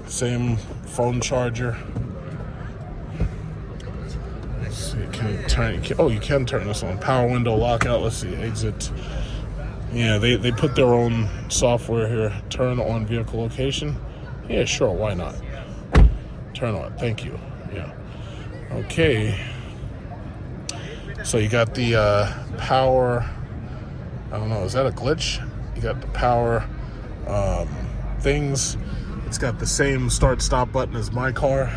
Same phone charger. Let's see, you can turn this on. Power window lockout. Let's see, exit. Yeah, they put their own software here. Turn on vehicle location. Yeah, sure, why not? Turn on, thank you. Yeah. Okay. So you got the power, I don't know, is that a glitch? You got the power things. It's got the same start-stop button as my car.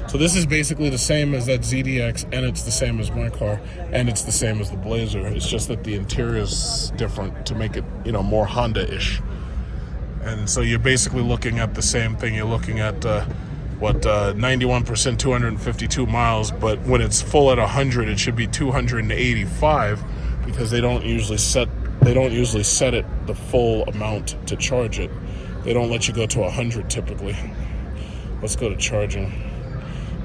So this is basically the same as that ZDX, and it's the same as my car, and it's the same as the Blazer. It's just that the interior is different to make it, you know, more Honda-ish. And so you're basically looking at the same thing. You're looking at 91%, 252 miles, but when it's full at 100, it should be 285 because they don't usually set it the full amount to charge it. They don't let you go to 100 typically. Let's go to charging.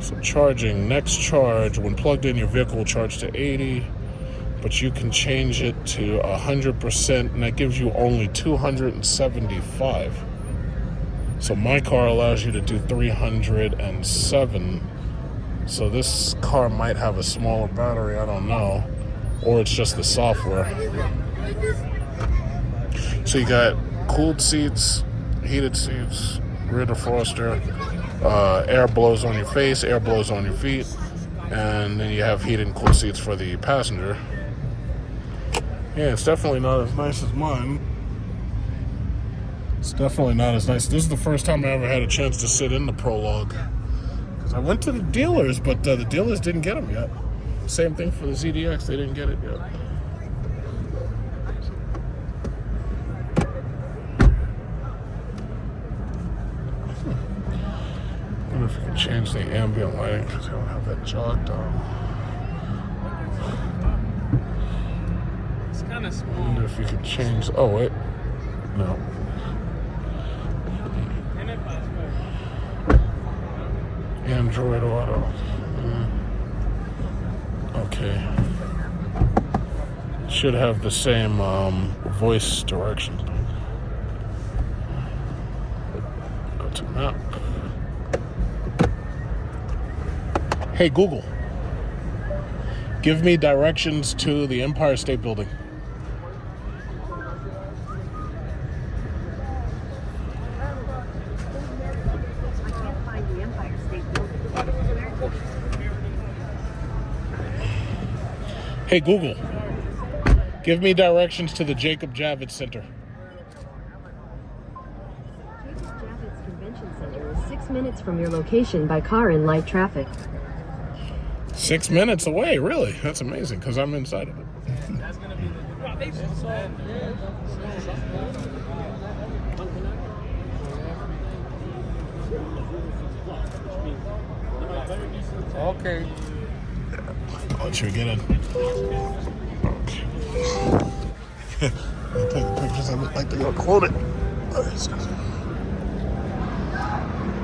So charging, next charge, when plugged in, your vehicle will charge to 80, but you can change it to 100%, and that gives you only 275. So my car allows you to do 307. So this car might have a smaller battery, I don't know. Or it's just the software. So you got cooled seats, heated seats, rear defroster, air blows on your face, air blows on your feet, and then you have heated and cooled seats for the passenger. Yeah, it's definitely not as nice as mine. It's definitely not as nice. This is the first time I ever had a chance to sit in the Prologue. Because I went to the dealers, but the dealers didn't get them yet. Same thing for the ZDX, they didn't get it yet. I wonder if you can change the ambient lighting because I don't have that jog down. It's kind of small. I wonder if you could change. Oh, wait. No. Android Auto. Okay. Should have the same voice direction. Go to map. Hey Google, give me directions to the Empire State Building. Hey Google, give me directions to the Jacob Javits Center. Jacob Javits Convention Center is 6 minutes from your location by car in light traffic. 6 minutes away, really? That's amazing, because I'm inside of it. That's gonna be Okay. I'll let you get in. Okay. I'm taking pictures of it like they're gonna clone it.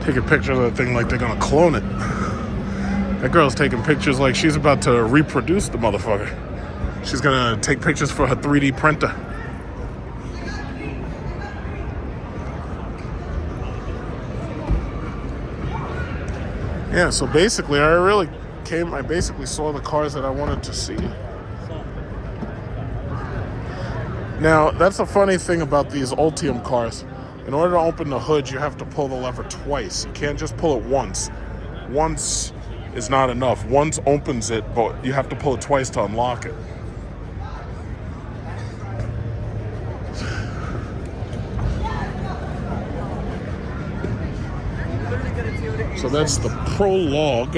Taking pictures of the thing like they're gonna clone it. That girl's taking pictures like she's about to reproduce the motherfucker. She's gonna take pictures for her 3D printer. Yeah, so basically I basically saw the cars that I wanted to see. Now, that's a funny thing about these Ultium cars. In order to open the hood, you have to pull the lever twice. You can't just pull it once. Once is not enough. Once opens it, but you have to pull it twice to unlock it. So that's the prologue.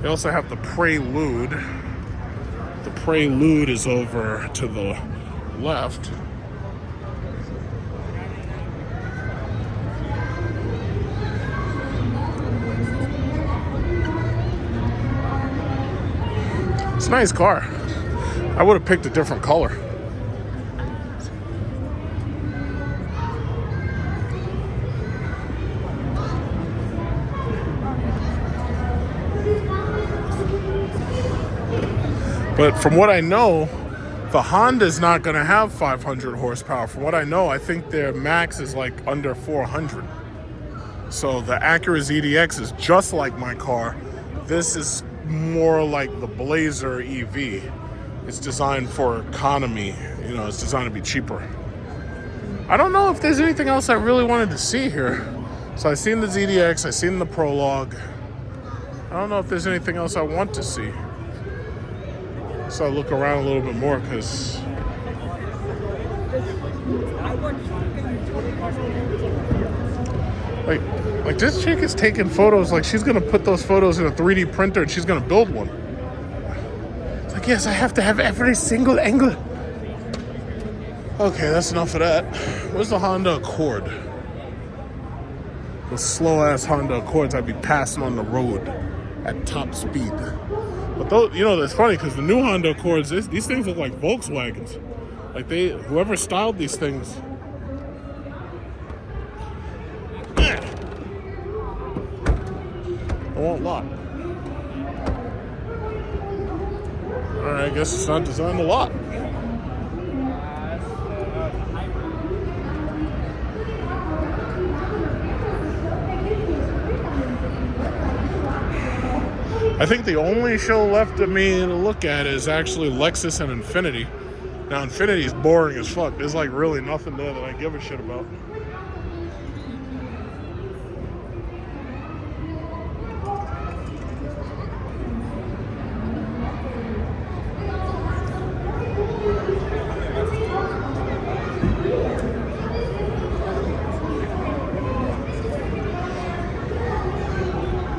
They also have the prelude. The prelude is over to the left. It's a nice car. I would have picked a different color. But from what I know, the Honda's not going to have 500 horsepower. From what I know, I think their max is like under 400. So the Acura ZDX is just like my car. This is more like the Blazer EV. It's designed for economy. You know, it's designed to be cheaper. I don't know if there's anything else I really wanted to see here. So I've seen the ZDX, I've seen the Prologue. I don't know if there's anything else I want to see. So I look around a little bit more because like this chick is taking photos like she's gonna put those photos in a 3D printer and she's gonna build one. It's like, yes, I have to have every single angle. Okay, that's enough of that. Where's the Honda Accord? Those slow ass Honda Accords I'd be passing on the road at top speed. But those, you know, that's funny because the new Honda Accords, these things look like Volkswagens. Like whoever styled these things. I won't lock. Alright, I guess it's not designed to lock. I think the only show left of me to look at is actually Lexus and Infiniti. Now, Infiniti is boring as fuck. There's like really nothing there that I give a shit about.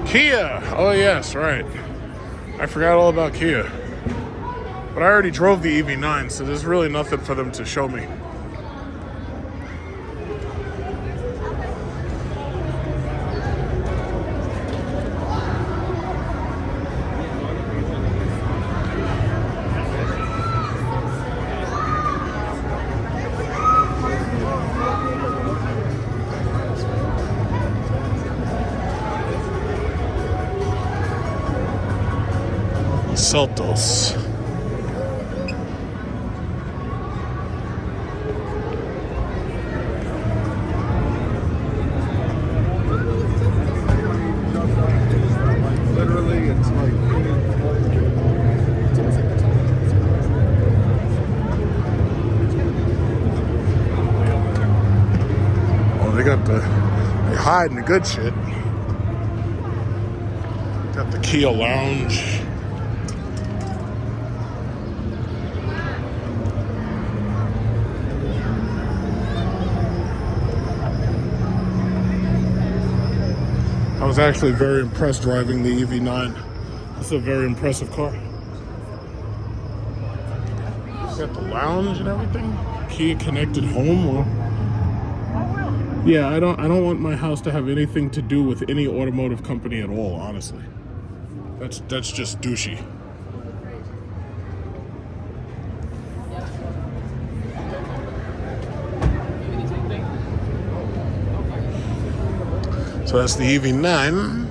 Kia! Oh yes, right. I forgot all about Kia. But I already drove the EV9, so there's really nothing for them to show me. Celtos. Literally, it's like oh, they hiding the good shit. Got the Kia Lounge. I was actually very impressed driving the EV9. This is a very impressive car. Got the lounge and everything. Kia connected home. Well, yeah, I don't want my house to have anything to do with any automotive company at all, honestly. That's just douchey. So that's the EV9.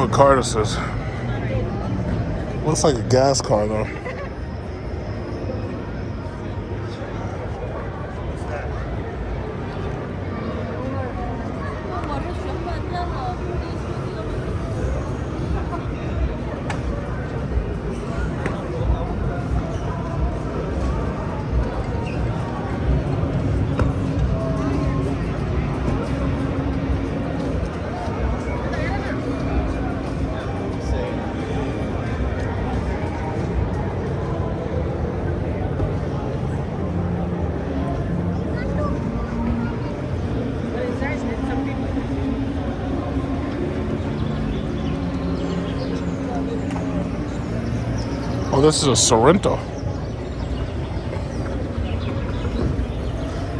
what car this is. Looks like a gas car though. Oh, this is a Sorrento.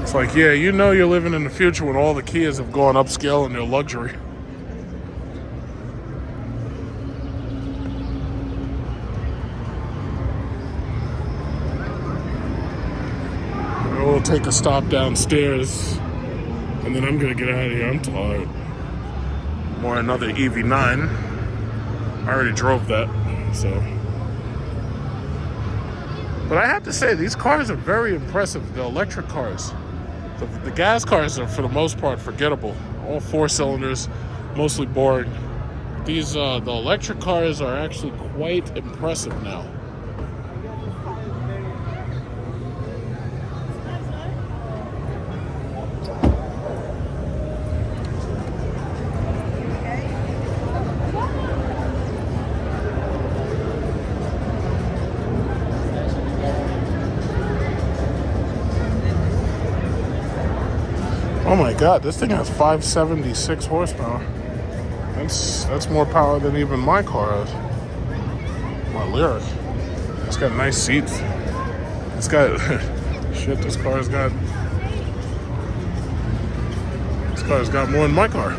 It's like, yeah, you know you're living in the future when all the Kias have gone upscale in their luxury. We'll take a stop downstairs, and then I'm gonna get out of here. I'm tired. More another EV9. I already drove that, so. But I have to say, these cars are very impressive, the electric cars. The gas cars are, for the most part, forgettable. All 4 cylinders, mostly boring. These, the electric cars are actually quite impressive now. Oh my God, this thing has 576 horsepower. That's more power than even my car has. My Lyric. It's got nice seats. It's got shit. This car's got more than my car.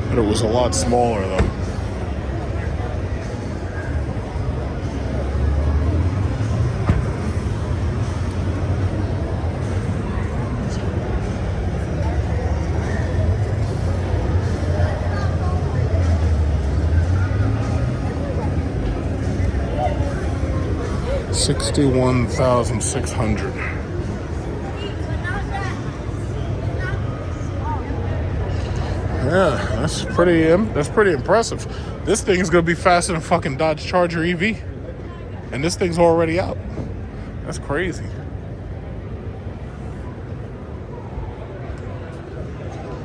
But it was a lot smaller though. $61,600. Yeah, that's pretty impressive. This thing is gonna be faster than fucking Dodge Charger EV, and this thing's already out. That's crazy.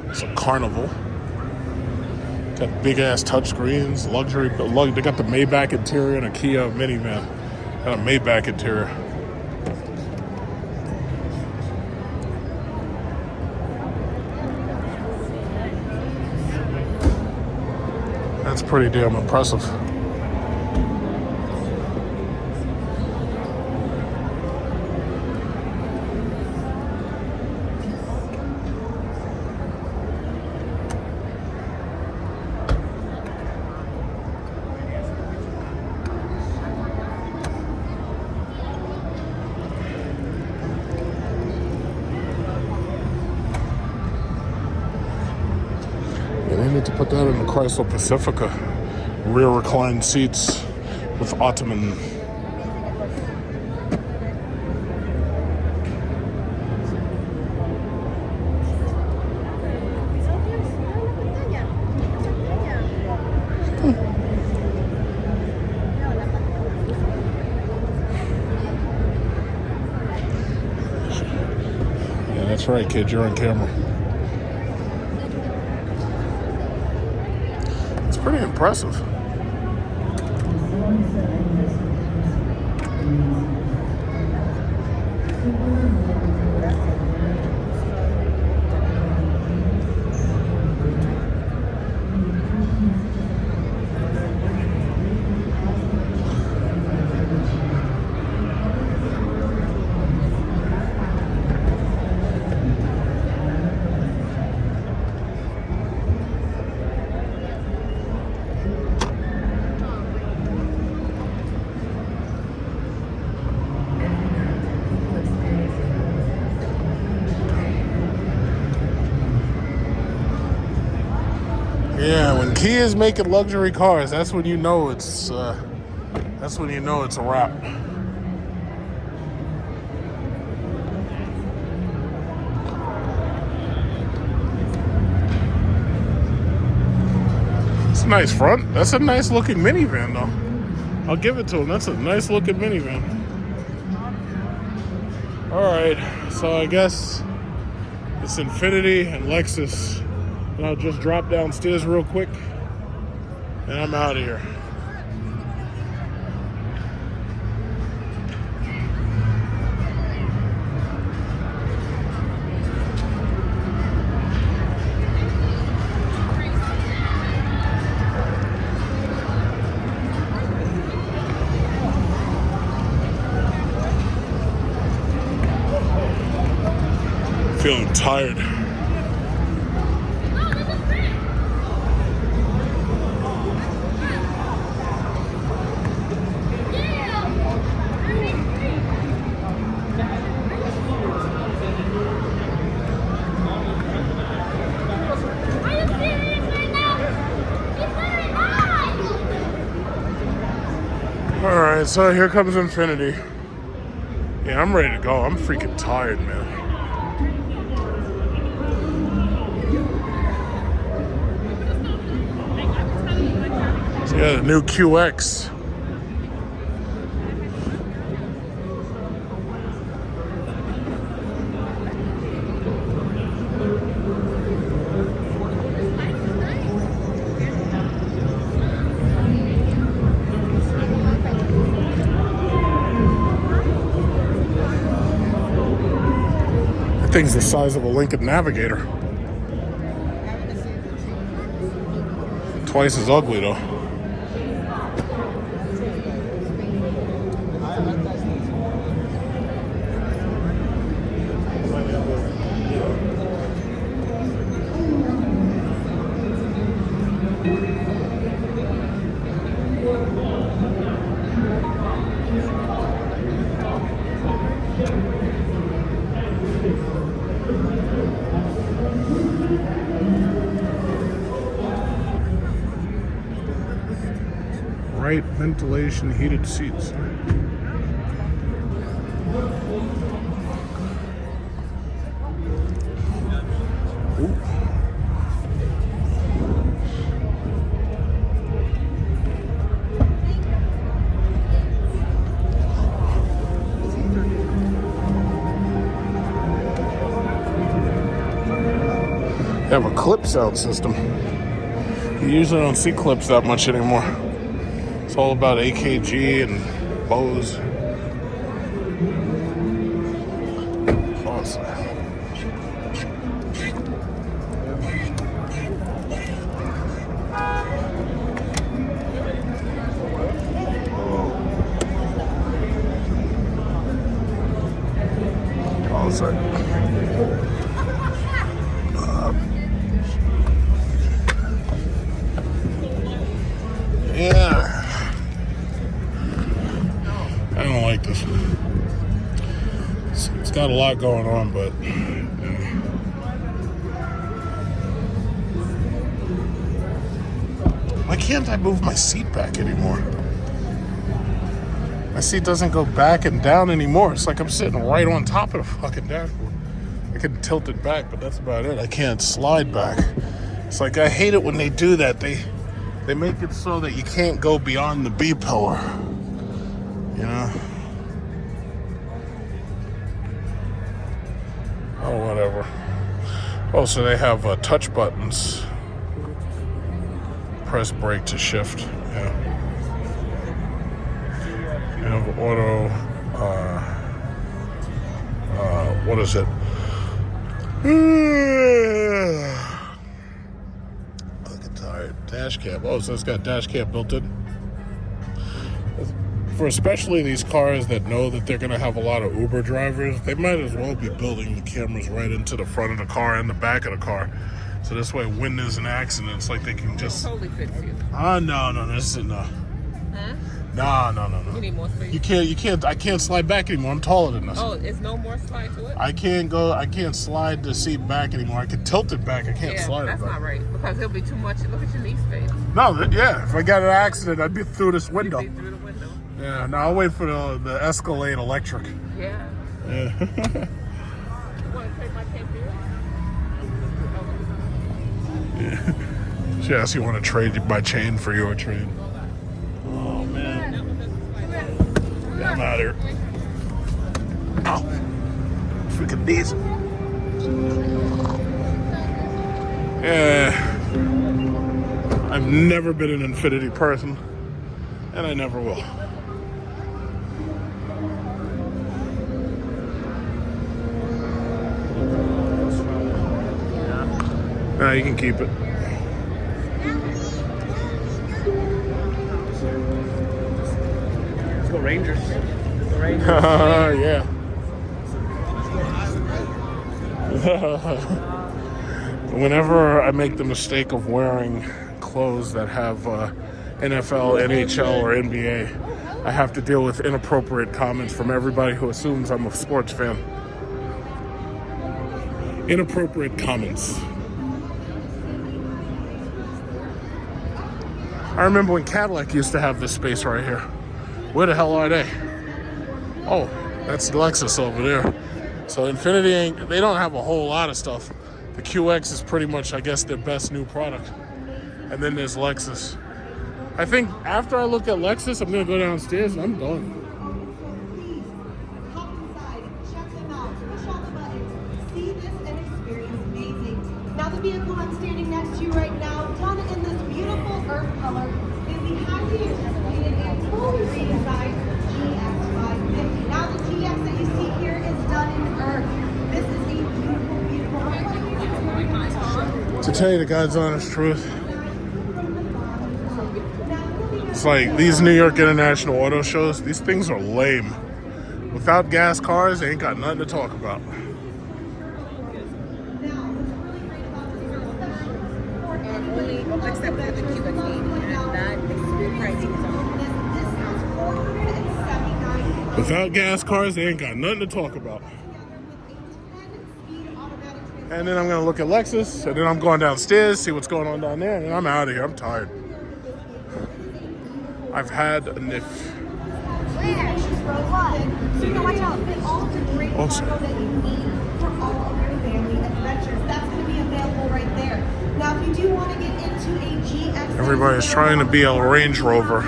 It's a Carnival. Got big ass touchscreens, luxury. They got the Maybach interior and a Kia minivan. Got a Maybach interior. That's pretty damn impressive. They need to put that in the Chrysler Pacifica. Rear reclined seats with ottoman. Yeah, that's right, kid. You're on camera. Pretty impressive. Yeah, when Kia is making luxury cars, that's when you know it's a wrap. It's a nice front. That's a nice looking minivan, though. I'll give it to him. That's a nice looking minivan. All right, so I guess it's Infiniti and Lexus. And I'll just drop downstairs real quick, and I'm out of here. Feeling tired. Alright, so here comes Infiniti. Yeah, I'm ready to go. I'm freaking tired, man. So yeah, the new QX. Thing's the size of a Lincoln Navigator. Twice as ugly though. Right ventilation, heated seats. Ooh. They have a clip sound system. You usually don't see clips that much anymore. It's all about AKG and Bose. Awesome. Awesome. Yeah. I don't like this. It's got a lot going on, but why can't I move my seat back anymore? My seat doesn't go back and down anymore. It's like I'm sitting right on top of the fucking dashboard. I can tilt it back, but that's about it. I can't slide back. It's like I hate it when they do that. They make it so that you can't go beyond the B pillar. You know? Oh, whatever. Oh, so they have touch buttons. Press brake to shift. Yeah. You have auto. What is it? Looking tired. Dash cam. Oh, so it's got dash cam built in. For especially these cars that know that they're going to have a lot of Uber drivers, they might as well be building the cameras right into the front of the car and the back of the car. So this way, when there's an accident, it's like they can just... Totally fits you. No, this isn't... Huh? No. You need more space. You can't. I can't slide back anymore. I'm taller than this. Oh, it's no more slide to it? I can't slide the seat back anymore. I can tilt it back. I can't slide it back. That's not right because it'll be too much. Look at your knee space. No, yeah. If I got in an accident, I'd be through this window. You'd be through the window. Yeah. No, I'll wait for the Escalade electric. Yeah. Yeah. You want to trade my cane for yours? Yeah. She asked you want to trade my chain for your chain. Oh man. Yeah, I'm out here. Oh. Freaking diesel. Yeah. I've never been an Infiniti person, and I never will. No, you can keep it. Let's go Rangers. Yeah. Whenever I make the mistake of wearing clothes that have NFL, NHL, or NBA, I have to deal with inappropriate comments from everybody who assumes I'm a sports fan. Inappropriate comments. I remember when Cadillac used to have this space right here. Where the hell are they? Oh, that's Lexus over there. So Infiniti they don't have a whole lot of stuff. The QX is pretty much, I guess, their best new product. And then there's Lexus. I think after I look at Lexus, I'm gonna go downstairs and I'm done. Now the vehicle I'm standing next to right now, done in this beautiful earth color, is the highly anticipated and fully redesigned GX550. Now the GX that you see here is done in earth. This is a beautiful To tell you the God's honest truth, it's like these New York International Auto Shows, these things are lame. Without gas cars, they ain't got nothing to talk about. Except for the QX80, and that pricing is on. Without gas cars, they ain't got nothing to talk about. And then I'm gonna look at Lexus, and then I'm going downstairs, see what's going on down there, and then I'm out of here. I'm tired. I've had enough. So you know what, y'all fit all the great cargo that you need for all of your family adventures. That's going to be available right there. Now, if you do want to get into a GX, Everybody's trying to be a Range Rover.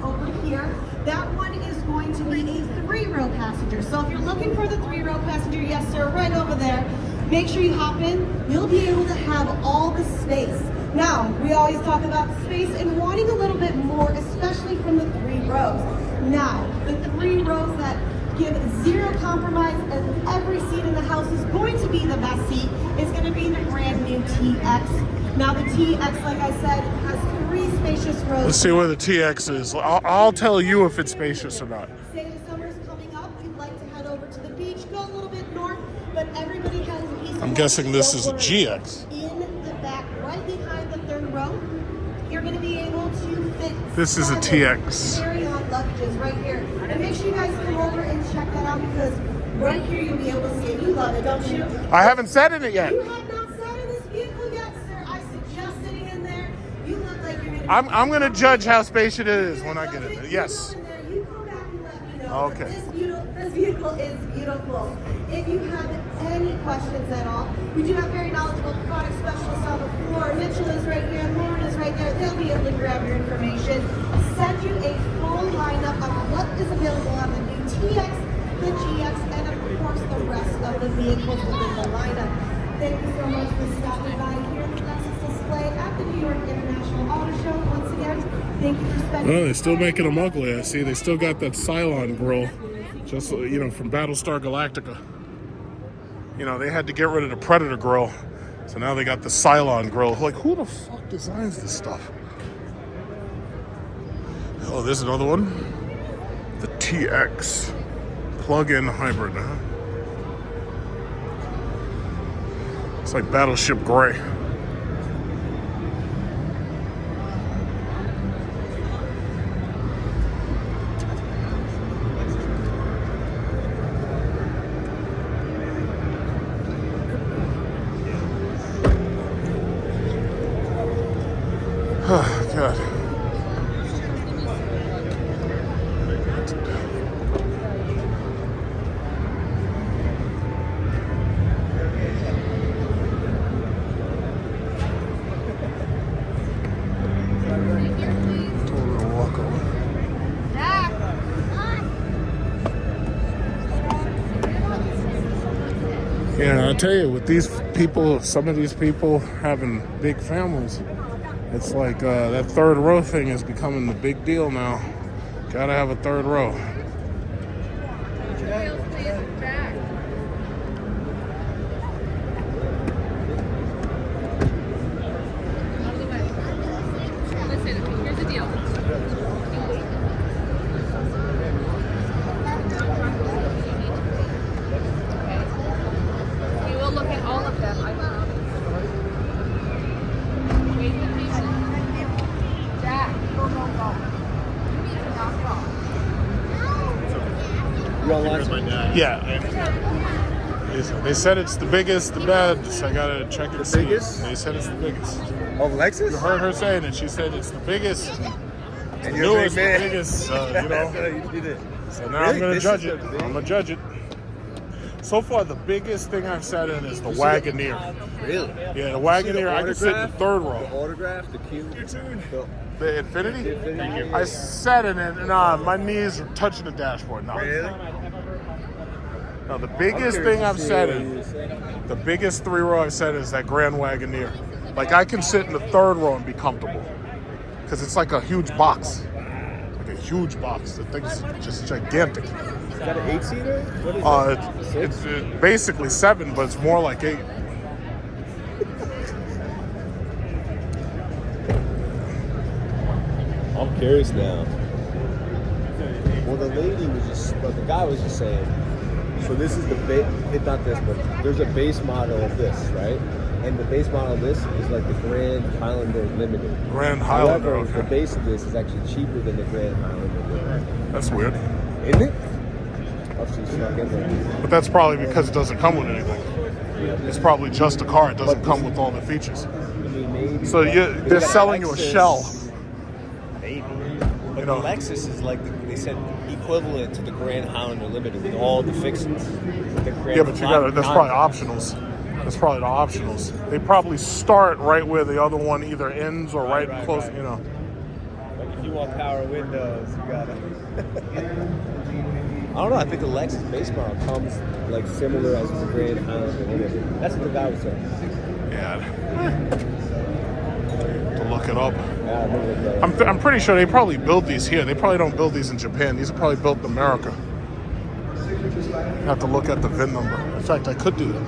Over here, that one is going to be a 3-row passenger. So if you're looking for the 3-row passenger, yes sir, right over there. Make sure you hop in. You'll be able to have all the space. Now, we always talk about space and wanting a little bit more, especially from the 3 rows. Now, the 3 rows that give zero compromise, and every seat in the house is going to be the best seat, is going to be the brand new TX. Now, the TX, like I said, has 3 spacious rows. Let's see where the TX is. I'll tell you if it's spacious or not. Say the summer's coming up, you'd like to head over to the beach, go a little bit north, but everybody has a piece of I'm guessing this is a GX. in the back, right behind the 3rd row. You're going to be able to fit. This is a TX. Carry-on luggages right here. And make sure you guys come over and check that out because right here you'll be able to see it. You love it, don't you? I haven't sat in it yet. You have not sat in this vehicle yet, sir. I suggest sitting in there. You look like you're going to. I'm going to judge how spacious it is when I get in there. Yes. You come back and let me know. Okay. This vehicle is beautiful. If you have any questions at all, we do have very knowledgeable product specialists on the floor. Mitchell is right here, Lauren is right there. They'll be able to grab your information, send you a full lineup of what is available on the new TX, the GX, and of course the rest of the vehicles within the lineup. Thank you so much for stopping by here at the Lexus display at the New York International Auto Show. Once again, thank you for spending. Well, they're still making them ugly. I see they still got that Cylon grill, just from Battlestar Galactica. They had to get rid of the Predator grill, so now they got the Cylon grill. Like, who the fuck designs this stuff? Oh, there's another one. The TX plug-in hybrid. Huh? It's like Battleship Gray. Oh, God. Yeah, I'll tell you, with these people, some of these people having big families, it's like that third row thing is becoming the big deal now. Gotta have a third row. Listen, here's the deal. We will look at all of them, I promise. Wait the patient. Jack, go. You need to knock off. You on lunch? Yeah. They said it's the biggest, the best. I gotta check and see. Biggest? They said it's the biggest. Oh, Lexus? You heard her saying it. She said it's the biggest. And The you're a newest, big man. the biggest, you know. You did it. So now Really? I'm gonna This judge is it. the big- I'm gonna judge it. So far, the biggest thing I've sat in is the Wagoneer. Really? Yeah, the Wagoneer. I can sit in the third row. The autograph, the cube. The Infiniti? Infiniti? I sat in it. Nah, my knees are touching the dashboard. No. Really? No, the biggest thing I've sat in, the biggest three row I've sat in is that Grand Wagoneer. Like, I can sit in the third row and be comfortable. Because it's like a huge box. Like a huge box. The thing's just gigantic. Is that an 8-seater? What is it? It's basically 7, but it's more like 8. I'm curious now. Well, the lady was just, but the guy was just saying, so this is the not this, but there's a base model of this, right? And the base model of this is like the Grand Highlander Limited. Grand Highlander, However, the base of this is actually cheaper than the Grand Highlander Limited. That's weird. Isn't it? Obviously snuck in there. But that's probably because it doesn't come with anything. It's probably just a car. It doesn't come with all the features. Maybe. So they're selling you a shell. Maybe. You But know. the Lexus is like, they said, equivalent to the Grand Highlander Limited with all the fixings. The Grand Yeah, but you gotta. That's probably Highlander. optionals. That's probably the optionals. They probably start right where the other one either ends or right close. Right. You know. Like if you want power windows, you gotta. I don't know. I think the Lexus base model comes like similar as the Grand Highlander Limited. That's what the guy was saying. Yeah. To look it up. Yeah, I remember that. I'm pretty sure they probably build these here. They probably don't build these in Japan. These are probably built in America. I have to look at the VIN number. In fact, I could do that.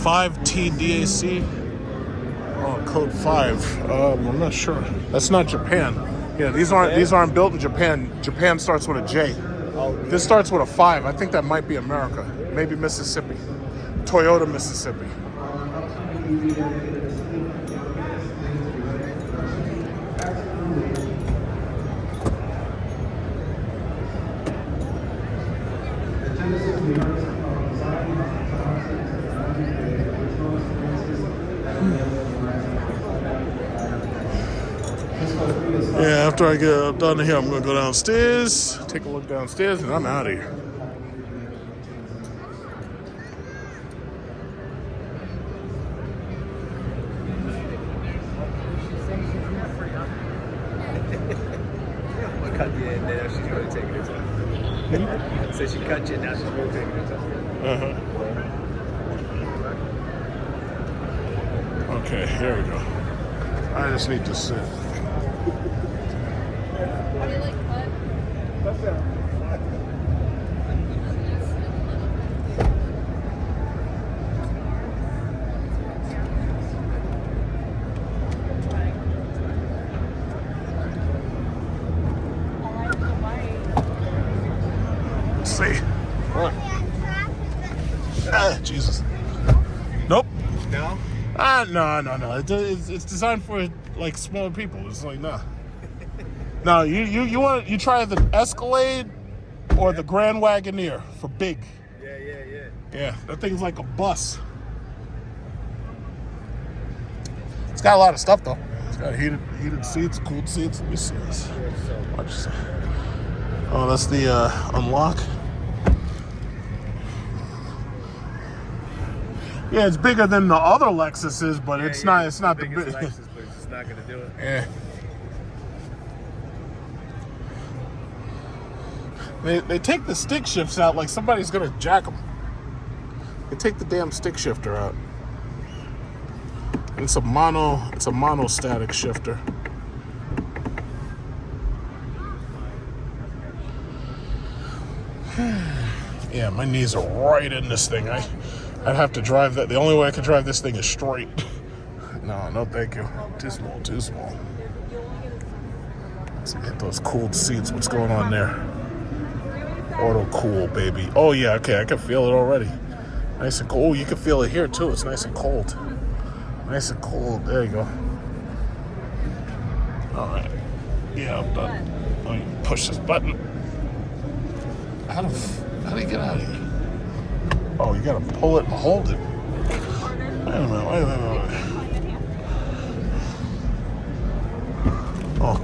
5TDAC. Oh, code 5. I'm not sure. That's not Japan. Yeah, these aren't built in Japan. Japan starts with a J. This starts with a 5. I think that might be America. Maybe Mississippi. Toyota, Mississippi. Yeah, after I get done here, I'm going to go downstairs, take a look downstairs, and I'm out of here. I cut you in there. She's really taking her time. So she cut you, now she's really taking her time. Okay, here we go. I just need to sit. Let's see. Jesus. Nope. No? No. It's designed for like smaller people. It's like nah. No, you try the Escalade or the Grand Wagoneer for big. Yeah. Yeah, that thing's like a bus. It's got a lot of stuff though. It's got heated seats, cooled seats. Let me see this. Watch this. Oh, that's the unlock. Yeah, it's bigger than the other Lexuses, but it's not. It's not the biggest. Lexus, but it's just not gonna do it. Yeah. They take the stick shifts out like somebody's gonna jack them. They take the damn stick shifter out. It's a mono static shifter. Yeah, my knees are right in this thing. I'd have to drive that. The only way I could drive this thing is straight. No, thank you. Too small. Let's get those cooled seats. What's going on there? Auto cool, baby. Oh yeah, okay, I can feel it already. Nice and cold. Oh, you can feel it here too. It's nice and cold. Nice and cold. There you go. All right. Yeah, I'm done. Let me push this button. How do you get out of here? Oh, you gotta pull it and hold it. Wait a minute. Oh,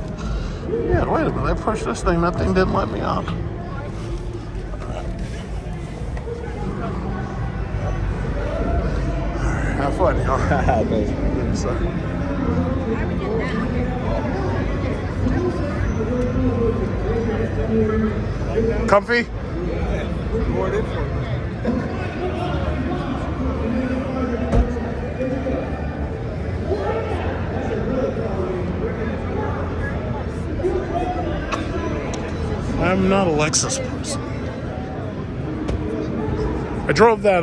yeah, wait a minute. I pushed this thing. That thing didn't let me on. Have fun, y'all. Comfy? I'm not a Lexus person. I drove that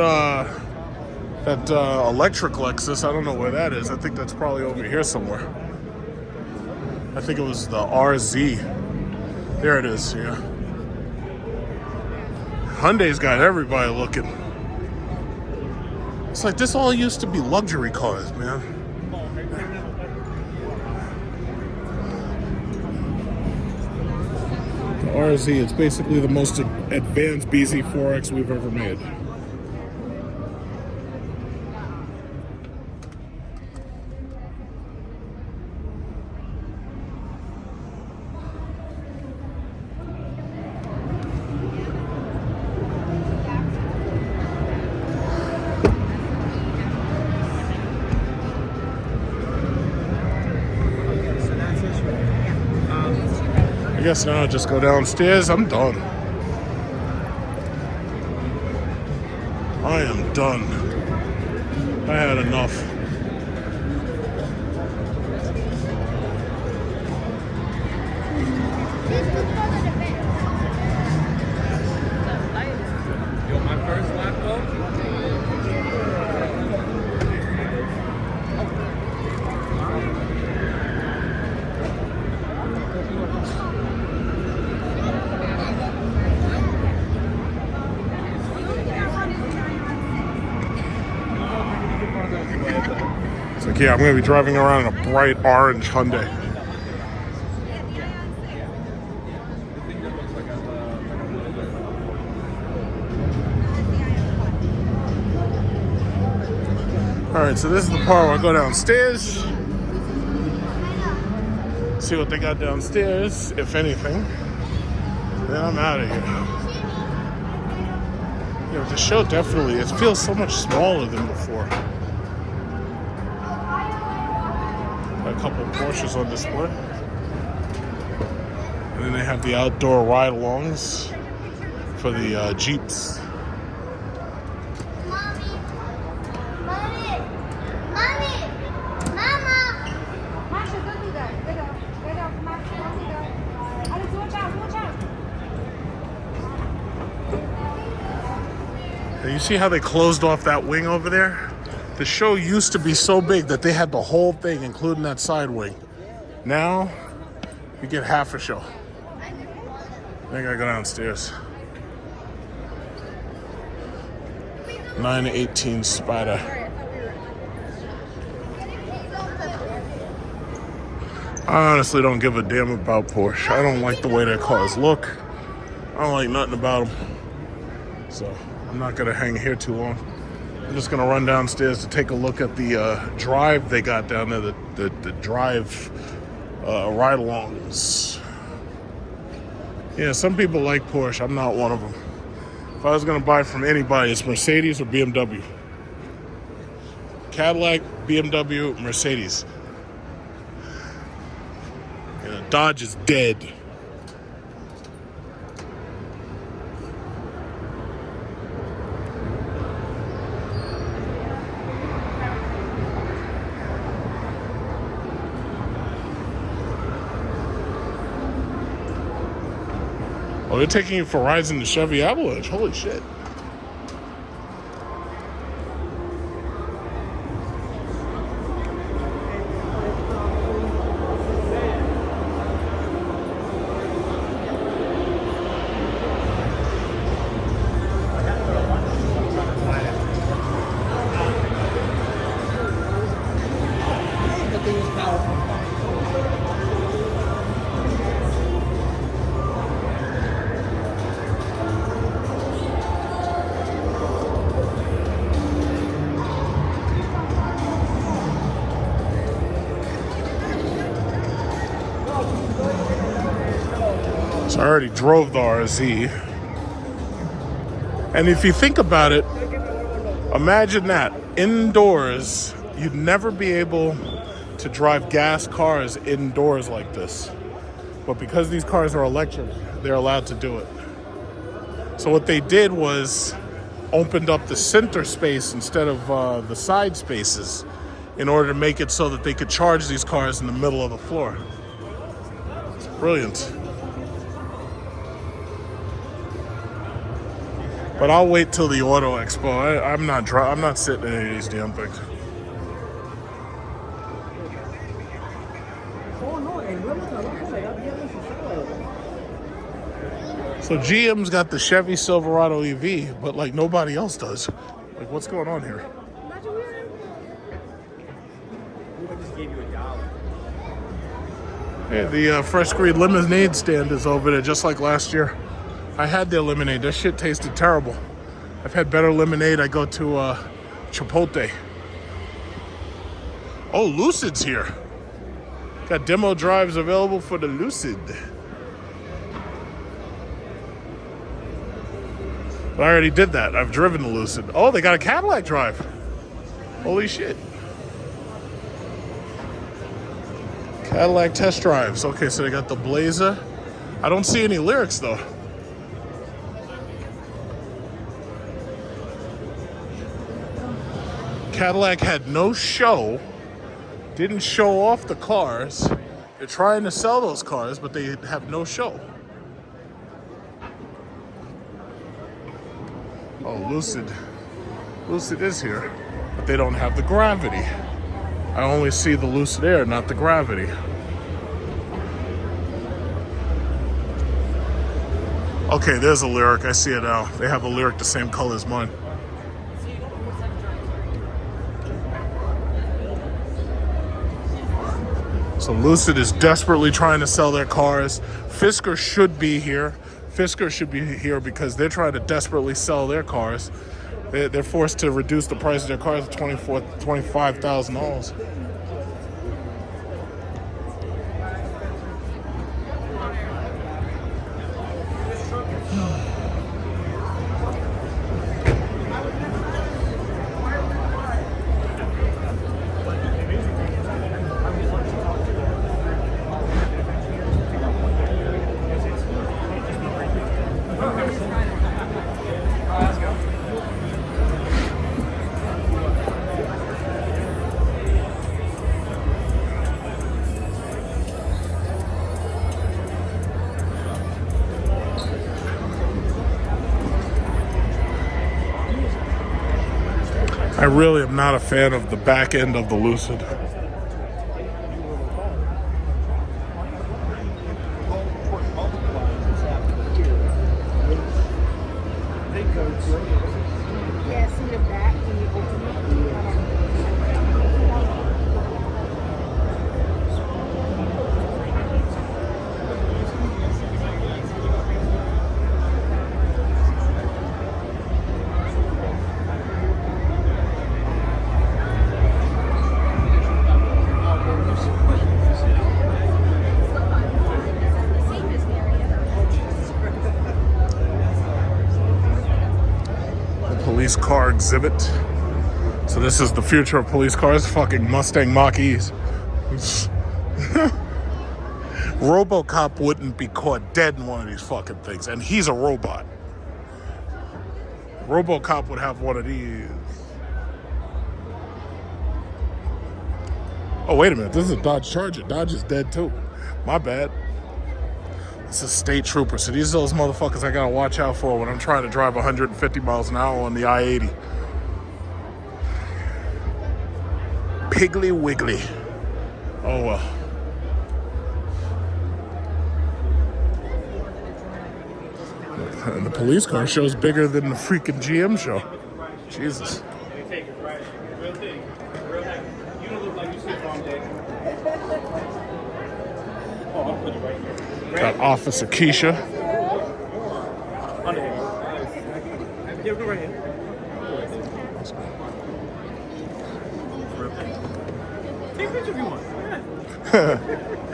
electric Lexus. I don't know where that is. I think that's probably over here somewhere. I think it was the RZ. There it is, yeah. Hyundai's got everybody looking. It's like this all used to be luxury cars, man. The RZ, it's basically the most advanced BZ4X we've ever made. I guess now I'll just go downstairs. I'm done. I am done. I had enough. You want my first lap though? It's like, yeah, I'm going to be driving around in a bright orange Hyundai. Alright, so this is the part where I go downstairs. See what they got downstairs, if anything. Then I'm out of here. Yeah, the show definitely, it feels so much smaller than before. A couple Porsches on display. And then they have the outdoor ride-alongs for the Jeeps. And you see how they closed off that wing over there? The show used to be so big that they had the whole thing, including that side wing. Now, you get half a show. I gotta go downstairs. 918 Spider. I honestly don't give a damn about Porsche. I don't like the way their cars look. I don't like nothing about them. So, I'm not gonna hang here too long. I'm just gonna run downstairs to take a look at the drive they got down there, the drive ride-alongs. Yeah, some people like Porsche. I'm not one of them. If I was gonna buy from anybody, it's Mercedes or BMW. Cadillac, BMW, Mercedes. Yeah, Dodge is dead. Oh, they're taking you for rides in the Chevy Avalanche. Holy shit. So I already drove the RZ. And if you think about it, imagine that. Indoors, you'd never be able to drive gas cars indoors like this. But because these cars are electric, they're allowed to do it. So what they did was opened up the center space instead of the side spaces in order to make it so that they could charge these cars in the middle of the floor. It's brilliant. But I'll wait till the Auto Expo. I'm not sitting in any of these damn things. So GM's got the Chevy Silverado EV, but like nobody else does. Like, what's going on here? Hey, the Fresh Squeeze lemonade stand is over there just like last year. I had their lemonade. That shit tasted terrible. I've had better lemonade. I go to Chipotle. Oh, Lucid's here. Got demo drives available for the Lucid. But I already did that. I've driven the Lucid. Oh, they got a Cadillac drive. Holy shit. Cadillac test drives. Okay, so they got the Blazer. I don't see any lyrics though. Cadillac had no show, didn't show off the cars. They're trying to sell those cars, but they have no show. Oh, Lucid is here, but they don't have the Gravity. I only see the Lucid Air, not the Gravity. Okay, there's a lyric, I see it now. They have a lyric the same color as mine. So Lucid is desperately trying to sell their cars. Fisker should be here. Fisker should be here because they're trying to desperately sell their cars. They're forced to reduce the price of their cars to $25,000. I really am not a fan of the back end of the Lucid. Yeah, see the back when you open it. police car exhibit. So this is the future of police cars, fucking Mustang Mach-E's. RoboCop wouldn't be caught dead in one of these fucking things, and he's a robot. RoboCop would have one of these. Oh, wait a minute. This is a Dodge Charger. Dodge is dead, too. My bad. This is State Trooper. So these are those motherfuckers I gotta watch out for when I'm trying to drive 150 miles an hour on the I-80. Piggly Wiggly. Oh, well. And the police car show's bigger than the freaking GM show. Jesus. Got Officer Keisha. Yeah, go right here. Take a picture if you want. Yeah.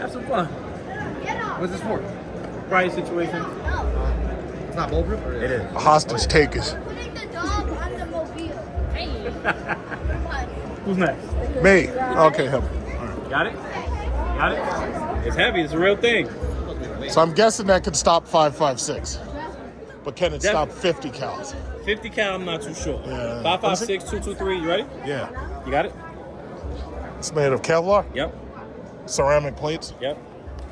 Have some fun. What's this for? Riot situation. It's not bulletproof? Or It is. Hostage takers. Putting the dog on the mobile. Hey. Who's next? Me. Okay, him. Got it? Got it? It's heavy. It's a real thing. So I'm guessing that could stop 5.56. But can it stop 50 cals? 50 cal, I'm not too sure. Yeah. 5.56, 223. You ready? Yeah. You got it? It's made of Kevlar? Yep. Ceramic plates? Yep.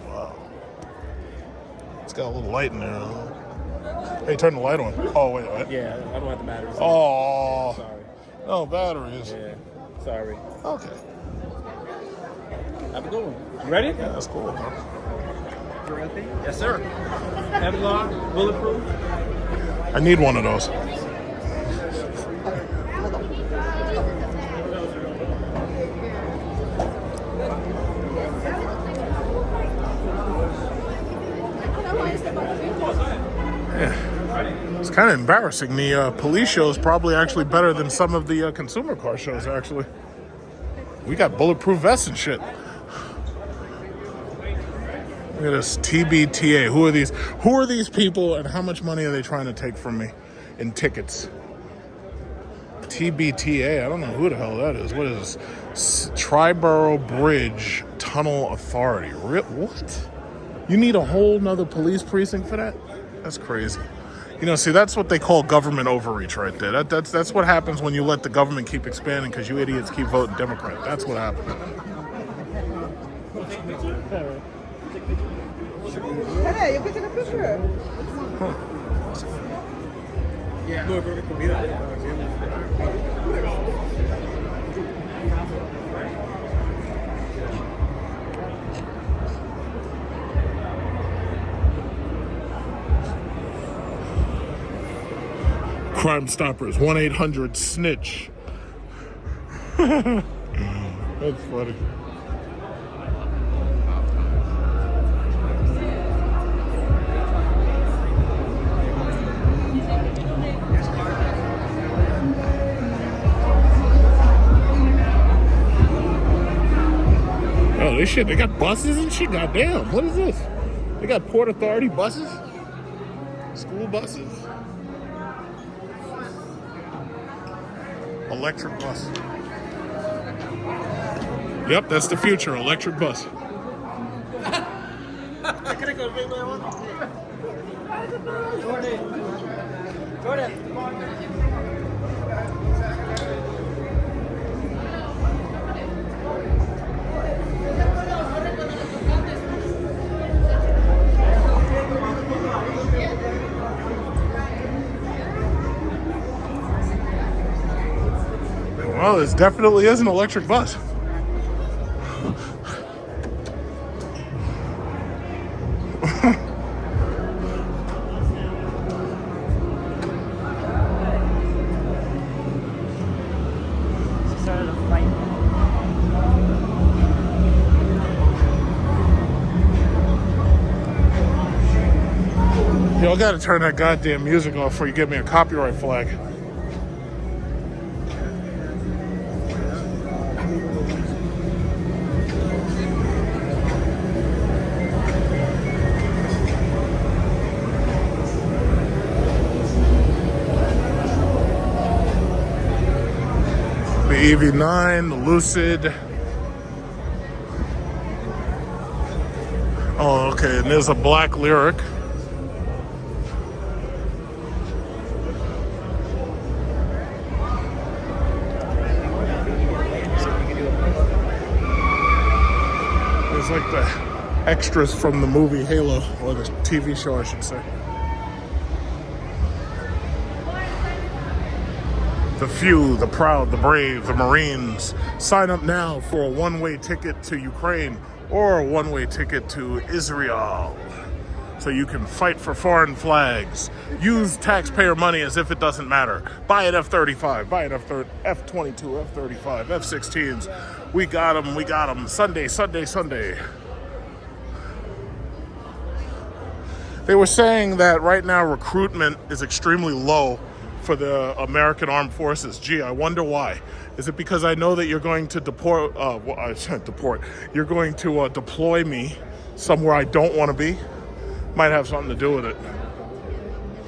Wow. It's got a little light in there. Hey, turn the light on. Oh, wait. Yeah, I don't have the batteries. Oh. Sorry. No batteries. Yeah. Sorry. Okay. Have a good one. You ready? Yeah, that's cool, man. Yes, sir. Kevlar, bulletproof. I need one of those. Yeah. It's kind of embarrassing. The police show is probably actually better than some of the consumer car shows, actually. We got bulletproof vests and shit. Look at this TBTA. Who are these? Who are these people, and how much money are they trying to take from me in tickets? TBTA. I don't know who the hell that is. What is this? Triborough Bridge Tunnel Authority. What? You need a whole nother police precinct for that? That's crazy. You know, see, that's what they call government overreach right there. That's what happens when you let the government keep expanding because you idiots keep voting Democrat. That's what happens. Hey, you can take a picture. Huh. Yeah. Crime Stoppers, 1-800-SNITCH. That's funny. Oh, this shit, they got buses and shit? Goddamn, what is this? They got Port Authority buses? School buses? Electric bus. Yep, that's the future, electric bus. Well, this definitely is an electric bus. Y'all gotta turn that goddamn music off before you give me a copyright flag. EV9, the Lucid. Oh, okay, and there's a black Lyric. There's like the extras from the movie Halo, or the TV show, I should say. The few, the proud, the brave, the Marines. Sign up now for a one-way ticket to Ukraine or a one-way ticket to Israel, so you can fight for foreign flags. Use taxpayer money as if it doesn't matter. Buy an F-35, buy an F-22, F-35, F-16s. We got them, we got them. Sunday, Sunday, Sunday. They were saying that right now recruitment is extremely low for the American Armed Forces. Gee, I wonder why. Is it because I know that you're going to you're going to deploy me somewhere I don't want to be? Might have something to do with it.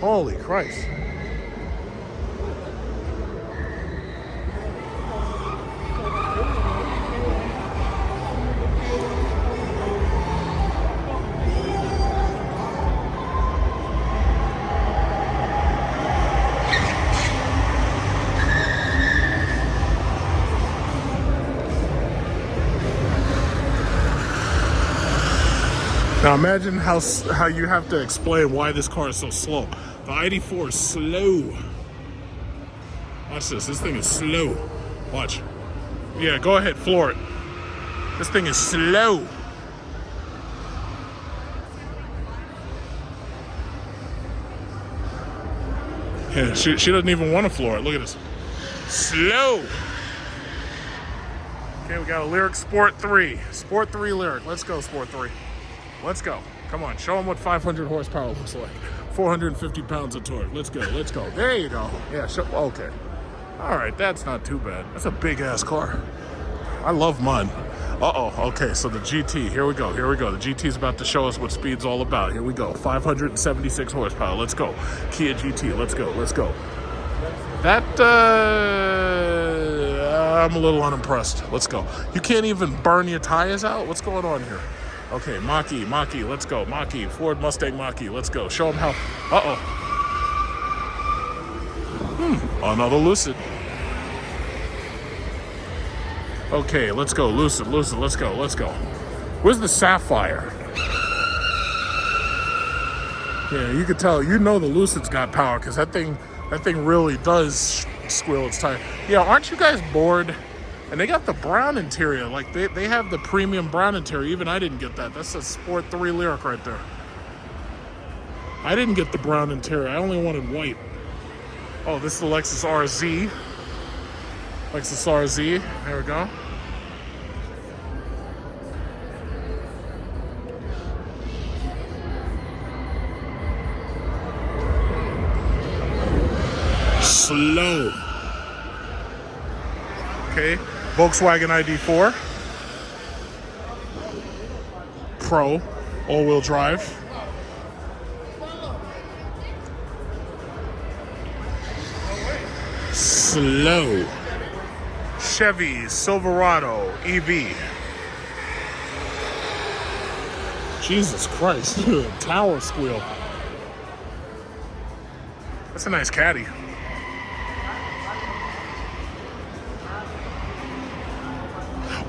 Holy Christ. Now imagine how you have to explain why this car is so slow. The ID.4 is slow. Watch this. This thing is slow. Watch. Yeah, go ahead, floor it. This thing is slow. Yeah, she doesn't even want to floor it. Look at this. Slow. Okay, we got a Lyric Sport 3. Sport 3 Lyric. Let's go, Sport 3. Let's go. Come on, show them what 500 horsepower looks like. 450 pounds of torque. Let's go, let's go. There you go. Yeah, okay. All right, that's not too bad. That's a big-ass car. I love mine. Uh-oh, okay, so the GT. Here we go, here we go. The GT is about to show us what speed's all about. Here we go. 576 horsepower. Let's go. Kia GT. Let's go, let's go. That, I'm a little unimpressed. Let's go. You can't even burn your tires out? What's going on here? Okay, Mach-E, let's go. Mach-E, Ford Mustang Mach-E, let's go. Show them how. Uh-oh. Another Lucid. Okay, let's go. Lucid, let's go, let's go. Where's the Sapphire? Yeah, you could tell. You know the Lucid's got power, because that thing really does squeal its tire. Yeah, aren't you guys bored? And they got the brown interior. Like, they have the premium brown interior. Even I didn't get that. That's a Sport 3 Lyric right there. I didn't get the brown interior. I only wanted white. Oh, this is the Lexus RZ. Lexus RZ. There we go. Slow. Okay. Volkswagen ID.4 Pro, all-wheel drive. Slow. Chevy Silverado EV. Jesus Christ, tower squeal. That's a nice caddy.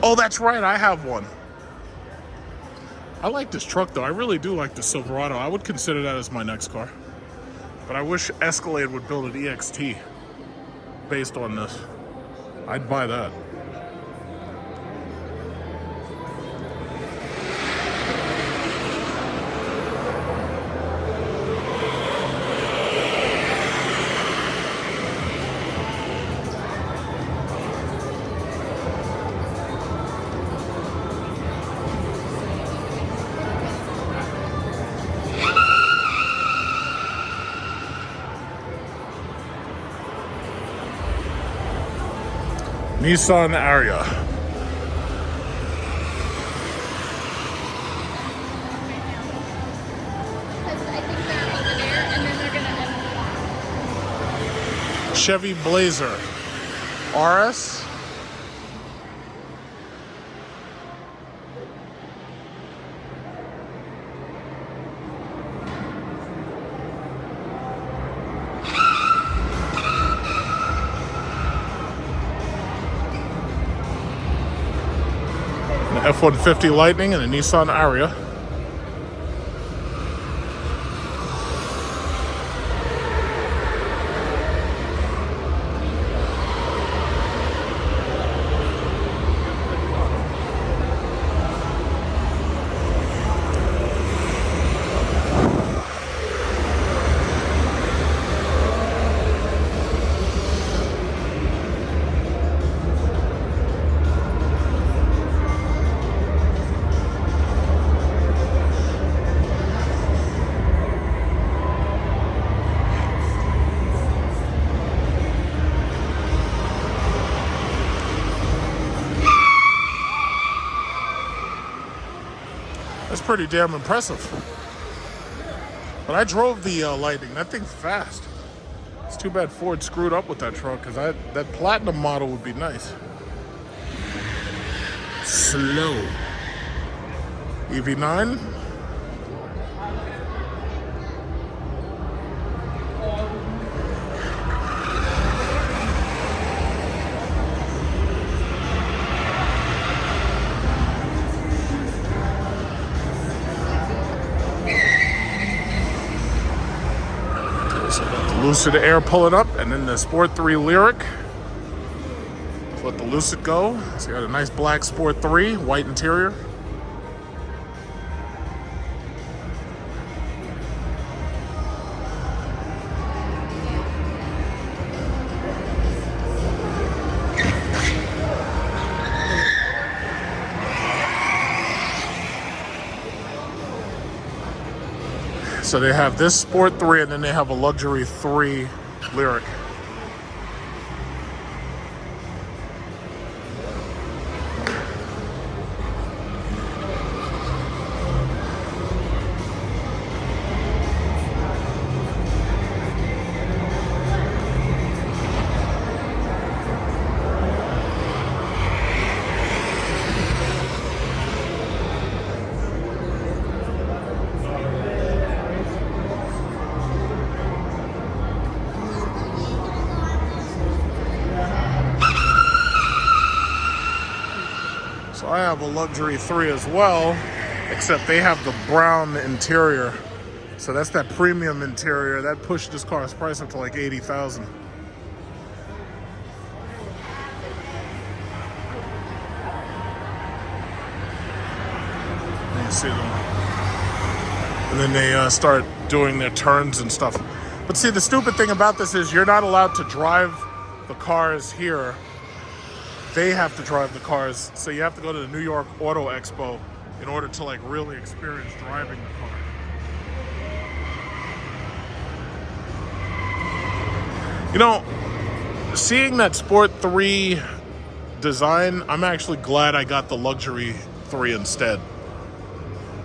Oh, that's right, I have one. I like this truck, though. I really do like the Silverado. I would consider that as my next car. But I wish Escalade would build an EXT based on this. I'd buy that. Nissan Ariya. Chevy Blazer. RS? F-150 Lightning and a Nissan Ariya. That's pretty damn impressive. But I drove the Lightning. That thing's fast. It's too bad Ford screwed up with that truck, because that Platinum model would be nice. Slow. EV9. Lucid Air pulling up, and then the Sport 3 Lyric. Let's let the Lucid go. So you got a nice black Sport 3, white interior. So they have this Sport 3, and then they have a Luxury 3 Lyric. So I have a Luxury 3 as well, except they have the brown interior. So that's that premium interior. That pushed this car's price up to like $80,000. You see them. And then they start doing their turns and stuff. But see, the stupid thing about this is you're not allowed to drive the cars here. They have to drive the cars, so you have to go to the New York Auto Expo in order to like really experience driving the car. You know, seeing that Sport 3 design, I'm actually glad I got the Luxury 3 instead.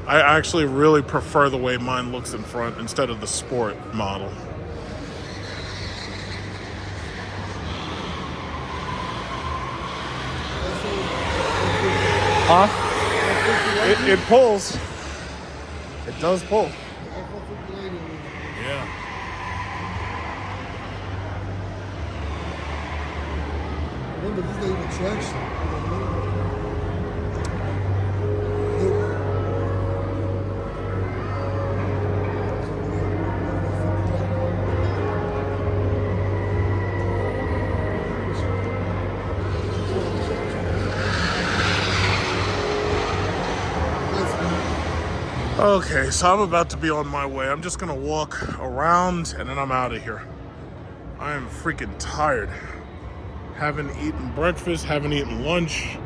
I actually really prefer the way mine looks in front instead of the Sport model. Huh? It pulls. It does pull. Yeah. Remember, this ain't even traction. Okay, so I'm about to be on my way. I'm just gonna walk around and then I'm out of here. I am freaking tired. Haven't eaten breakfast, haven't eaten lunch.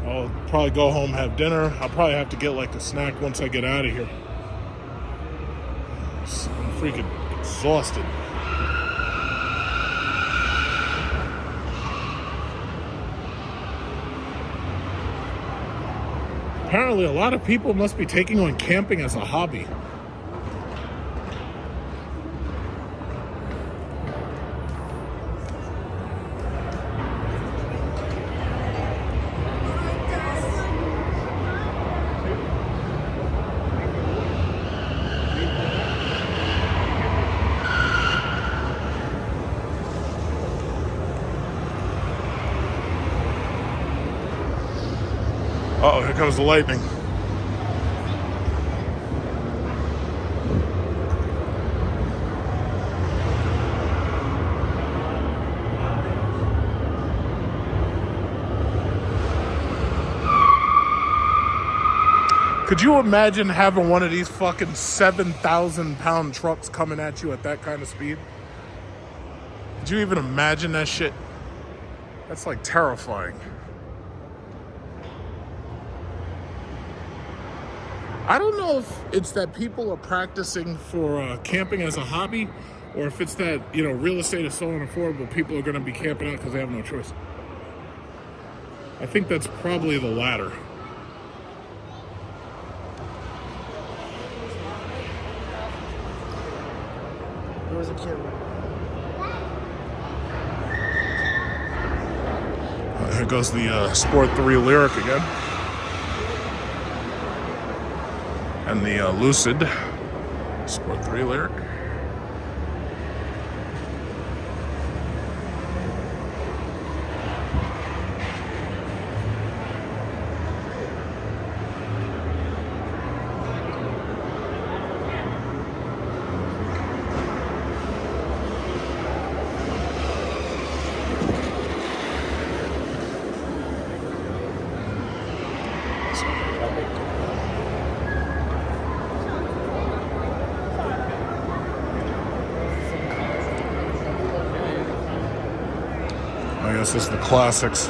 I'll probably go home, have dinner. I'll probably have to get like a snack once I get out of here. I'm freaking exhausted. Apparently, a lot of people must be taking on camping as a hobby. Uh-oh, here comes the lightning. Could you imagine having one of these fucking 7,000-pound trucks coming at you at that kind of speed? Could you even imagine that shit? That's like terrifying. I don't know if it's that people are practicing for camping as a hobby, or if it's that, you know, real estate is so unaffordable, people are going to be camping out because they have no choice. I think that's probably the latter. There was a kid. Here goes the Sport 3 Lyric again. And the Lucid Sport 3 Lyric. I guess this is the classics.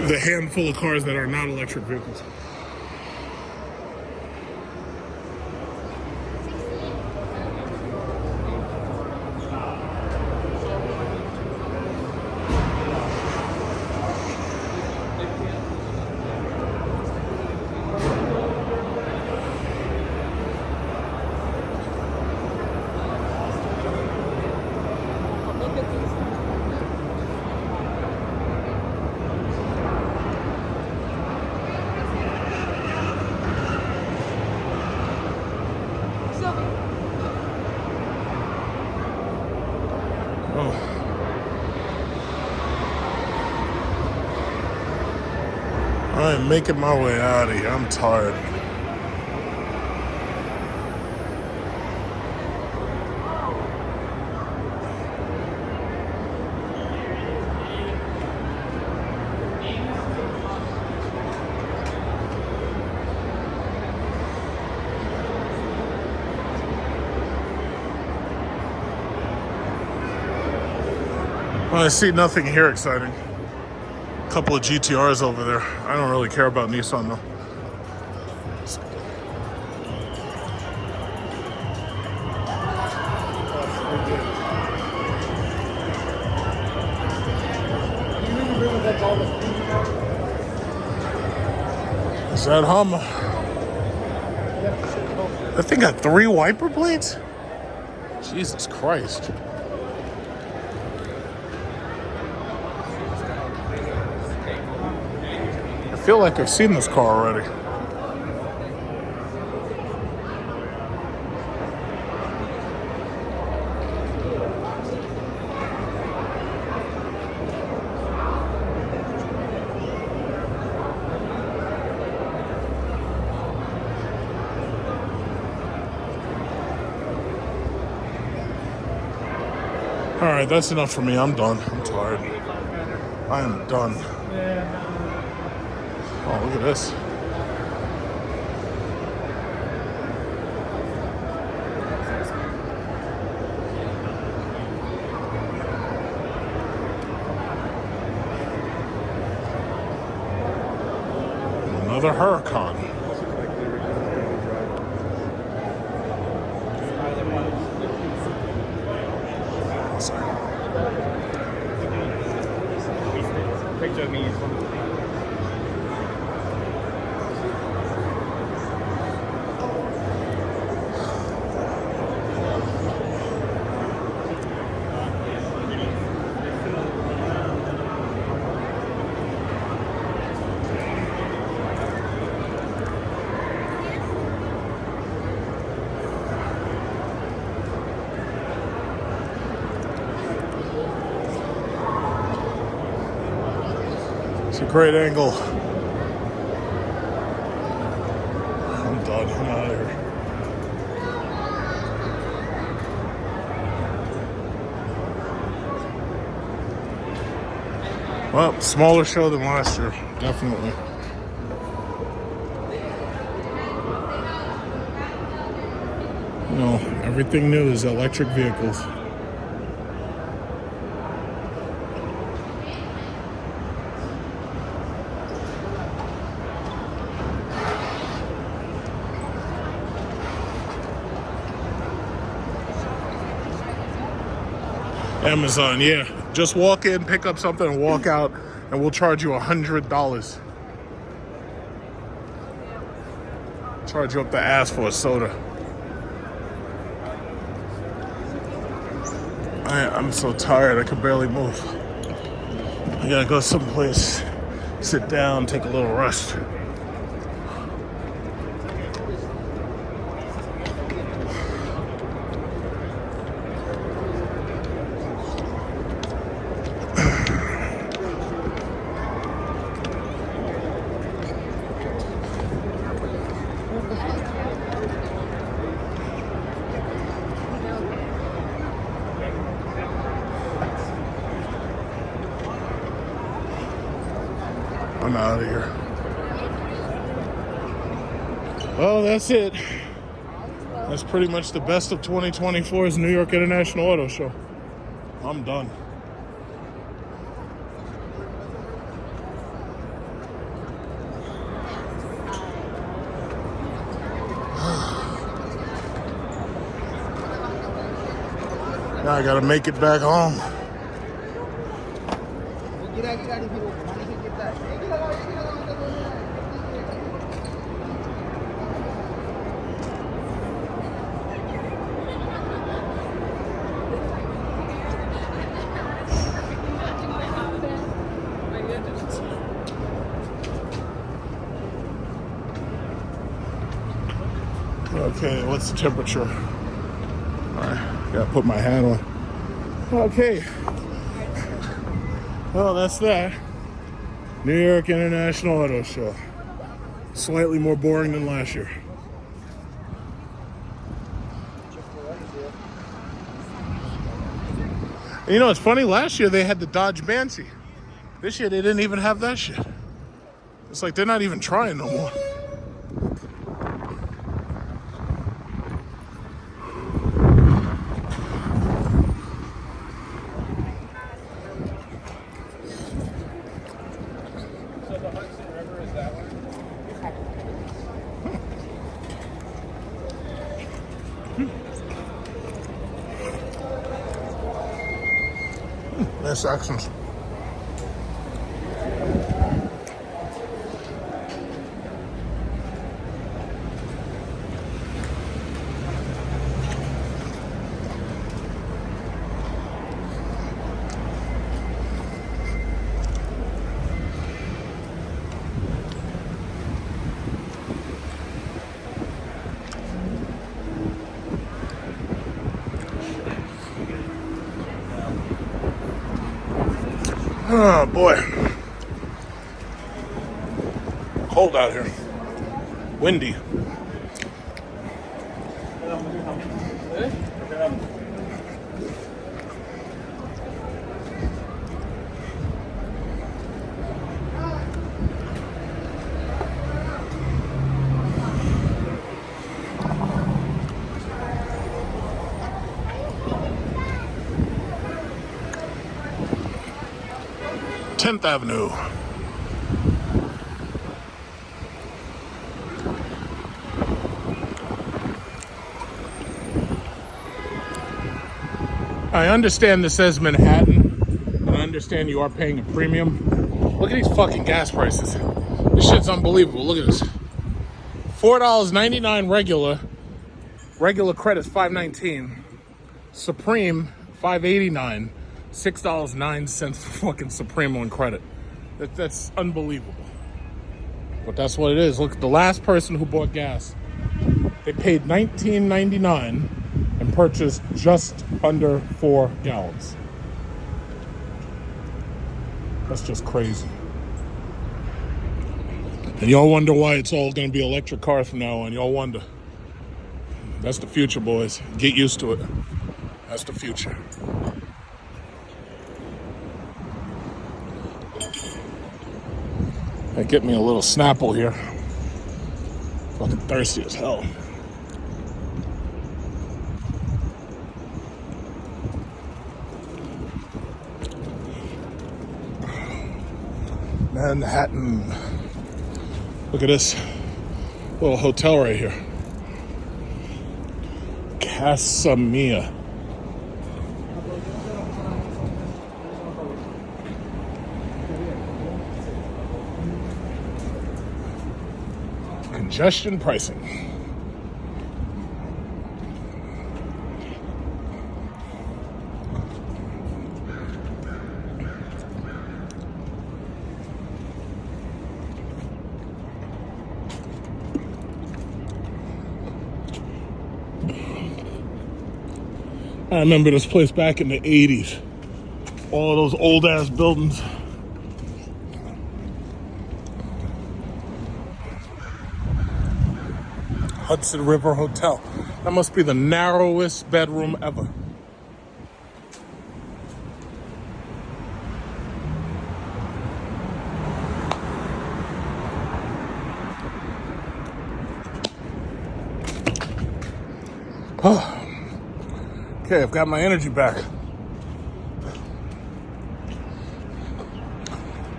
The handful of cars that are not electric vehicles. I am making my way out of here. I'm tired. Well, I see nothing here exciting. A couple of GTRs over there. I don't really care about Nissan though. Is that Hummer? That thing got 3 wiper blades? Jesus Christ. I feel like I've seen this car already. All right, that's enough for me. I'm done. I'm tired. I am done. Oh, look at this. Another Huracan. Picture of me. Great angle. I'm done. I'm out of here. Well, smaller show than last year, definitely. You know, everything new is electric vehicles. Amazon, yeah. Just walk in, pick up something, and walk out, and we'll charge you $100. Charge you up the ass for a soda. I'm so tired, I could barely move. I gotta go someplace, sit down, take a little rest. I'm out of here. Well, that's it. That's pretty much the best of 2024's New York International Auto Show. I'm done. Now I gotta make it back home. Okay, what's the temperature? All right, gotta put my hat on. Okay. Well, that's that. New York International Auto Show. Slightly more boring than last year. You know, it's funny, last year they had the Dodge Banshee. This year they didn't even have that shit. It's like they're not even trying no more. Nice accents. Oh boy. Cold out here. Windy. Tenth Avenue. I understand this says Manhattan, and I understand you are paying a premium. Look at these fucking gas prices. This shit's unbelievable. Look at this. $4.99 regular. Regular credit's $5.19. Supreme, $5.89. $6.09 for fucking Supreme on credit. That's unbelievable. But that's what it is. Look, the last person who bought gas, they paid $19.99 and purchased just under 4 gallons. That's just crazy. And y'all wonder why it's all going to be electric cars from now on. Y'all wonder. That's the future, boys. Get used to it. That's the future. Hey, get me a little Snapple here. Fucking thirsty as hell. Manhattan. Look at this little hotel right here. Casa Mia. Congestion pricing. I remember this place back in the 80s. All of those old ass buildings. Hudson River Hotel. That must be the narrowest bedroom ever. Okay, I've got my energy back.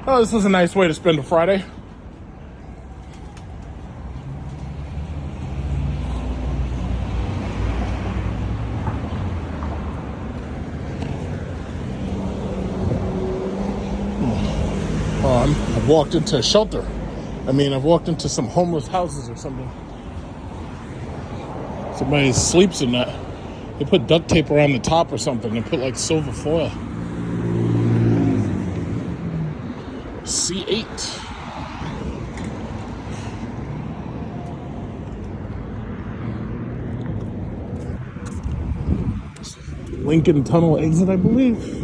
Oh, this is a nice way to spend a Friday. I've walked into a shelter. I've walked into some homeless houses or something. Somebody sleeps in that. They put duct tape around the top or something. They put like silver foil. C8. Lincoln Tunnel exit, I believe.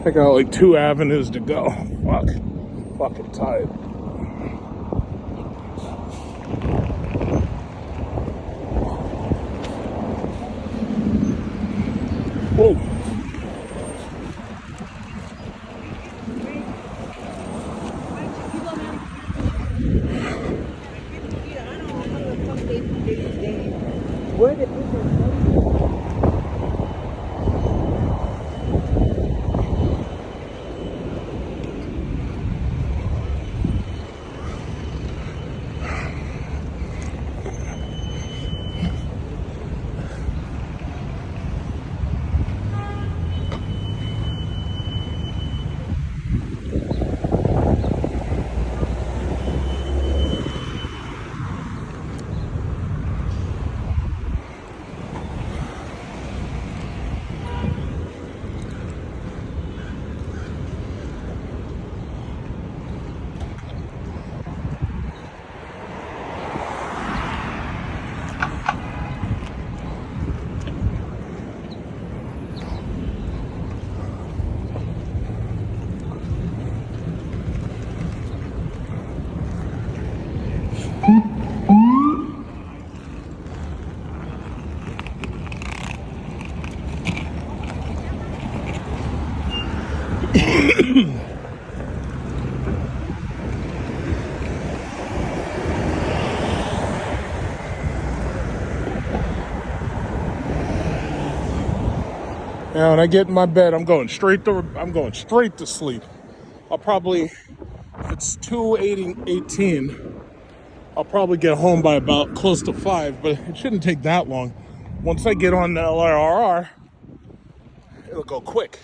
I got like 2 avenues to go. Fuck. Fucking tired. Whoa. Where did people? Now, when I get in my bed, I'm going straight to sleep. I'll probably, if it's 2:18, I'll probably get home by about close to 5, but it shouldn't take that long. Once I get on the LRR, it'll go quick.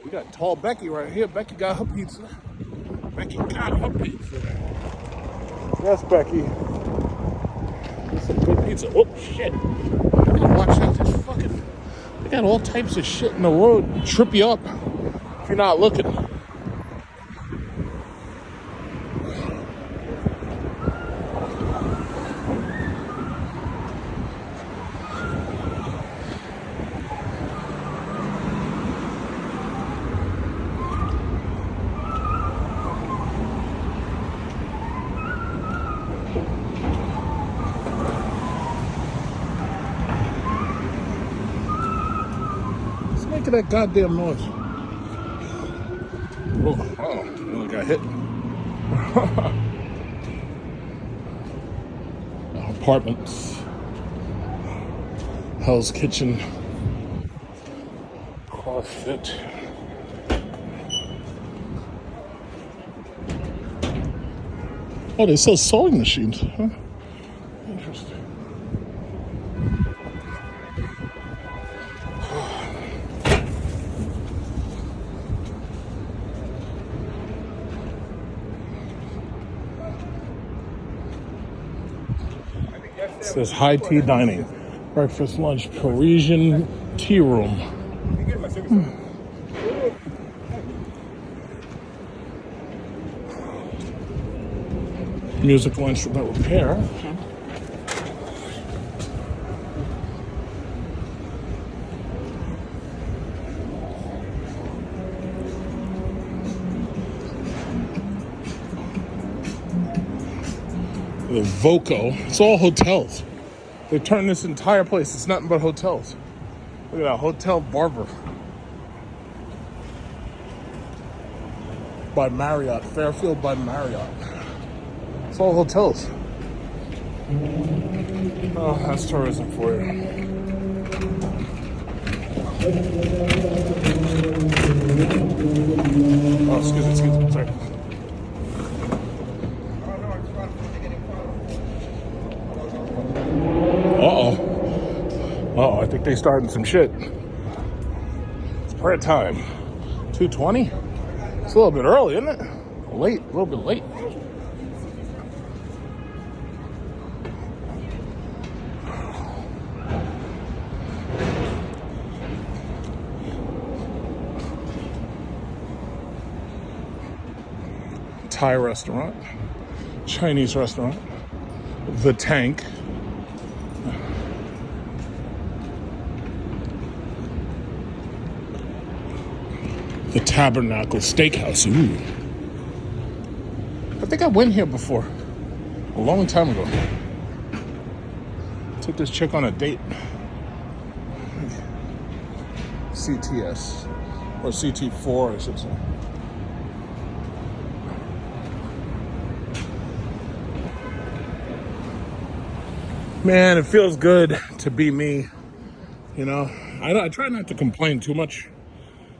We got tall Becky right here. Becky got her pizza. Becky got her pizza. Yes, Becky. That's some good pizza. Oh, shit. I gotta watch out. This fucking... They got all types of shit in the road. Trip you up if you're not looking. at that goddamn noise. Oh, I nearly got hit. Apartments. Hell's Kitchen. CrossFit. Oh, they sell sewing machines, huh? Interesting. It says high tea dining. Breakfast, lunch, Parisian tea room. Musical instrument repair. The Voco. It's all hotels. They turned this entire place. It's nothing but hotels. Look at that, Hotel Barber. By Marriott. Fairfield by Marriott. It's all hotels. Oh, that's tourism for you. Oh, excuse me, sorry. Uh-oh, I think they started some shit. It's prayer time. 2:20? It's a little bit early, isn't it? Late, a little bit late. Thai restaurant, Chinese restaurant, The Tank. The Tabernacle Steakhouse. Ooh. I think I went here before. A long time ago. Took this chick on a date. CTS. Or CT4, I should say. Man, it feels good to be me. You know, I try not to complain too much.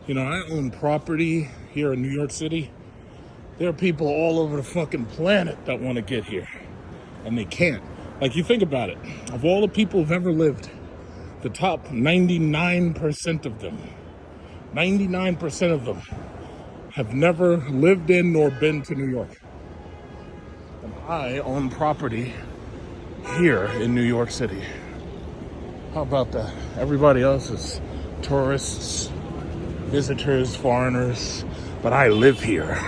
You know, I own property here in New York City. There are people all over the fucking planet that want to get here. And they can't. Like, you think about it. Of all the people who've ever lived, the top 99% of them, 99% of them have never lived in nor been to New York. And I own property here in New York City. How about that? Everybody else is tourists, visitors, foreigners, but I live here.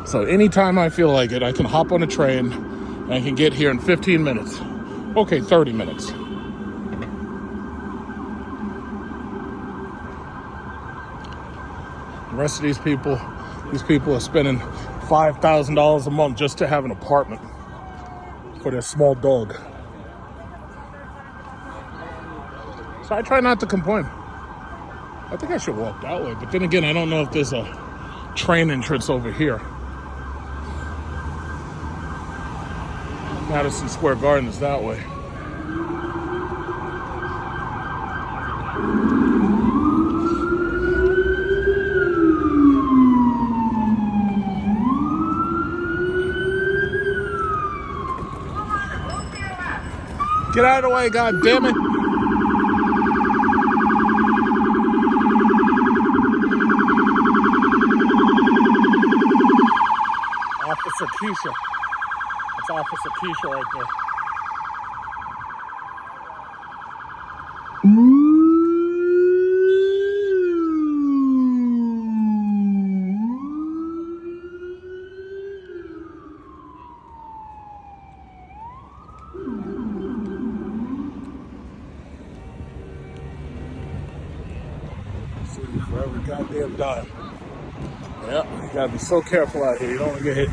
So anytime I feel like it, I can hop on a train and I can get here in 15 minutes. Okay, 30 minutes. The rest of these people are spending $5,000 a month just to have an apartment for their small dog. So I try not to complain. I think I should walk that way, but then again, I don't know if there's a train entrance over here. Madison Square Garden is that way. Get out of the way, God damn it. Officer Keisha. That's Officer Keisha right there. See, for every goddamn dime. Yeah, you gotta be so careful out here. You don't want to get hit.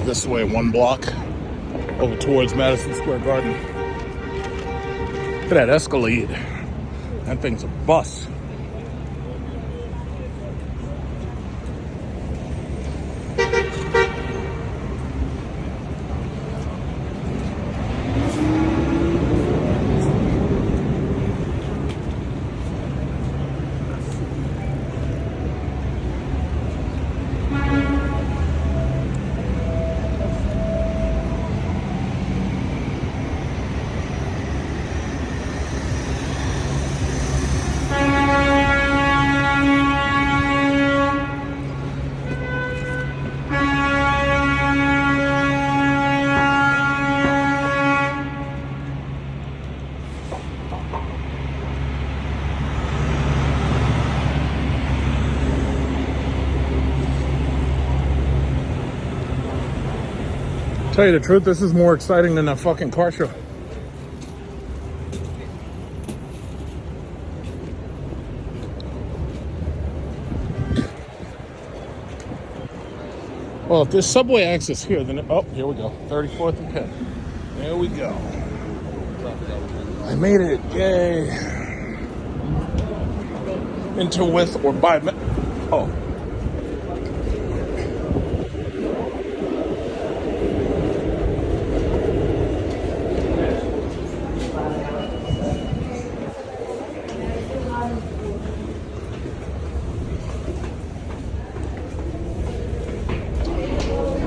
this way 1 block over towards Madison Square Garden. Look at that Escalade. That thing's a bus. Tell you the truth, this is more exciting than that fucking car show. Well, if there's subway access here, then oh, here we go. 34th and Penn. There we go. I made it. Yay. Into with or by. Oh.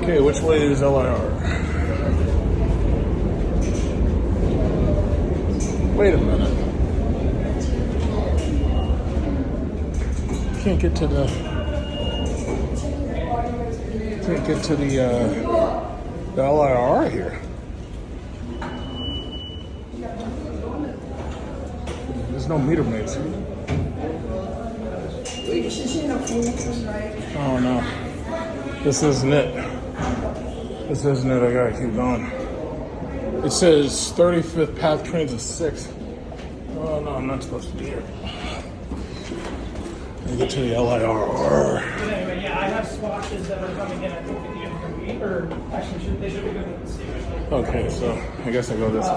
Okay, which way is LIR? Wait a minute. Can't get to the LIR here. There's no meter maids. Oh no. This isn't it. This isn't it. I gotta keep going. It says 35th path trains at 6. Oh no, I'm not supposed to be here. Let me get to the LIR. Anyway, yeah, I have swatches that are coming in. I think at the end of the week, or actually, they should be good at the same. Okay, so I guess I go this way.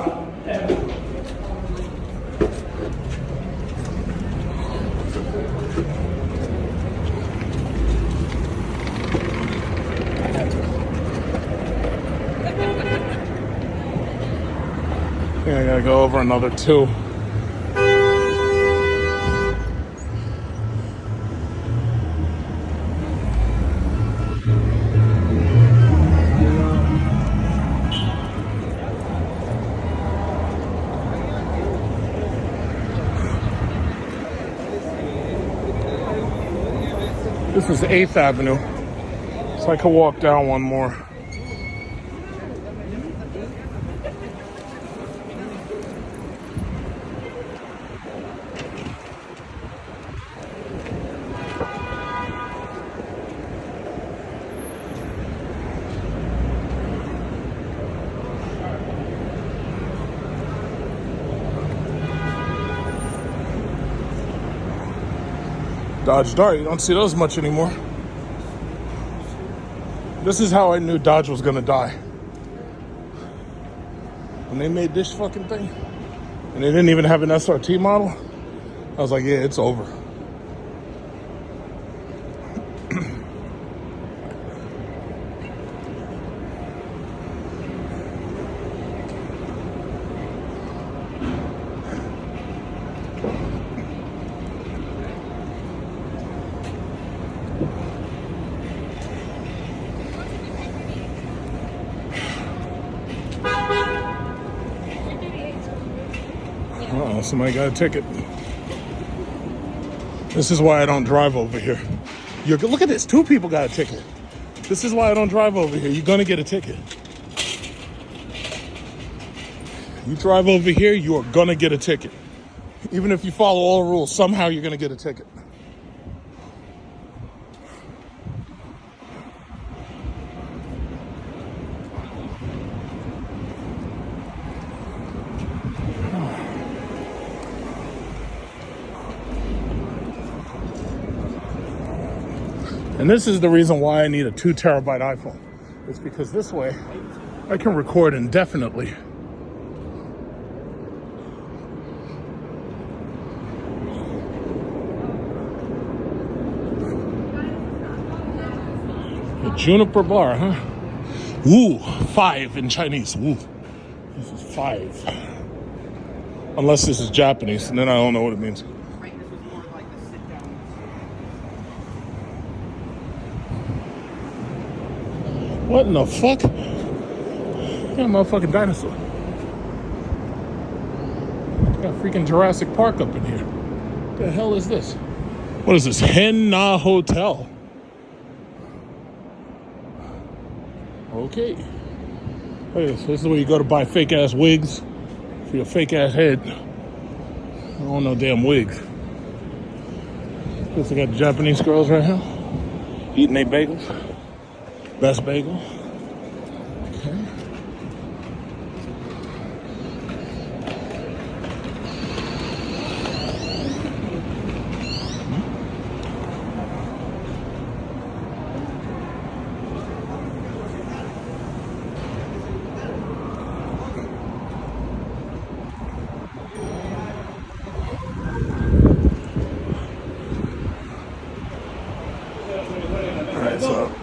I gotta go over another 2. This is 8th Avenue, so I could walk down one more. Dodge Dart, you don't see those much anymore. This is how I knew Dodge was gonna die. When they made this fucking thing, and they didn't even have an SRT model, I was like, yeah, it's over. Uh-oh, somebody got a ticket. This is why I don't drive over here. Look at this, 2 people got a ticket. This is why I don't drive over here. You're gonna get a ticket. You drive over here, you are gonna get a ticket. Even if you follow all the rules, somehow you're gonna get a ticket. And this is the reason why I need a 2 terabyte iPhone. is because this way I can record indefinitely. A juniper bar, huh? Woo, 5 in Chinese. Woo. This is 5. Unless this is Japanese, and then I don't know what it means. What in the fuck? Yeah, motherfucking dinosaur. Got freaking Jurassic Park up in here. What the hell is this? What is this? Hen Na Hotel. Okay. Hey, this is where you go to buy fake ass wigs for your fake ass head. I don't know damn wigs. Looks like I got Japanese girls right here eating their bagels. Best bagel. Okay.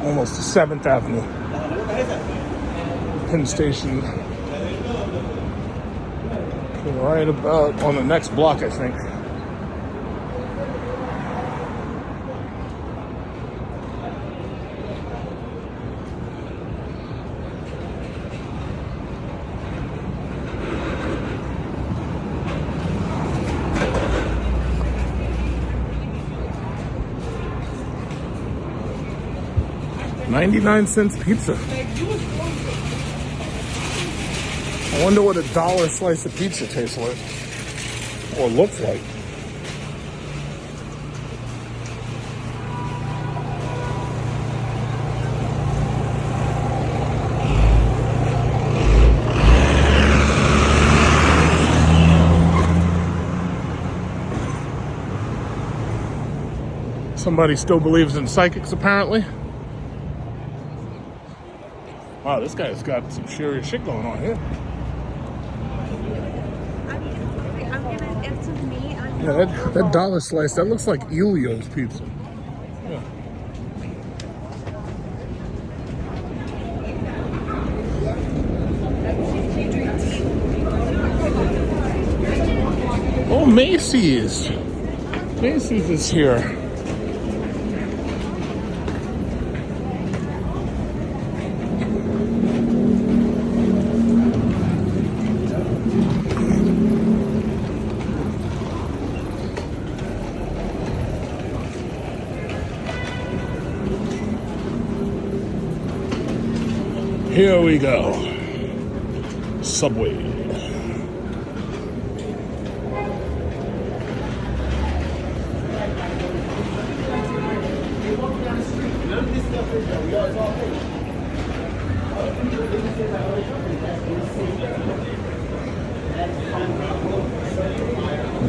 Almost to 7th Avenue. Penn Station. Right about on the next block, I think. $0.99 pizza. I wonder what $1 slice of pizza tastes like or looks like. Somebody still believes in psychics, apparently. Wow, this guy's got some serious shit going on here. Yeah, that $1 slice, that looks like Elio's pizza. Yeah. Oh, Macy's. Macy's is here. Here we go. Subway.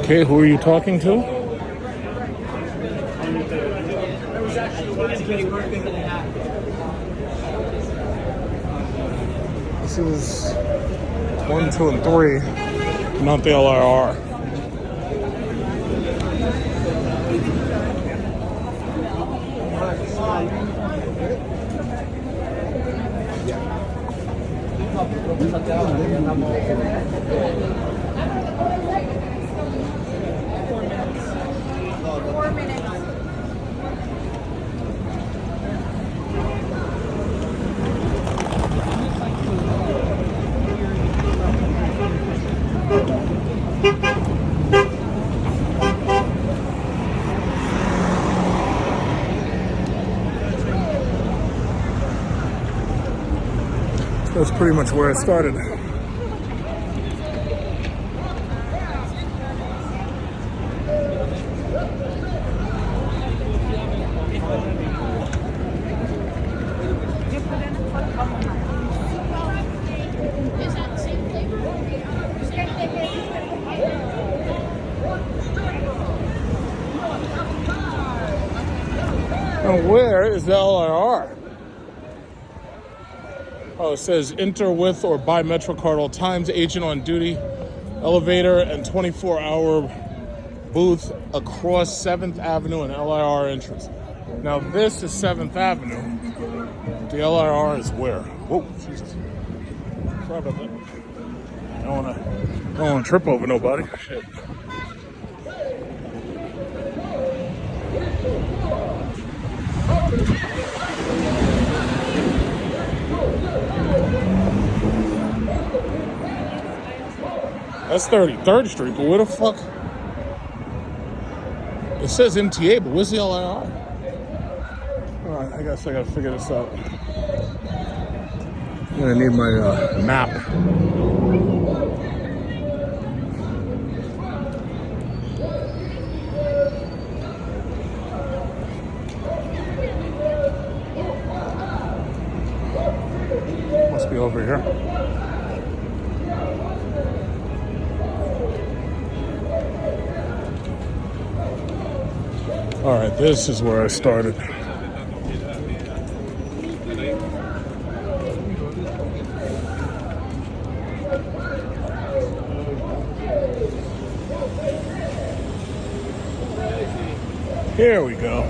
Okay, who are you talking to? This is 1, 2, and 3, not the LIR. That's pretty much where I started. Now where is the LIR? Oh, it says enter with or buy MetroCard all times, agent on duty, elevator, and 24-hour booth across 7th Avenue and LIR entrance. Now this is 7th Avenue. The LIR is where? Whoa, Jesus. Sorry about that. I don't wanna trip over nobody. Shit. That's 33rd Street, but where the fuck? It says MTA, but where's the LIR? Alright, I guess I gotta figure this out. I'm gonna need my map. Must be over here. All right, this is where I started. Here we go.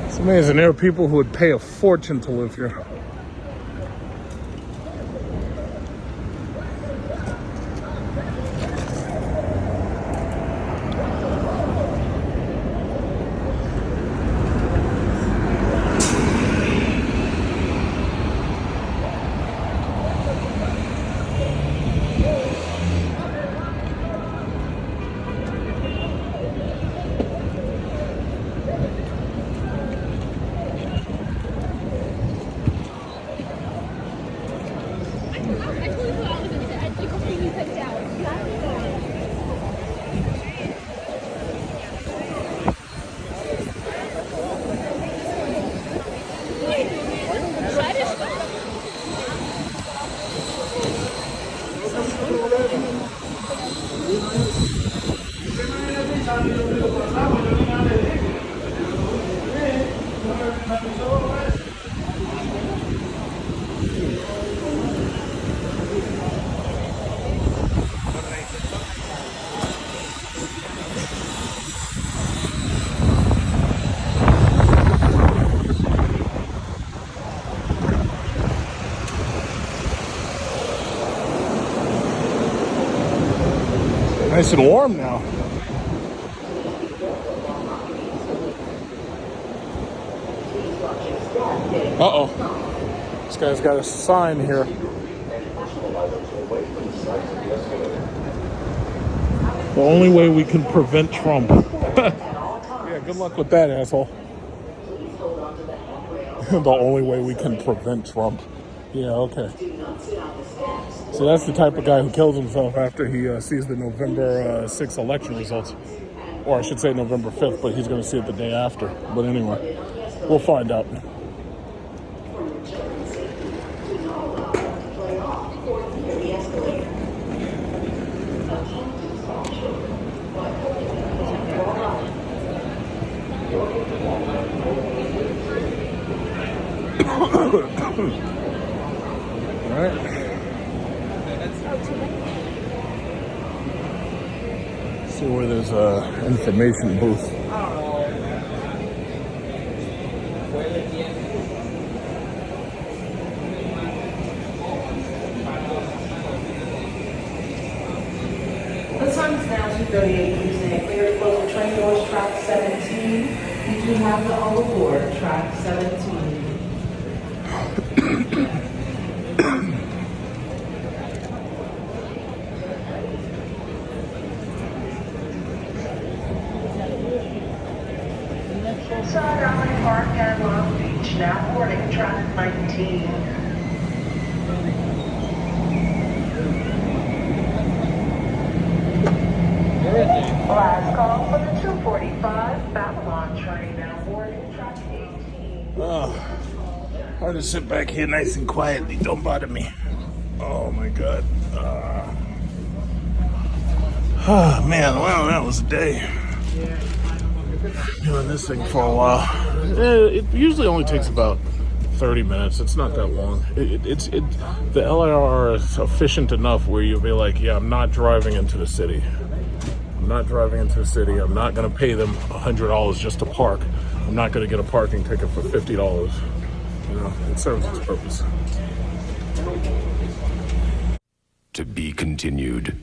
It's amazing. There are people who would pay a fortune to live here. Nice and warm now. Uh-oh. This guy's got a sign here. The only way we can prevent Trump. Yeah, good luck with that, asshole. The only way we can prevent Trump. Yeah, okay. So that's the type of guy who kills himself after he sees the November 6th election results. Or I should say November 5th, but he's going to see it the day after. But anyway, we'll find out. All right. See where there's a information booth. The time is now 2:38. Please stand clear to close the train doors, track 17. You do have the all aboard, track 17. Side Island Park and Long Beach, now boarding track 19. Last call for the 245, Babylon train now boarding track 18. Oh, I'll just sit back here nice and quietly. Don't bother me. Oh my God. Oh man, wow, that was a day. Doing this thing for a while. It usually only takes about 30 minutes. It's not that long. The LIR is efficient enough where you'll be like, yeah, I'm not driving into the city. I'm not driving into the city. I'm not going to pay them $100 just to park. I'm not going to get a parking ticket for $50. You know, it serves its purpose. To be continued.